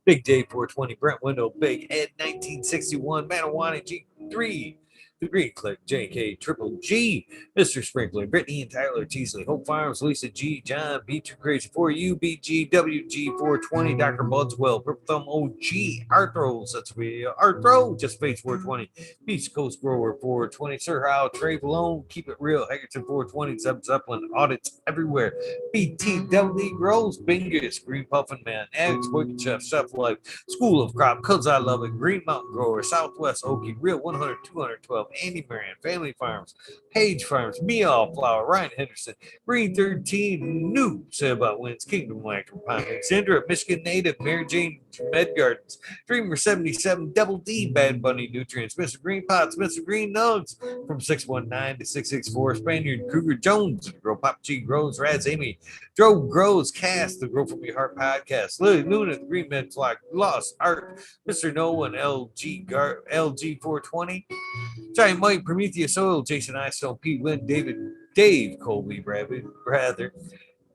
Big Day 420, Brent Window, Big Ed 1961, Manawana G3, The Green Click, JK, Triple G, Mr. Sprinkler, Brittany and Tyler Teasley, Hope Farms, Lisa G, John, B Too Crazy for You, BG, WG 420, Dr. Budswell, Purple Thumb OG, Arthros, that's me, Arthro, Just Face 420, Beach Coast Grower 420, Sir How, Trey Malone, Keep It Real, Haggerton 420, Zeb Zeppelin, Audits Everywhere, BTW Rose, Bingus, Green Puffin Man, Addicts, Wicked Chef, Chef Life, School of Crop, Cause I Love It, Green Mountain Grower, Southwest Okie, Real 100, 212, Andy Moran, Family Farms, Page Farms, Meow Flower, Ryan Henderson, Green 13, New Say About Wins, Kingdom Electric Pine, Sandra, Michigan Native, Mary Jane Med Gardens, Dreamer 77, Double D, Bad Bunny Nutrients, Mr. Green Pots, Mr. Green Nugs, from 619 to 664, Spaniard, Kruger Jones, Grow Pop G Grows, Raz Amy, Dro Grows, Cast, the Grow From Your Heart podcast, Lily Luna, the Green Men Flock, Lost Art, Mr. Nolan, LG 420, Giant Mike, Prometheus Oil, Jason Istone, Pete Lynn, Dave Colby, rather,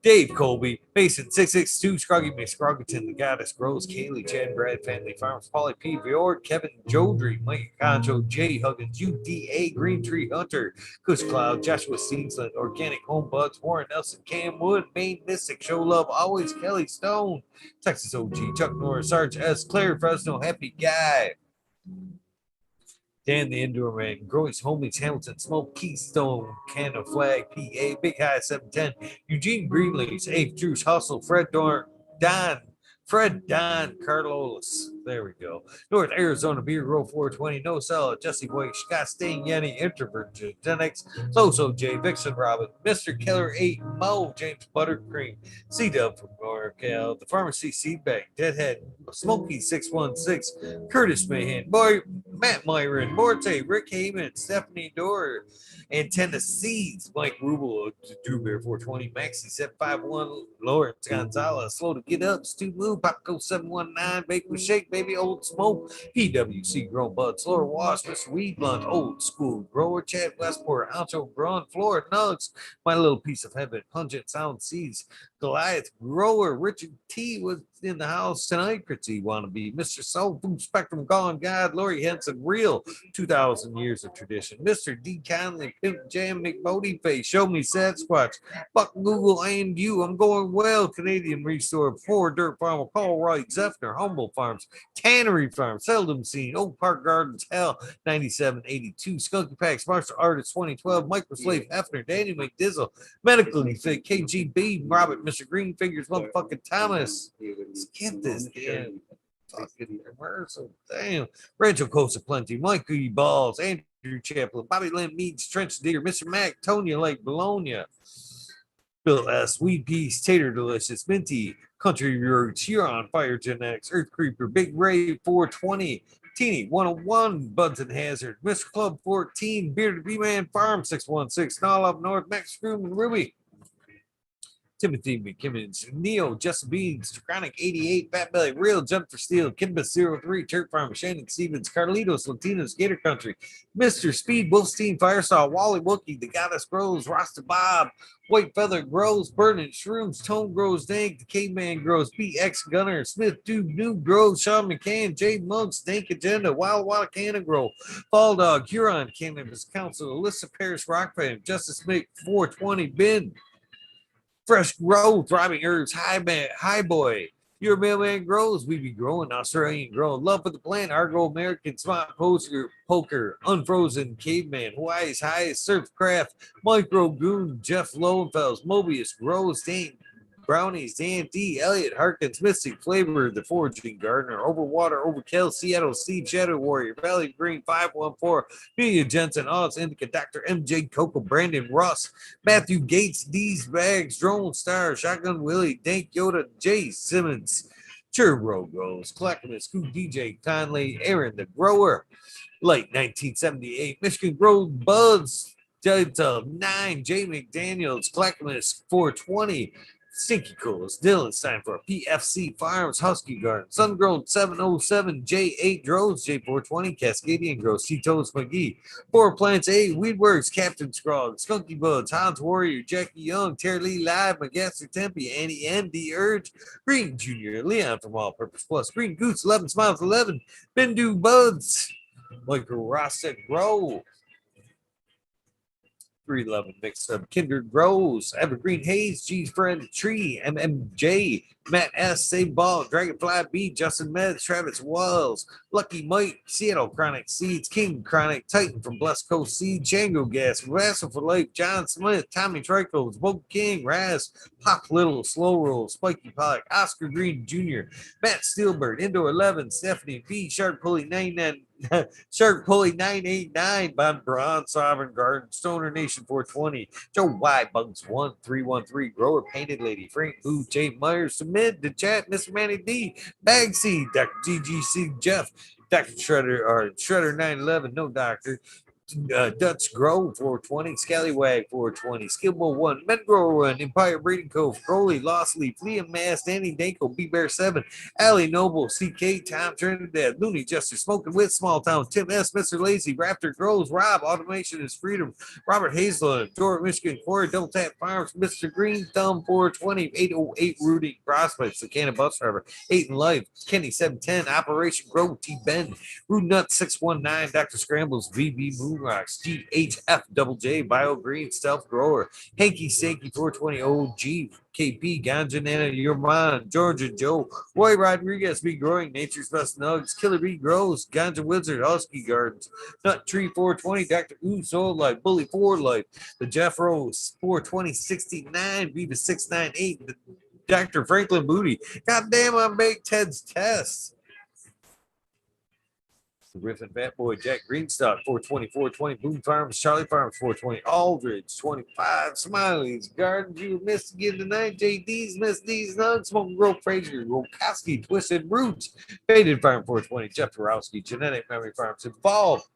Dave Colby, Mason 662, Scroggy McScroggerton, The Goddess Grows, Kaylee, Chad Brad, Family Farms, Polly P. Vior, Kevin Jodry, Mike Concho, Jay Huggins, UDA, Green Tree Hunter, Kush Cloud, Joshua Steensland, Organic Home Buds, Warren Nelson, Cam Wood, Maine Mystic, Show Love, Always Kelly Stone, Texas OG, Chuck Norris, Sarge S. Claire Fresno, Happy Guy. Dan the Indoor Man, Groyce, Homies, Hamilton, Smoke, Keystone, Canada Flag, PA, Big High 710, Eugene Greenleafs, Abe Juice, Hustle, Fred Don, Carlos. There we go. North Arizona Beer Row 420, No Cell, Jesse White, Scott Stain, Yenny, Introvert, Genetics, So J, Vixen Robin, Mr. Keller 8, Mo, James Buttercream, C Dub from NorCal, The Pharmacy Seed Bank, Deadhead, Smoky 616, Curtis Mahan, Matt Myron, Morte, Rick Heyman, Stephanie Dorr, Antenna Seeds, Mike Rubel, Drew Bear 420, Maxi 751, Lawrence Gonzalez, Slow to Get Up, Stu Blue, Popco 719, Bake with Shake, Baby Old Smoke, PWC Grown Buds, Laura Wasp, Mr. Weed Blunt, Old School Grower, Chad Westport, Alto Braun, Florida Nugs, My Little Piece of Heaven, Pungent Sound Seeds, Goliath Grower, Richard T was in the house tonight, Critzy Wannabe, Mr. Soul Food Spectrum Gone God, Lori Henson, Real 2,000 Years of Tradition, Mr. D. Conley, Pimp Jam, McBody Face, Show Me Sasquatch, Buck Google and you, I'm going well, Canadian Restore, Four Dirt Farmer, Paul Wright, Zephyr, Humble Farms, Tannery Farm, Seldom Seen, Oak Park Gardens, Hell, 9782, Skunky Packs, Martial Artist 2012, Microslave, Hefner, Danny McDizzle, Medically Fit, KGB, Robert, Mr. Green Fingers, motherfucking Thomas. Let's get this damn fucking commercial. Damn. Rancho Costa Plenty, Michael E. Balls, Andrew Chaplin, Bobby Lynn Meads, Trench Digger, Mr. Mac, Tonya Lake, Bologna, Bill S. Sweet Peas, Tater Delicious, Minty, Country Roots, Huron, Fire Genetics, Earth Creeper, Big Ray 420, Teeny 101, Buds and Hazard, Mr. Club 14, Bearded B-Man Farm 616, Snarl Up North, Max Groom and Ruby. Timothy McKimmons, Neo, Justin Beans, Chronic 88, Fat Belly, Real, Jump for Steel, Kimbus 03, Turk Farm, Shannon Stevens, Carlitos, Latinos, Gator Country, Mr. Speed, Wolfstein, Firesaw, Wally Wookie, The Goddess Grows, Rasta Bob, White Feather Grows, Burning Shrooms, Tone Grows, Dank, The Caveman Grows, BX Gunner, Smith Dude, New Grows, Sean McCann, Jay Monks, Dank Agenda, Wild Wild Cannon Grow, Fall Dog, Huron, Cannabis Council, Alyssa Paris, Rock Fam, Justice Make 420, Bin, Fresh Grow, Thriving Herbs, High Boy. Your mailman grows, we be growing, Australian grown. Love for the plant, Argo American, Smart Poker, Unfrozen, Caveman, Hawaii's Highest, Surfcraft, Micro Goon, Jeff Lowenfels, Mobius, Grows, Dane, Brownies, Dan D, Elliot Harkins, Mystic Flavor, The Foraging Gardener, Overwater, Overkill, Seattle, Steve Shadow Warrior, Valley Green 514, Media Jensen, Oz Indica, Dr. MJ Coco, Brandon Russ, Matthew Gates, D's Bags, Drone Star, Shotgun Willie, Dank Yoda, Jay Simmons, Churro Grows, Clackamas, Scoop DJ, Conley, Aaron the Grower, Late 1978, Michigan Grow Buds, Delta 9, Jay McDaniels, Clackamas 420, Stinky Cools, Dylan Stein for PFC Farms, Husky Garden, Sun Grown 707, J8 Drones, J420, Cascadian Grows, Tito's McGee, Four Plants 8, Weedworks, Captain Scrog, Skunky Buds, Hans Warrior, Jackie Young, Terry Lee Live, McGaster Tempe, Annie N, D Urge, Green Jr., Leon from All Purpose Plus, Green Goose, 11 Smiles 11, Bendu Buds, Michael Rosset Grow, 311 Mix Up, Kindred Grows, Evergreen Haze, G's Friend Tree, MMJ, Matt S, Save Ball, Dragonfly B, Justin Meds, Travis Wells, Lucky Mike, Seattle Chronic Seeds, King Chronic, Titan from Blessed Coast Seed, Django Gas, Wrestle for Life, John Smith, Tommy Tricos, Bo King, Raz, Pop Little, Slow Roll, Spiky Pollock, Oscar Green Jr., Matt Steelbird, Indoor 11, Stephanie B, Shark Pulley 99. Shark Pulley 989, Bon Braun, Sovereign Garden, Stoner Nation 420, Joe Y, Bugs 1313, Grower Painted Lady, Frank Boo, Jay Myers, Submit, the chat, Mr. Manny D, Bag Seed, Dr. GGC, Jeff, Dr. Shredder, or Shredder 911, no doctor. Dutch Grove 420, Scallywag 420, Skillbo 1, Medgrower 1, Empire Breeding Cove, Crowley, Lost Leaf, Liam Mass, Danny Danko, B Bear 7, Allie Noble, CK, Tom Trinidad, Looney Justice, Smoking with Small Town, Tim S, Mr. Lazy, Raptor Grows, Rob, Automation is Freedom, Robert Hazelton, Jordan, Michigan, Corey, Don't Tap Farms, Mr. Green Thumb 420, 808 Rudy Prospects, the Cannon Bus Driver, 8 in Life, Kenny 710, Operation Grow, T Ben, Rude Nut 619, Dr. Scrambles, VB Moonrocks, GHF Double J, Bio Green, Stealth Grower, Hanky Sanky 420 OG, KP, Ganja Nana, Your Mom, Georgia Joe, Roy Rodriguez, Be Growing, Nature's Best Nugs, Killer Bee Grows, Ganja Wizard, Husky Gardens, Nut Tree 420, Dr. Ooh Soul Life, Bully 4 Life, the Jeff Rose 42069, Viva 698, the Dr. Franklin Booty. Goddamn, I make Ted's tests. Griffin Fat Boy, Jack Greenstock, 420, 420, Boom Farms, Charlie Farms, 420, Aldridge, 25, Smiley's, Garden View, missed again tonight, JD's, missed these nuts, Smoking Grove, Frazier, Rokoski, Twisted Roots, Faded Farm, 420, Jeff Borowski, Genetic Memory Farms, Evolved,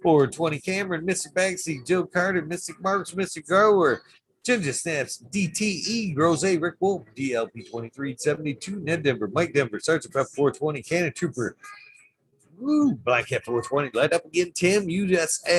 420, Cameron, Mr. Bagsy, Joe Carter, Mystic Marks, Mr. Grower, Ginger Snaps, DTE, Rose, Rick Wolf, DLP 2372, Ned Denver, Mike Denver, Sergeant Pep 420, Cannon Trooper, Woo, Black Cat 420, light up again, Tim, UKSIF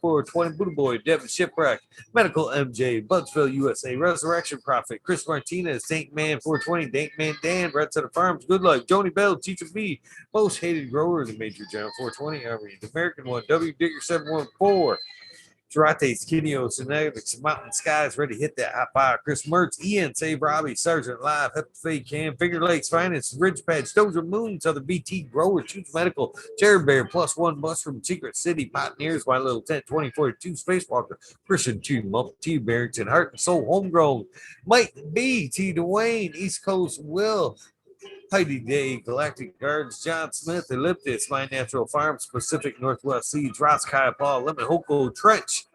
420, Buddha Boy, Devin Shipwreck, Medical MJ, Budsville USA, Resurrection Prophet, Chris Martinez, Saint Man 420, Dank Man Dan, Red Setter Farms, Good Life, Joni Bell, Teacher B, Most Hated Grower, the Major General 420, Army, the American one, W Digger 714, Jarate, Skinio, Synetics, Mountain Skies, ready to hit that hot fire. Chris Mertz, Ian, Save Robbie, Sergeant Live, Hep Cam, Finger Lakes Finance, Ridge Patch, Dozer Moon, Southern BT Grower, Choose Medical, Jared Bear, Plus One Mushroom, Secret City, Pioneers, My Little Tent, 2042, Spacewalker, Christian 2, Muppet T, Barrington, Heart and Soul, Homegrown, Mike B, T. Dwayne, East Coast Will, Heidi Day, Galactic Gardens, John Smith, Elliptis, My Natural Farms, Pacific Northwest Seeds, Ross Paul, Lemon Hoko, Trench,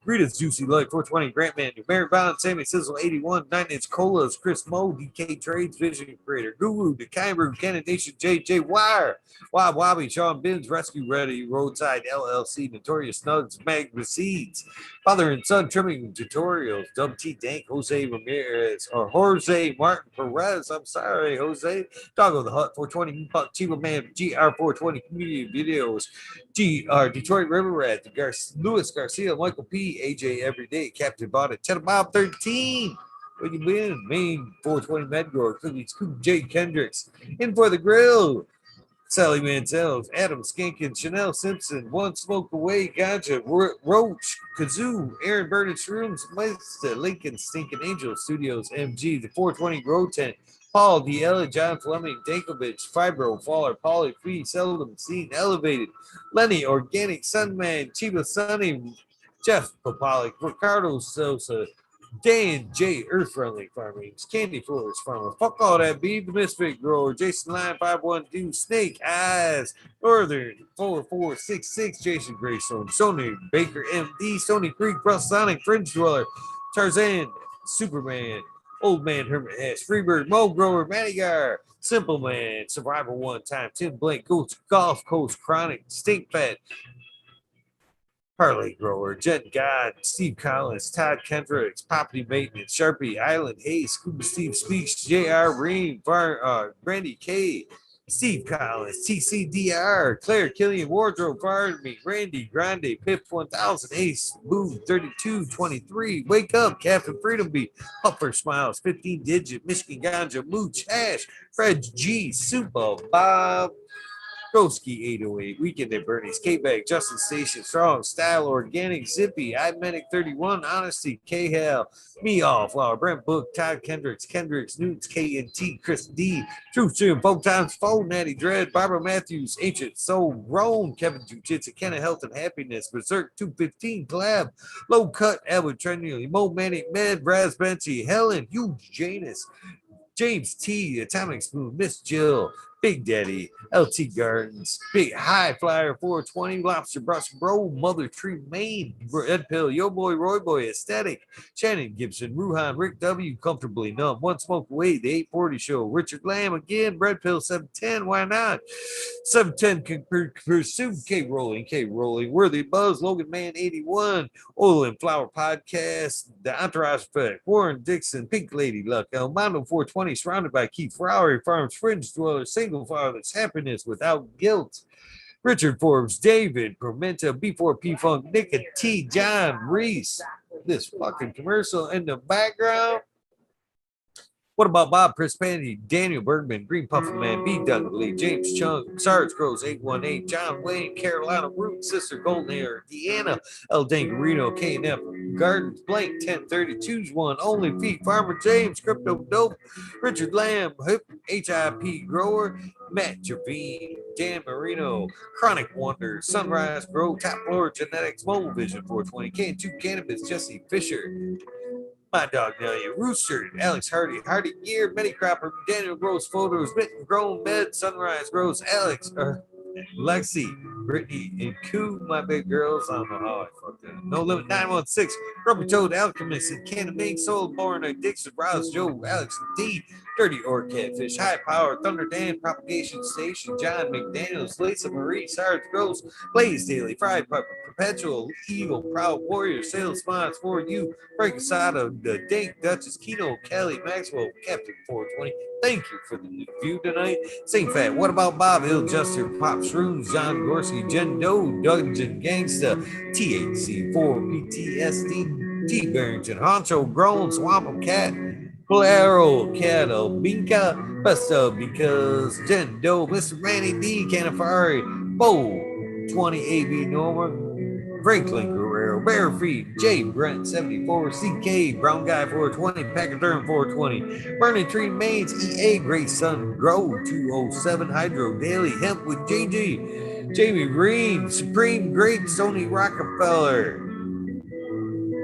Rita's Juicy Life, 420, Grantman, Mary Bond, Sammy Sizzle, 81, 9 Inch Colas, Chris Moe, DK Trades, Vision Creator, Guru, the Kairu, Cannon Nation, JJ Wire, Wob Wobby, Sean Bins, Rescue Ready, Roadside LLC, Notorious Nugs, Magma Seeds, Father and Son Trimming Tutorials, Dub T Dank, Jose Ramirez, or Jose Martin Perez, I'm sorry, Jose, Doggo the Hut, 420, Puck, Chiba Man, GR420, Community Videos, Detroit River Rat, Louis Garcia, Michael P, AJ Everyday, Captain Bought it, Bob 13. When you win, Maine 420 Medgore, Cookies, Scoop J Kendricks, In for the Grill, Sally Mansell, Adam Skinkin, Chanel Simpson, One Smoke Away, Ganja, Roach, Kazoo, Aaron Burnett Shrooms, Mista, Lincoln, Stinking Angel Studios, MG, the 420 Grow Tent, Paul, D'Ella, John Fleming, Dankovich, Fibro, Faller, Polly, Free, Seldom, Seen, Elevated, Lenny, Organic, Sunman, Chiba Sunny, Jeff Papalik, Ricardo Sosa, Dan J. Earth Friendly Farmings, Candy Forest Farmer, Fuck All That Beef, the Misfit Grower, Jason Line 512, Snake Eyes, Northern 4466, Jason Greystone, Sony Baker MD, Sony Creek, Russ Sonic, Fringe Dweller, Tarzan, Superman, Old Man Hermit Hash, Freebird, Mo Grower, Manigar, Simple Man, Survival One Time, Tim Blake, Golf Coast Chronic, Stink Fat, Parlay Grower, Jet God, Steve Collins, Todd Kendricks, Property Maintenance, Sharpie, Island Hayes, Scuba Steve Speaks, J.R. Ream, Brandy K, Steve Collins, TCDR, Claire Killian, Wardrobe, Pardon Me, Randy Grande, Pip 1000, Ace, Boo 3223, Wake Up, Captain Freedom Beat, Puffer Smiles, 15 Digit, Michigan Ganja, Mooch, Ash, Fred G, Super Bob, Broski 808, Weekend at Bernie's, K-Bag, Justin Station, Strong, Style, Organic, Zippy, Imedic 31, Honesty, K-Hal, Me All, Flower, Brent Book, Todd Kendricks, Newts, K&T, Chris D, Truth Stream, 4x4, Natty Dread, Barbara Matthews, Ancient Soul, Roan, Kevin Jiu-Jitsu, Kenna Health and Happiness, Berserk 215, Collab, Low Cut, Edward Trendy, Mo Manic, Med, Raz Benchy, Helen, Huge Janus, James T, Atomic Smooth, Miss Jill, Big Daddy, LT Gardens, Big High Flyer 420, Lobster Brush Bro, Mother Tree Maine, Red Pill, Yo Boy, Roy Boy, Aesthetic, Shannon Gibson, Ruhan, Rick W, Comfortably Numb, One Smoke Away, The 840 Show, Richard Lamb again, Red Pill 710, why not? 710 Pursuit, K Rolling, Worthy Buzz, Logan Man 81, Oil and Flower Podcast, The Entourage Effect, Warren Dixon, Pink Lady Luck, El Mondo 420, surrounded by Keith Flowery Farms, Fringe Dweller, Single Father's Happiness Without Guilt, Richard Forbes, David, Promenta, B4P Funk, Nick and T, John Reese. This fucking commercial in the background. What about Bob Prispandy, Daniel Bergman, Green Puffin Man, B. Dudley, James Chung, Sarge Gross 818, John Wayne, Carolina Root, Sister Golden Hair, Deanna, El Dangarino, K&F, Gardens, Blank 1030, Choose One, Only Feet, Farmer James, Crypto Dope, Richard Lamb, HIP Grower, Matt Javine, Dan Marino, Chronic Wonder, Sunrise Grow, Top Floor Genetics, Mobile Vision 420, K2 Cannabis, Jesse Fisher, My Dog Nelia, Rooster, Alex Hardy, Hardy Gear, Cropper, Daniel Gross Photos, Mitten Grown Med, Sunrise Gross, Alex, Lexi, Brittany, and Koo, my big girls. I don't know how I fucked that. No Limit 916, Rubber Toad, Alchemist, and Canna Ming, Soul Born, Dixon, Rouse, Joe, Alex D, Dirty Orc Catfish, High Power, Thunder Dan, Propagation Station, John McDaniels, Lisa Marie, Sarge Gross, Blaze Daily, Fried Pepper, Perpetual, Evil, Proud Warrior, Sales Spots for You, Frank Asada, the Dank Duchess, Kino, Kelly, Maxwell, Captain 420. Thank you for the review tonight. Sing Fat, What About Bob, Ill Juster, Pop Shrooms, John Gorski, Jen Doe, Dungeon Gangsta, THC4, PTSD, T Barrington, Honcho, Grown, Swamp Cat, Claro, Cattle, Binka, Besta, Because, Jen Doe, Mr. Manny D, Canafari, Bo, 20 AB Norma, Franklin Guerrero, Bear Feed, J Brent 74, CK, Brown Guy 420, Pachyderm 420, Burning Tree Mains, EA, Great Sun, Grow 207, Hydro Daily, Hemp with JG, Jamie Green, Supreme Great, Sony Rockefeller,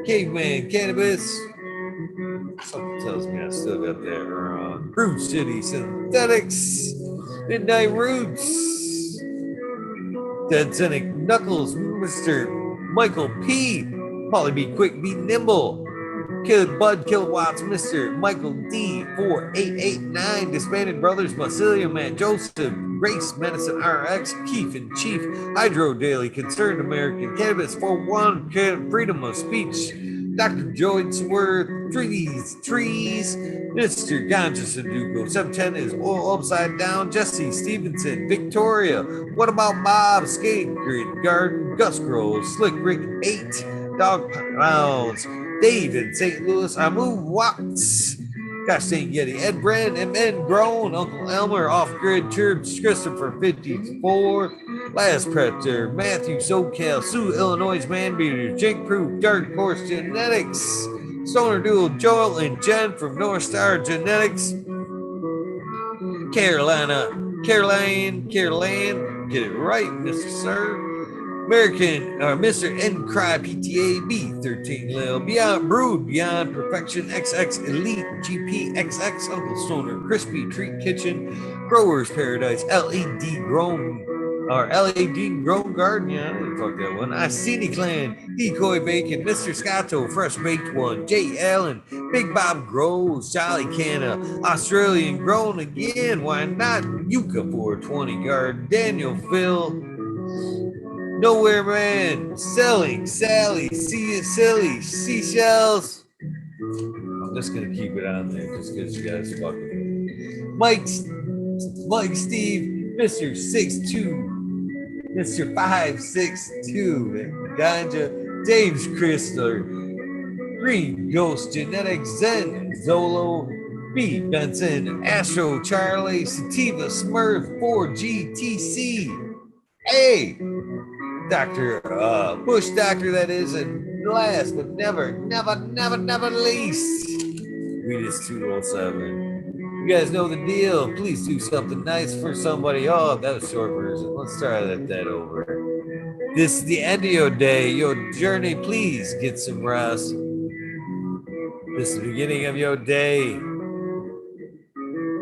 Caveman Cannabis. Something tells me I still got that wrong. Root City Synthetics, Midnight Roots, Dead Cynic Knuckles, Mr. Michael P, Polly Be Quick, Be Nimble, Kid Bud Kilowatts, Mr. Michael D, 4889, Disbanded Brothers, Massilia Man, Joseph, Grace, Medicine RX, Keith and Chief, Hydro Daily, Concerned American, Cannabis 41, Freedom of Speech, Dr. Joy Swerve, Trees, Mr. Ganja Sudoku, 710 is Oil Upside Down, Jesse Stevenson, Victoria, What About Bob, Skate Grid, Garden, Gus Groves, Slick Rick 8, Dog Pounds, David, St. Louis, Amu Watts, Gosh Dang Yeti, Ed Brand, MN Grown, Uncle Elmer, Off Grid, Church, Christopher 54, Last Predator, Matthew SoCal, Sue Illinois Manbeater, Jake Proof, Dark Horse Genetics, Stoner Duel, Joel and Jen from North Star Genetics, Caroline, get it right, Mr. Sir. American, Mr. N Cry PTA B13 Lil, Beyond Brood, Beyond Perfection, XX Elite, GPXX, Uncle Stoner, Crispy Treat Kitchen, Growers Paradise, LED Grown, or LAD Grown Garden, yeah, I didn't fuck that one. Iceni Clan, Decoy Bacon, Mr. Scotto, Fresh Baked One, Jay Allen, Big Bob Grows, Jolly Canna, Australian Grown again, why not? Yuka 420 Garden, Daniel Phil, Nowhere Man, Selling, Sally, See You Silly, Seashells. I'm just gonna keep it on there just because you guys fucking Mike, Steve, Mr. 62, Mr. 562, Ganja, James Chrysler, Green Ghost Genetics, Zen, Zolo, B. Benson, Astro, Charlie, Sativa, Smurf, 4GTC. A. Dr. Bush Doctor, that is, and last but never least, Weed is 207. You guys know the deal. Please do something nice for somebody. Oh, that was short version. Let's try that over. This is the end of your day, your journey. Please get some rest. This is the beginning of your day.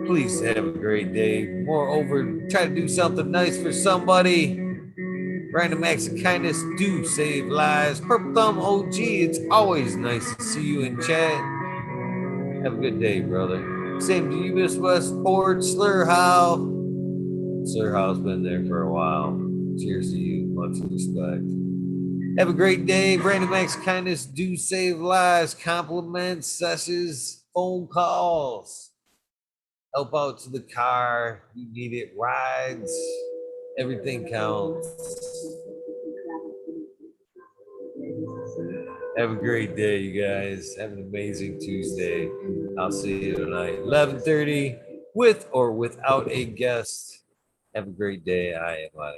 Please have a great day. Moreover, try to do something nice for somebody. Random acts of kindness do save lives. Purple Thumb OG, it's always nice to see you in chat. Have a good day, brother. Same to you, Miss Westport, Slurhow. Slurhow's been there for a while. Cheers to you. Much respect. Have a great day. Random acts of kindness do save lives. Compliments, sessions, phone calls. Help out to the car. You need it. Rides. Everything counts. Have a great day, you guys. Have an amazing Tuesday. I'll see you tonight, 11:30, with or without a guest. Have a great day. I am out.